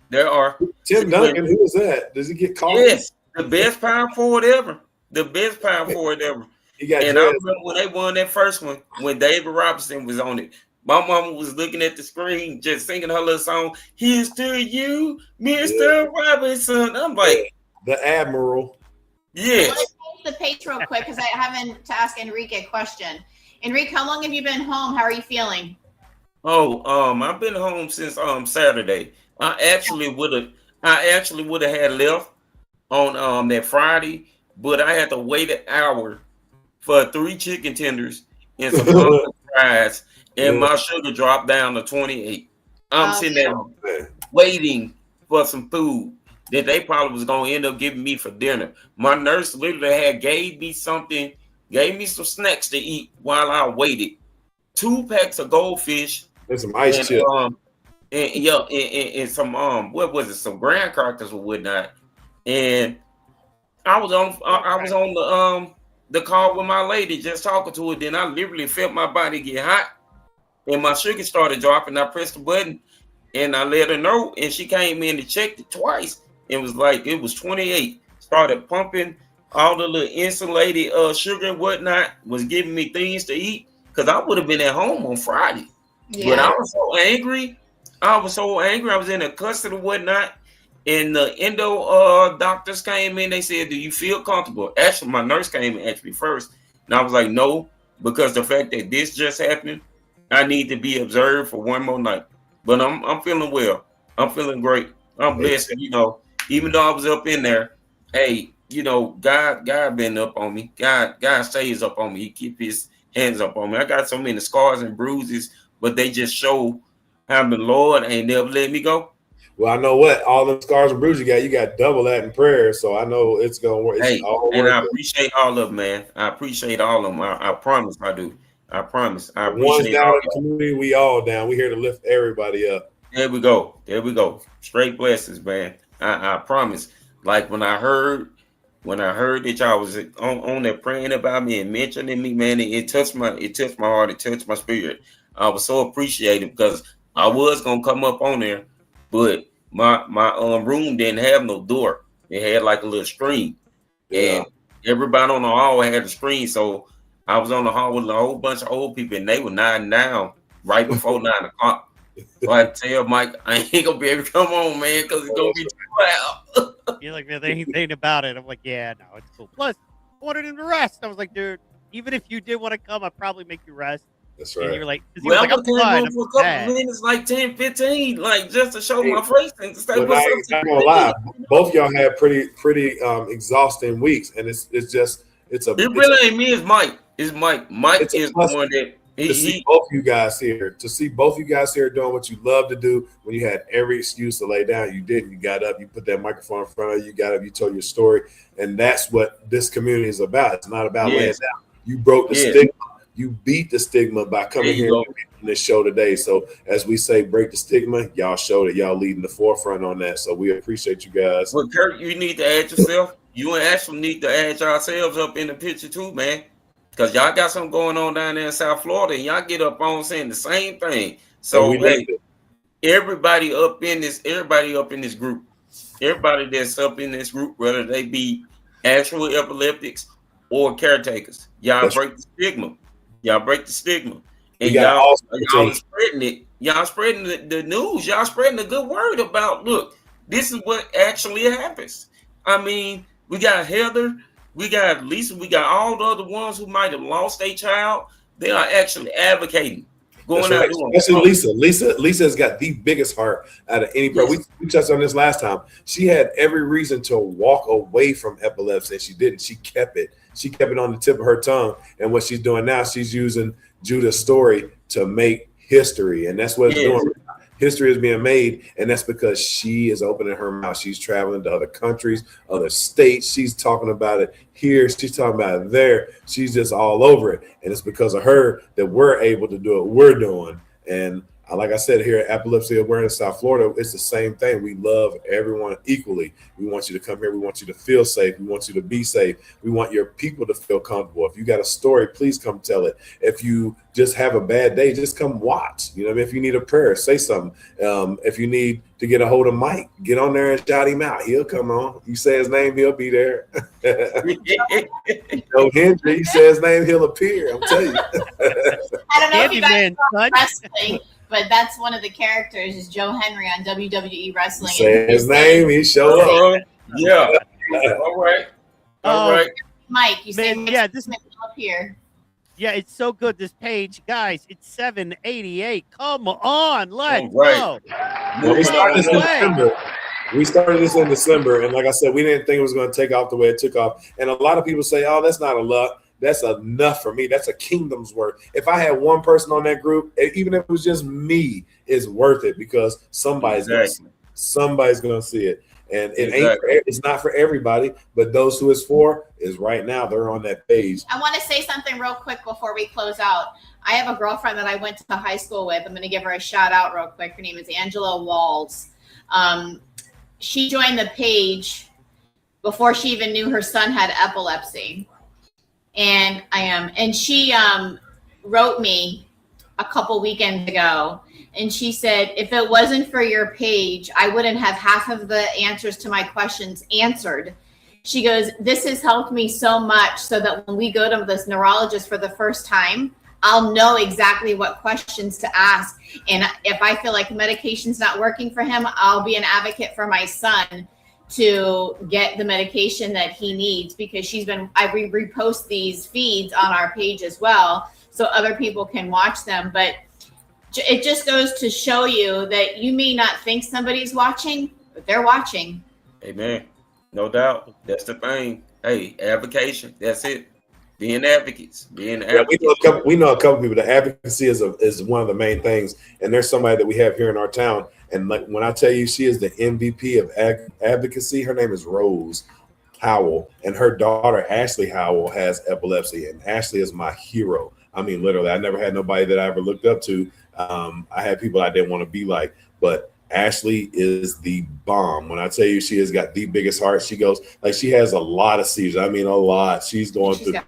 There are. Tim Duncan, who is that? Does he get caught? Yes, the best power forward ever. The best power forward ever. He got And I dressed. remember when they won that first one, when David Robinson was on it. My mama was looking at the screen, just singing her little song, "Here's to you, Mr. Robinson." I'm like, The Admiral. yes. Let's change the pace real quick because I haven't to ask Enrique a question. Enrique, how long have you been home? How are you feeling? Oh, I've been home since Saturday. I actually would have had left on that Friday, but I had to wait an hour for 3 chicken tenders and some pumpkin fries, and my sugar dropped down to 28. I'm sitting there waiting for some food that they probably was gonna end up giving me for dinner. My nurse literally gave me some snacks to eat while I waited. 2 packs of goldfish There's some ice chips. and some what was it, some graham crackers or whatnot. And I was on the call with my lady, just talking to her. Then I literally felt my body get hot, and my sugar started dropping. I pressed the button, and I let her know, and she came in and checked it twice. It was 28. Started pumping all the little insulated sugar and whatnot. Was giving me things to eat because I would have been at home on Friday. But I was so angry. I was in a custard and whatnot. And the endo doctors came in. They said, "Do you feel comfortable?" Actually, my nurse came and asked me first, and I was like, "No," because the fact that this just happened, I need to be observed for one more night. But I'm feeling well. I'm feeling great. I'm blessed. You know, even though I was up in there, hey, you know, God been up on me. God stays up on me. He keep His hands up on me. I got so many scars and bruises, but they just show how the Lord ain't never let me go. Well, I know what all the scars and bruises you got double that in prayer. So I know it's gonna work. It's Hey, all and I worth it. appreciate all of them, man. I appreciate all of them. I promise I do. I promise. I The ones appreciate down all in of the them. community, we all down. We here to lift everybody up. There we go. There we go. Straight blessings, man. I promise. Like when I heard that y'all was on there praying about me and mentioning me, man, it touched my heart, it touched my spirit. I was so appreciative because I was gonna come up on there, but my room didn't have no door. It had like a little screen, and everybody on the hall had a screen. So I was on the hall with a whole bunch of old people, and they were nodding down right before 9 o'clock. So I tell Mike, I ain't gonna be able to come on, man, because it's gonna be too loud. You're like, man, they ain't thinking about it. I'm like, yeah, no, it's cool. Plus, I wanted him to rest. I was like, dude, even if you did want to come, I'd probably make you rest. That's And right. you're like, Well, like, I'm fine. for a couple minutes, like 10, 15, like just to show my face and to say But what's I up. ain't not gonna lie, both of y'all had pretty exhausting weeks, and it's It really ain't me, it's Mike. It's Mike. Mike It's a is the plus one that to see both you guys here, doing what you love to do. When you had every excuse to lay down, you didn't. You got up, you put that microphone in front of you, you got up, you told your story, and that's what this community is about. It's not about laying down. You broke the stigma. You beat the stigma by coming here on this show today. So as we say, break the stigma. Y'all showed it. Y'all leading the forefront on that. So we appreciate you guys. Well, Kurt, you need to add yourself. You and Ashley need to add yourselves up in the picture too, man. Because y'all got something going on down there in South Florida, and y'all get up on saying the same thing. So hey, everybody up in this group, everybody that's up in this group, whether they be actual epileptics or caretakers, y'all break the stigma. Y'all break the stigma. And y'all spreading it. Y'all spreading the news. Y'all spreading the good word about, look, this is what actually happens. I mean, we got Heather, we got Lisa, we got all the other ones who might have lost a child. They are actually advocating. Going out doing. Especially Lisa. Lisa has got the biggest heart out of any person. We touched on this last time. She had every reason to walk away from epilepsy, and she didn't. She kept it. She kept it on the tip of her tongue. And what she's doing now, she's using Judah's story to make history. And that's what it's doing. History is being made, and that's because she is opening her mouth. She's traveling to other countries, other states. She's talking about it here. She's talking about it there. She's just all over it. And it's because of her that we're able to do what we're doing. And like I said, here at Epilepsy Awareness South Florida, it's the same thing. We love everyone equally. We want you to come here. We want you to feel safe. We want you to be safe. We want your people to feel comfortable. If you got a story, please come tell it. If you just have a bad day, just come watch. You know what I mean? If you need a prayer, say something. If you need to get a hold of Mike, get on there and shout him out. He'll come on. You say his name, he'll be there. Henry, you say his name, he'll appear. I'm telling you. I don't know if you guys know wrestling, but that's one of the characters is Joe Henry on WWE Wrestling. Say his name, he showed up. Yeah. All right. All right. Mike, you say this up here. Yeah, it's so good. This page, guys, it's 788. Come on, let's go. Well, we started this in December. We started this in December, and like I said, we didn't think it was going to take off the way it took off. And a lot of people say, "Oh, that's not a lot. That's enough for me. That's a kingdom's worth." If I had one person on that group, even if it was just me, it's worth it because somebody's going to see it. And it's not for everybody, but those who it's for is right now. They're on that page. I want to say something real quick before we close out. I have a girlfriend that I went to high school with. I'm going to give her a shout out real quick. Her name is Angela Walls. She joined the page before she even knew her son had epilepsy. And she wrote me a couple weekends ago. And she said, if it wasn't for your page, I wouldn't have half of the answers to my questions answered. She goes, this has helped me so much so that when we go to this neurologist for the first time, I'll know exactly what questions to ask. And if I feel like medication's not working for him, I'll be an advocate for my son to get the medication that he needs, because I repost these feeds on our page as well, so other people can watch them. But it just goes to show you that you may not think somebody's watching, but they're watching. Amen. No doubt. That's the thing. Hey, advocation. That's it. Being advocates. Being advocates. We know a couple people. The advocacy is one of the main things. And there's somebody that we have here in our town. And like when I tell you she is the MVP of advocacy, her name is Rose Howell. And her daughter, Ashley Howell, has epilepsy. And Ashley is my hero. I mean, literally, I never had nobody that I ever looked up to. I had people I didn't want to be like, but Ashley is the bomb. When I tell you she has got the biggest heart, she goes, like, she has a lot of seizures. I mean, a lot. She's got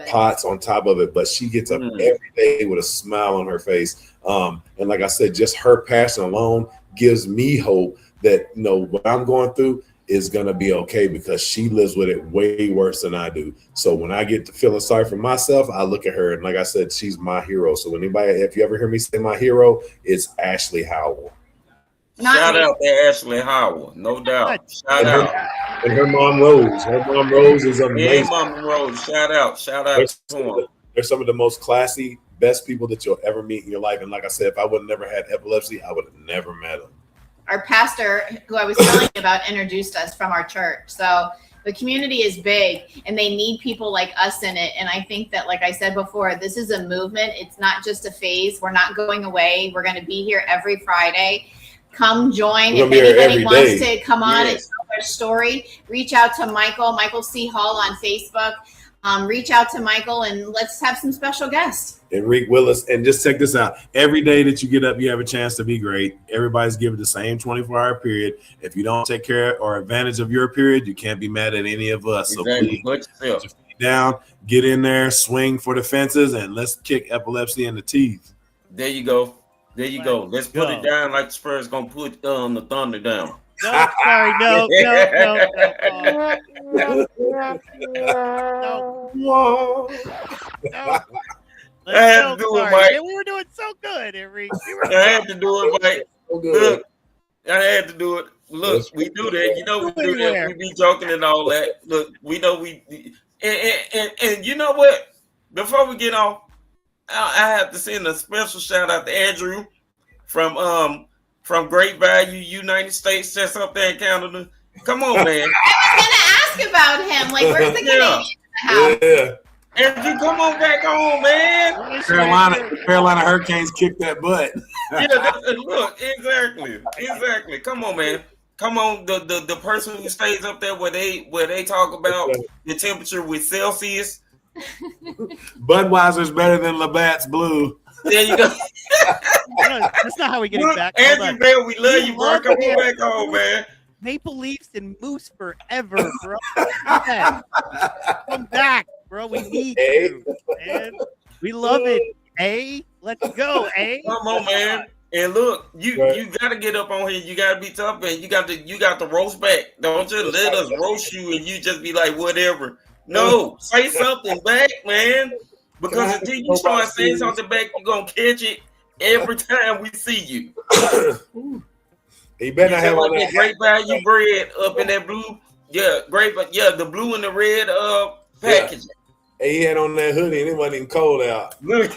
pots on top of it, but she gets up every day with a smile on her face. And like I said, just her passion alone gives me hope that, you know, what I'm going through is going to be okay, because she lives with it way worse than I do. So when I get to feeling sorry for myself, I look at her, and like I said, she's my hero. So if you ever hear me say my hero, it's Ashley Howell. Shout out to Ashley Howell, no doubt. Shout out. And her mom Rose. Her mom Rose is amazing. Yeah, Mama Rose. Shout out. They're some of the most classy, best people that you'll ever meet in your life. And like I said, if I would have never had epilepsy, I would have never met them. Our pastor, who I was telling you about, introduced us from our church. So the community is big, and they need people like us in it. And I think that, like I said before, this is a movement. It's not just a phase. We're not going away. We're going to be here every Friday. Come join. If anybody wants to come on and tell their story, reach out to Michael C. Hall on Facebook. Reach out to Michael, and let's have some special guests. Enrique Willis. And just check this out. Every day that you get up, you have a chance to be great. Everybody's given the same 24-hour period. If you don't take care or advantage of your period, you can't be mad at any of us. Exactly. So please, put your feet down, get in there, swing for the fences, and let's kick epilepsy in the teeth. There you go. Let's put it down like the Spurs gonna put the Thunder down. No, sorry, no. I had to do it, Mike. We were doing so good, Enrique. I had to do it, Mike. Look, I had to do it. Look, we do that. You know, we do that. We be joking and all that. Look, we know and you know what? Before we get off, I have to send a special shout out to Andrew from Great Value, United States, that's up there in Canada. Come on, man. I was gonna ask about him. Like, where's the Canadian in the house? Andrew, come on back home, man. Carolina Hurricanes kicked that butt. Look, exactly. Come on, man. Come on, the person who stays up there where they talk about the temperature with Celsius. Budweiser's better than Labatt's Blue. There you go. That's not how we get it back. Andrew, man, we love you, bro. Come on back home, man. Maple Leafs and Moose forever, bro. Come back, bro. We need you, man. We love it. Hey, let's go. Hey, come on, man. And look, you gotta get up on here. You gotta be tough, and you got to roast back. Don't just let us roast you and you just be like whatever. No, say something back, man. Because until you start saying something back, you're gonna catch it every time we see you. You better not have like that Great Value bread up in that blue. Yeah, the blue and the red packaging. Hey, he had on that hoodie and it wasn't even cold out. Look,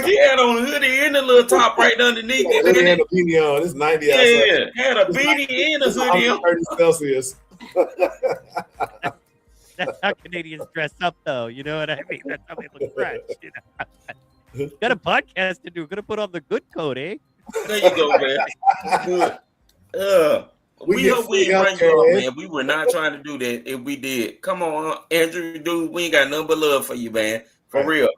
he had on a hoodie and a little top right underneath it. He had a beanie on. It's 90 outside. Yeah, had a beanie and a hoodie on. 30 Celsius. That's how Canadians dress up, though. You know what I mean? That's how they look fresh. You know? Got a podcast to do. Gonna put on the good coat, eh? There you go, man. Good. We hope we didn't bring you up, man. We were not trying to do that. If we did, come on, Andrew, dude. We ain't got nothing but love for you, man. For real.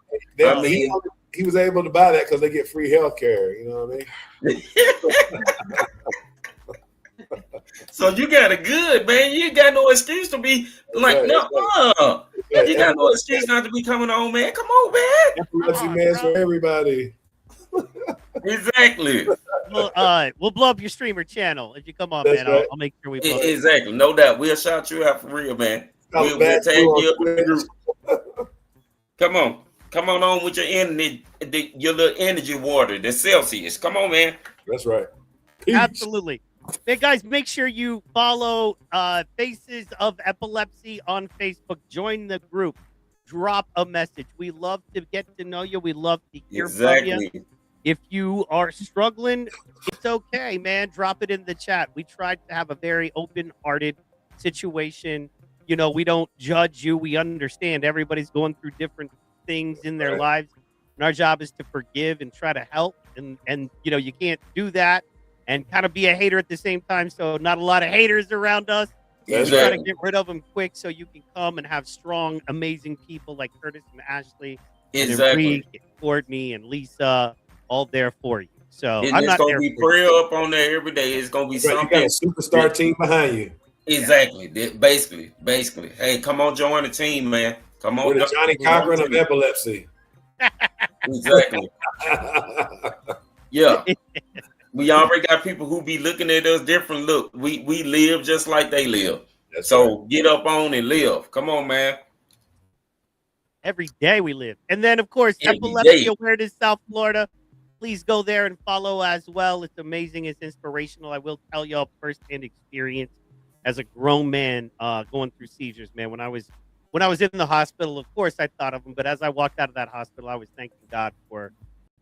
I mean, he was able to buy that because they get free health care. You know what I mean? So you got it good, man. You ain't got no excuse to be like, You got no excuse not to be coming on, man. Come on, man. Epilepsy man's for everybody. Exactly. We'll blow up your streamer channel if you come on, man. I'll make sure we blow it. Exactly. No doubt. We'll shout you out for real, man. We'll tag you up in the group. Come on with your energy, your little energy water, the Celsius. Come on, man. That's right. Peace. Absolutely. Hey guys, make sure you follow Faces of Epilepsy on Facebook. Join the group. Drop a message. We love to get to know you. We love to hear from you. If you are struggling, it's okay, man. Drop it in the chat. We tried to have a very open-hearted situation. You know, we don't judge you. We understand everybody's going through different things in their lives. And our job is to forgive and try to help. And you know, you can't do that and kind of be a hater at the same time. So not a lot of haters around us. That's Try right. to get rid of them quick so you can come and have strong, amazing people like Curtis and Ashley and Enrique and Courtney and Lisa all there for you. So And I'm it's not gonna there be for prayer you. up on there every day. It's gonna be You something. got a superstar team behind you. Exactly. Basically. Hey, come on, join the team, man. Come on. We're the Johnny Cochran of epilepsy. Exactly. Yeah. We already got people who be looking at us different. Look, we live just like they live. That's so right. get up on and live. Come on, man. Every day we live. And then, of course, Every Epilepsy day. Awareness South Florida. Please go there and follow as well. It's amazing. It's inspirational. I will tell y'all firsthand experience as a grown man going through seizures, man. When I was in the hospital, of course, I thought of them. But as I walked out of that hospital, I was thanking God for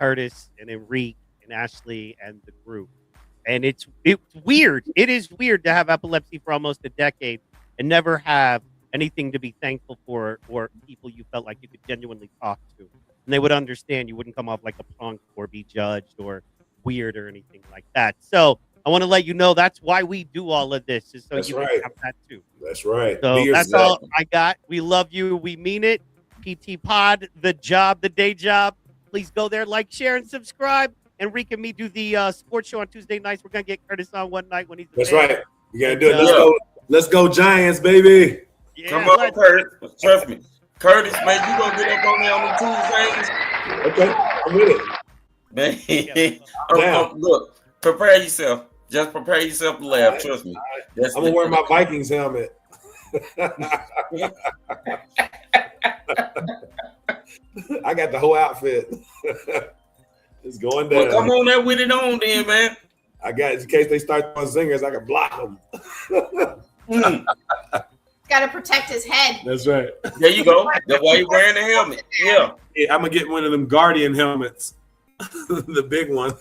Curtis and Enrique and Ashley and the group. And it's weird. It is weird to have epilepsy for almost a decade and never have anything to be thankful for or people you felt like you could genuinely talk to. And they would understand. You wouldn't come off like a punk or be judged or weird or anything like that. So I want to let you know that's why we do all of this, is so That's you right. can have that too. That's right. So that's all I got. We love you. We mean it. PT Pod, the day job. Please go there, like, share, and subscribe. Enrique and me do the sports show on Tuesday nights. We're gonna get Curtis on one night when he's. That's right. You gotta do it. Let's go, Giants, baby. Yeah, come on, Curtis. Trust me, Curtis, man. You gonna get up on there on the Tuesdays? Okay, I'm with it. Man, look, prepare yourself. Just prepare yourself to laugh. Trust me. I'm gonna wear my Vikings helmet. I got the whole outfit. It's going down. Well, come on there with it on then, man. I got it in case they start throwing zingers, I can block them. Got to protect his head. That's right. There you go. That's why you're wearing the helmet. Yeah. I'm gonna get one of them Guardian helmets, the big one.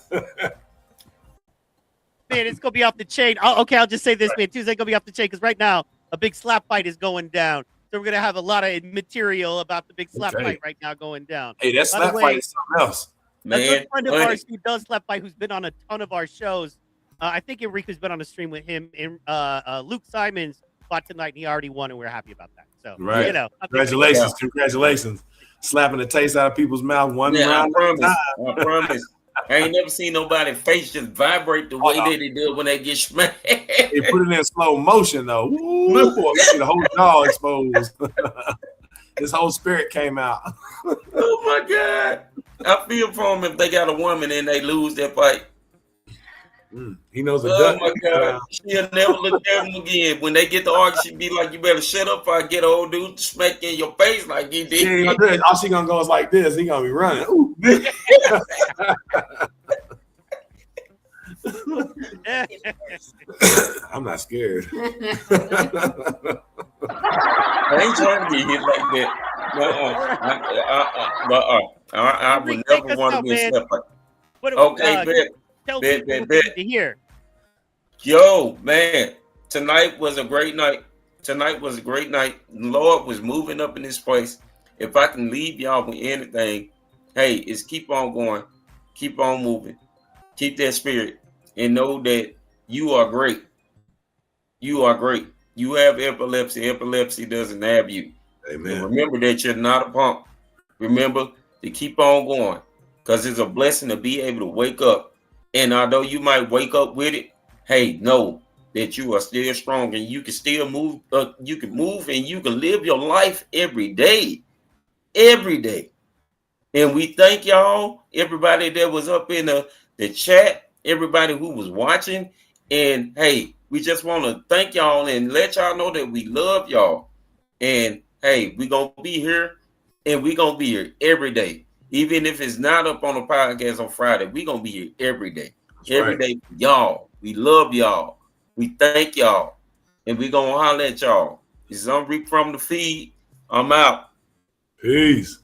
Man, it's gonna be off the chain. Okay, I'll just say this, man. Tuesday gonna be off the chain because right now a big slap fight is going down. So we're gonna have a lot of material about the big slap fight right now going down. Hey, that slap fight is something else. Man, a good friend of ours who does slap fight, who's been on a ton of our shows. I think Enrique's been on a stream with him. And Luke Simons fought tonight, and he already won, and we're happy about that. So, right. You know, congratulations. Slapping the taste out of people's mouth one round at a time. I promise. I ain't never seen nobody's face just vibrate the way that they do when they get smacked. They put it in slow motion, though. Ooh, boy, you see the whole jaw exposed. His whole spirit came out. Oh, my God. I feel for them if they got a woman and they lose that fight. He knows a duck. Oh, my God. She'll never look at him again. When they get the argument, she'll be like, you better shut up or I get an old dude to smack in your face like he did. All she going to go is like this. He going to be running. Ooh. I'm not scared. I ain't trying to get hit like that. I would never want to be a step like that. Okay, bet. To hear. Yo, man, tonight was a great night. The Lord was moving up in this place. If I can leave y'all with anything, hey, it's keep on going, keep on moving, keep that spirit, and know that you are great. You are great. You have epilepsy. Epilepsy doesn't have you. Amen. And remember that you're not a punk. Remember to keep on going, because it's a blessing to be able to wake up. And although you might wake up with it, hey, know that you are still strong and you can still move. You can move and you can live your life every day. Every day. And we thank y'all, everybody that was up in the chat, everybody who was watching. And hey, we just want to thank y'all and let y'all know that we love y'all. And hey, we're going to be here And we gonna be here every day. Even if it's not up on the podcast on Friday, we gonna be here every day. Every day for y'all. We love y'all. We thank y'all. And we gonna holler at y'all. This is Enrique from the feed. I'm out. Peace.